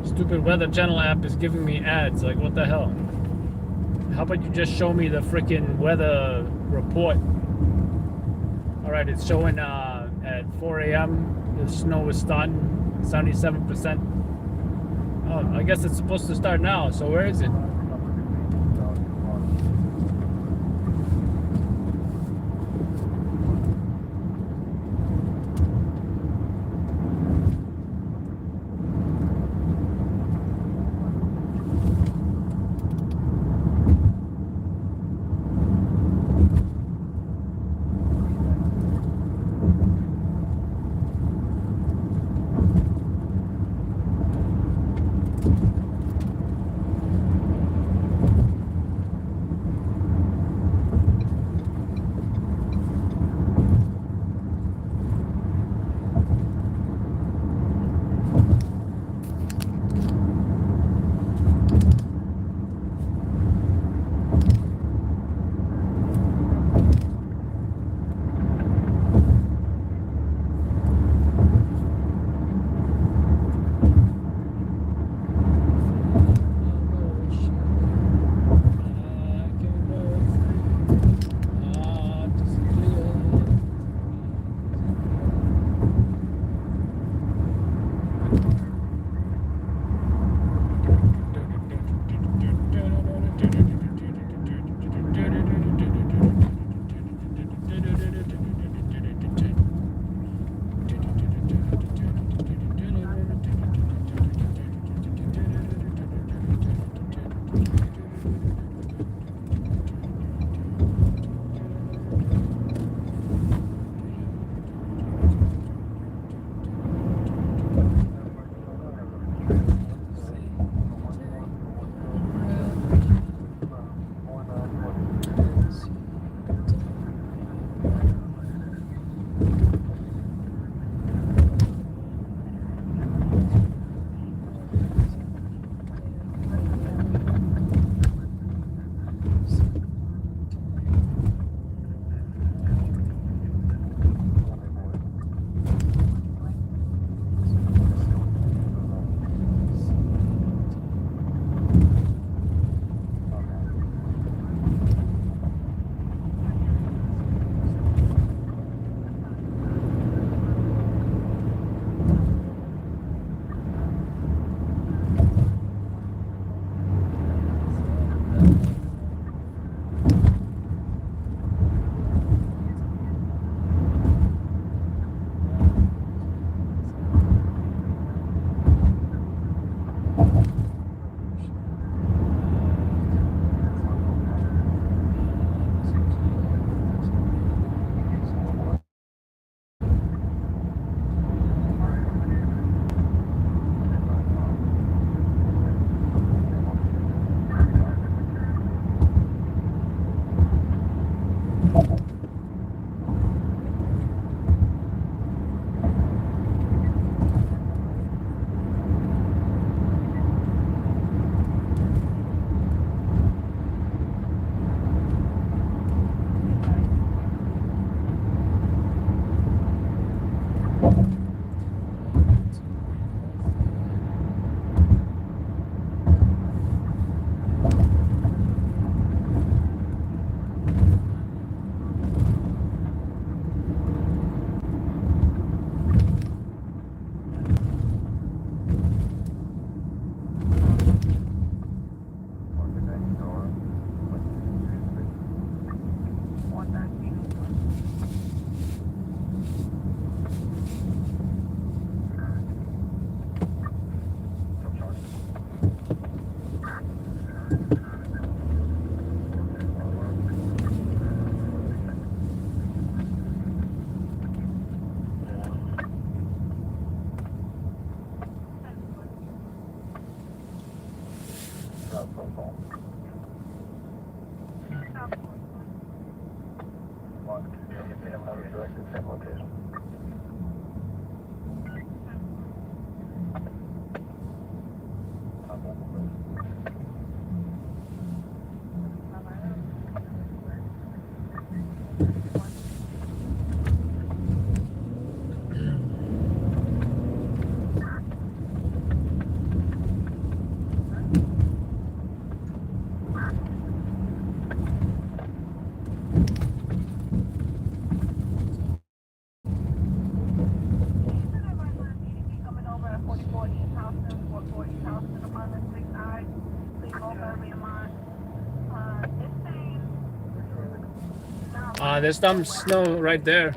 Stupid Weather Channel app is giving me ads. Like, what the hell? How about you just show me the freaking weather report? Alright, it's showing at 4 a.m. the snow is starting, 77%. Oh, I guess it's supposed to start now, so where is it? There's some snow right there.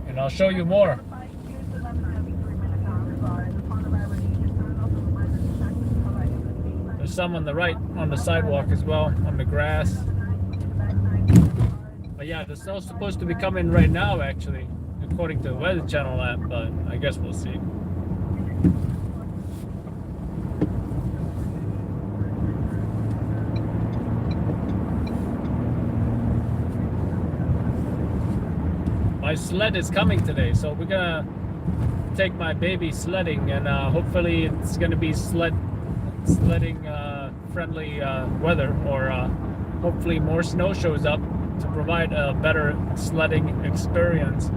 And I'll show you more. There's some on the right on the sidewalk as well, on the grass. But yeah, the snow's supposed to be coming right now, actually, according to the Weather Channel app, but I guess we'll see. My sled is coming today, so we're gonna take my baby sledding, and hopefully it's gonna be sledding friendly weather, or hopefully more snow shows up to provide a better sledding experience.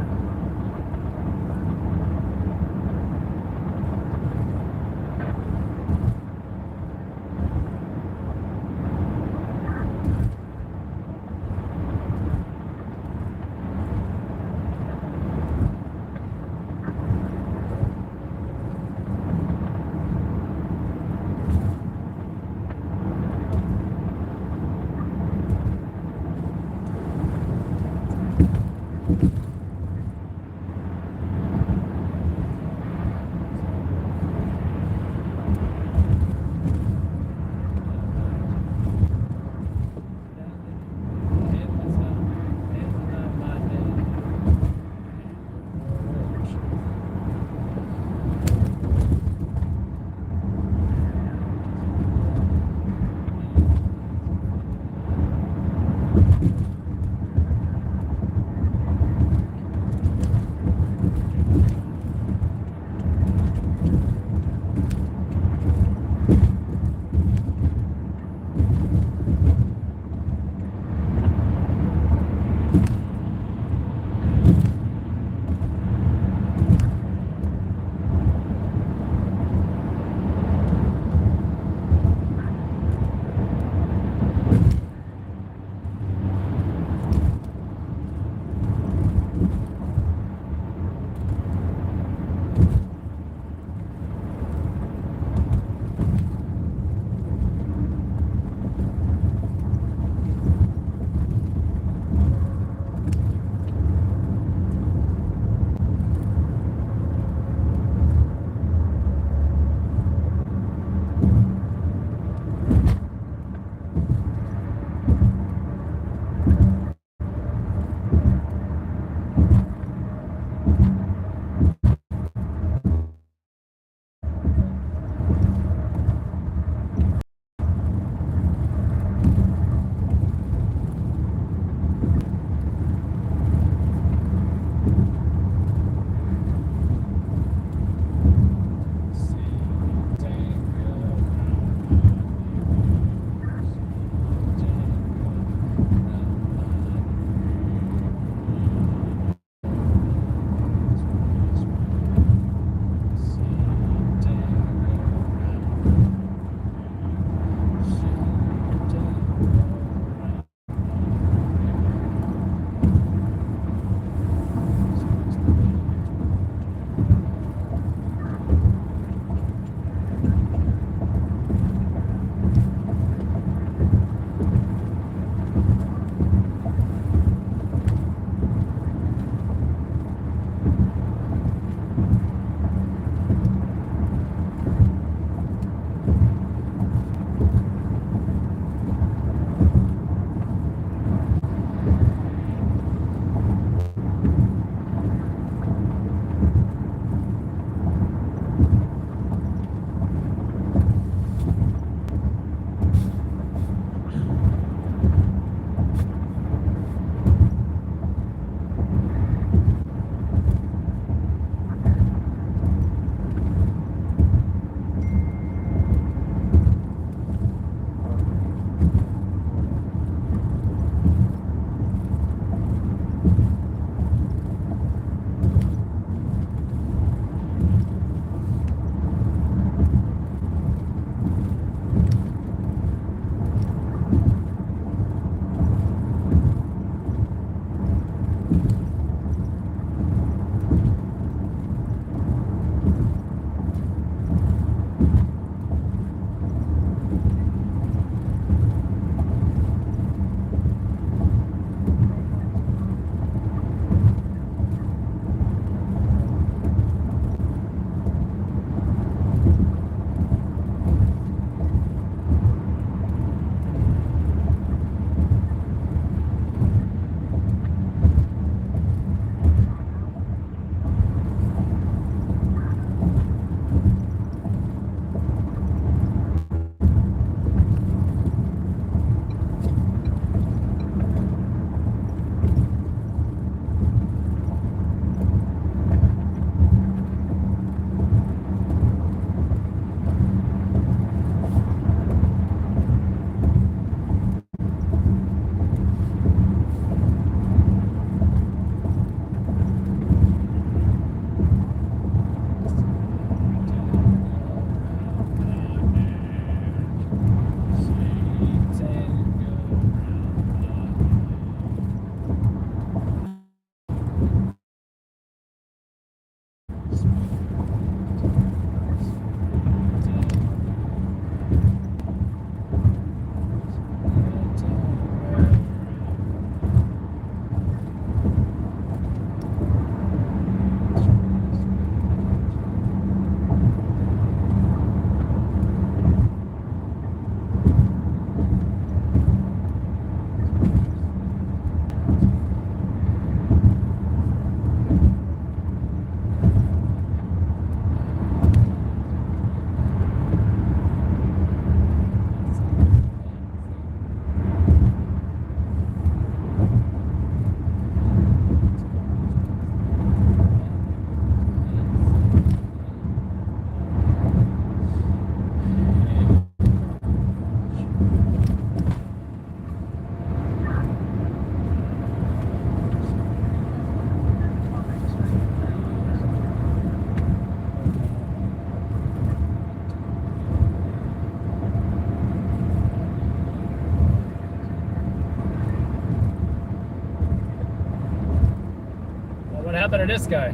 happened to this guy?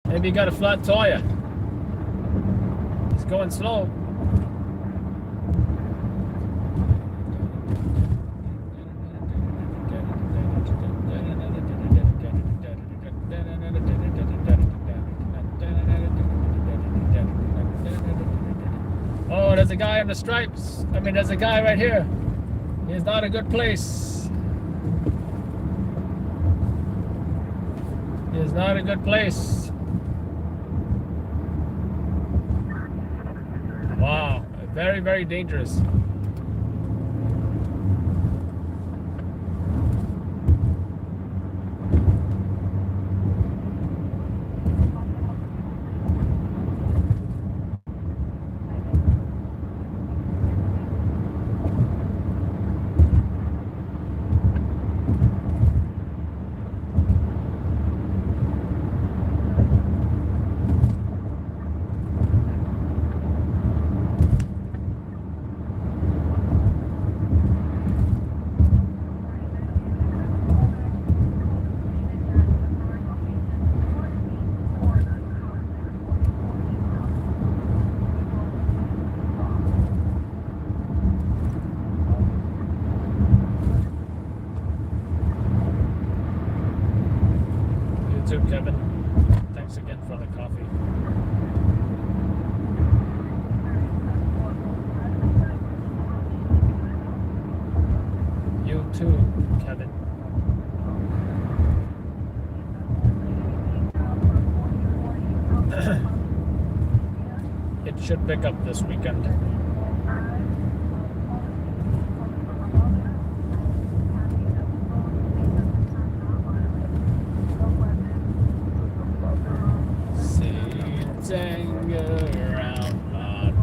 Maybe he got a flat tire. He's going slow. Oh, there's a guy in the stripes. I mean, there's a guy right here. He's not a good place. He is not a good place. Wow, very, very dangerous. You too, Kevin. Thanks again for the coffee. You too, Kevin. It should pick up this weekend. Sing around my bed.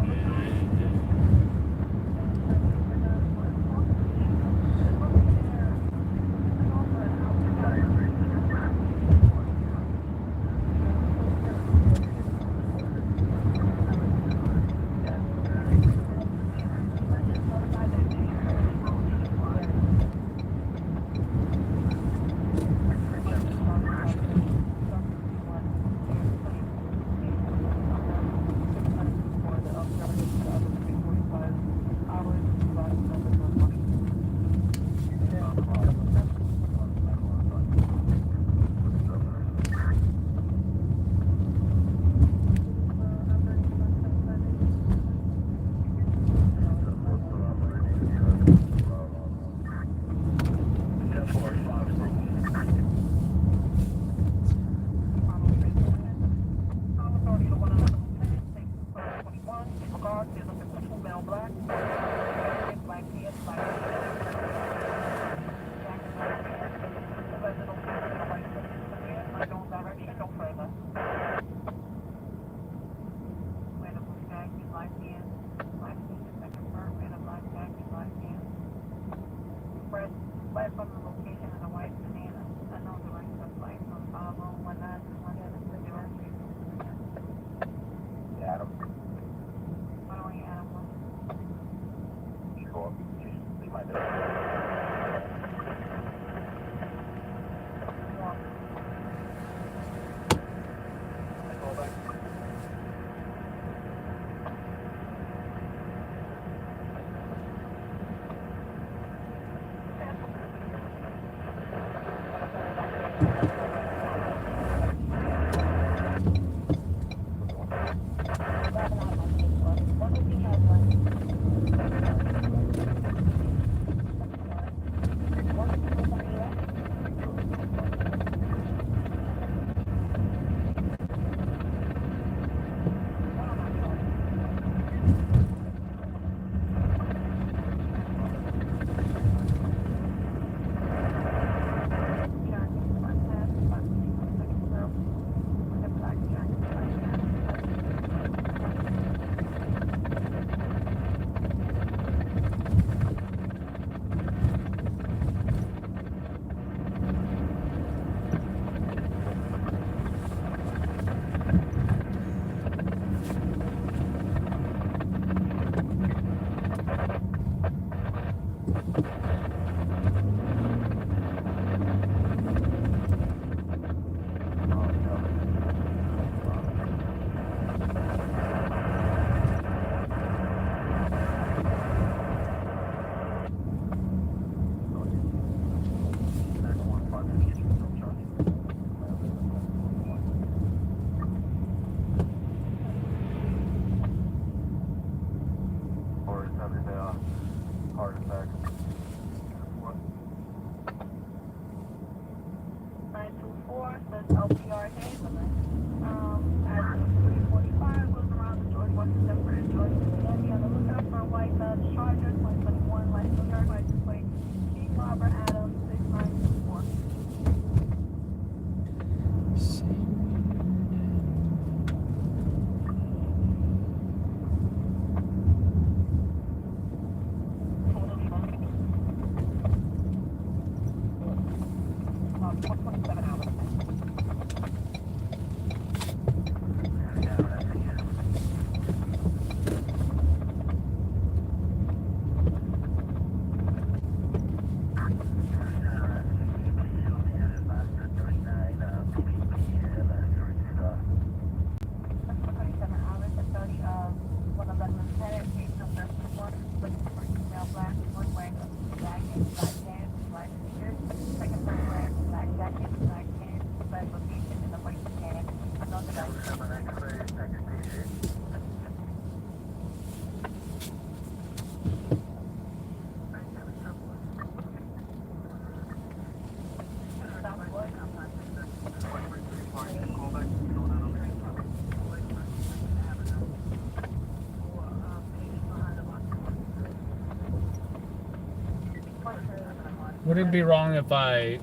Would it be wrong if I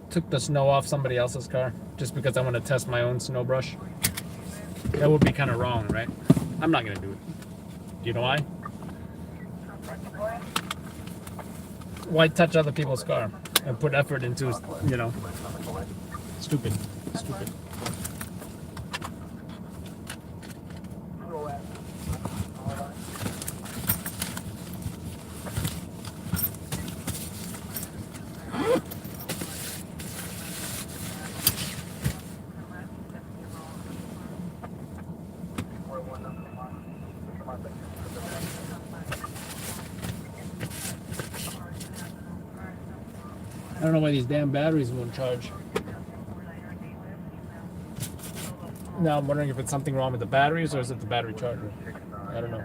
took the snow off somebody else's car just because I want to test my own snow brush? That would be kind of wrong, right? I'm not gonna do it. Do you know why? Why touch other people's car and put effort into, you know? Stupid. Stupid. I don't know why these damn batteries won't charge. Now I'm wondering if it's something wrong with the batteries or is it the battery charger? I don't know.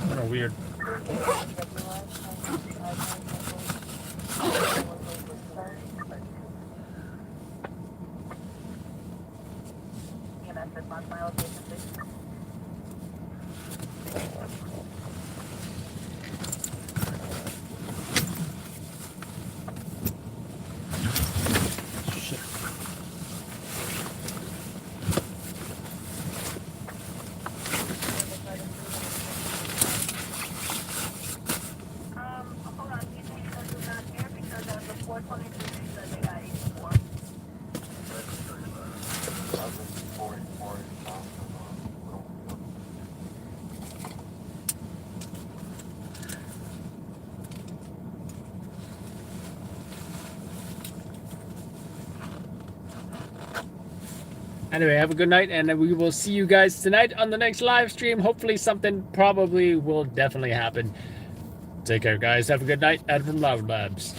Kind of weird. Shit. Hold on, you think this is not here because of the 422 said they got 84. Anyway, have a good night, and we will see you guys tonight on the next live stream. Hopefully something probably will definitely happen. Take care, guys. Have a good night. Ed from Loud Labs.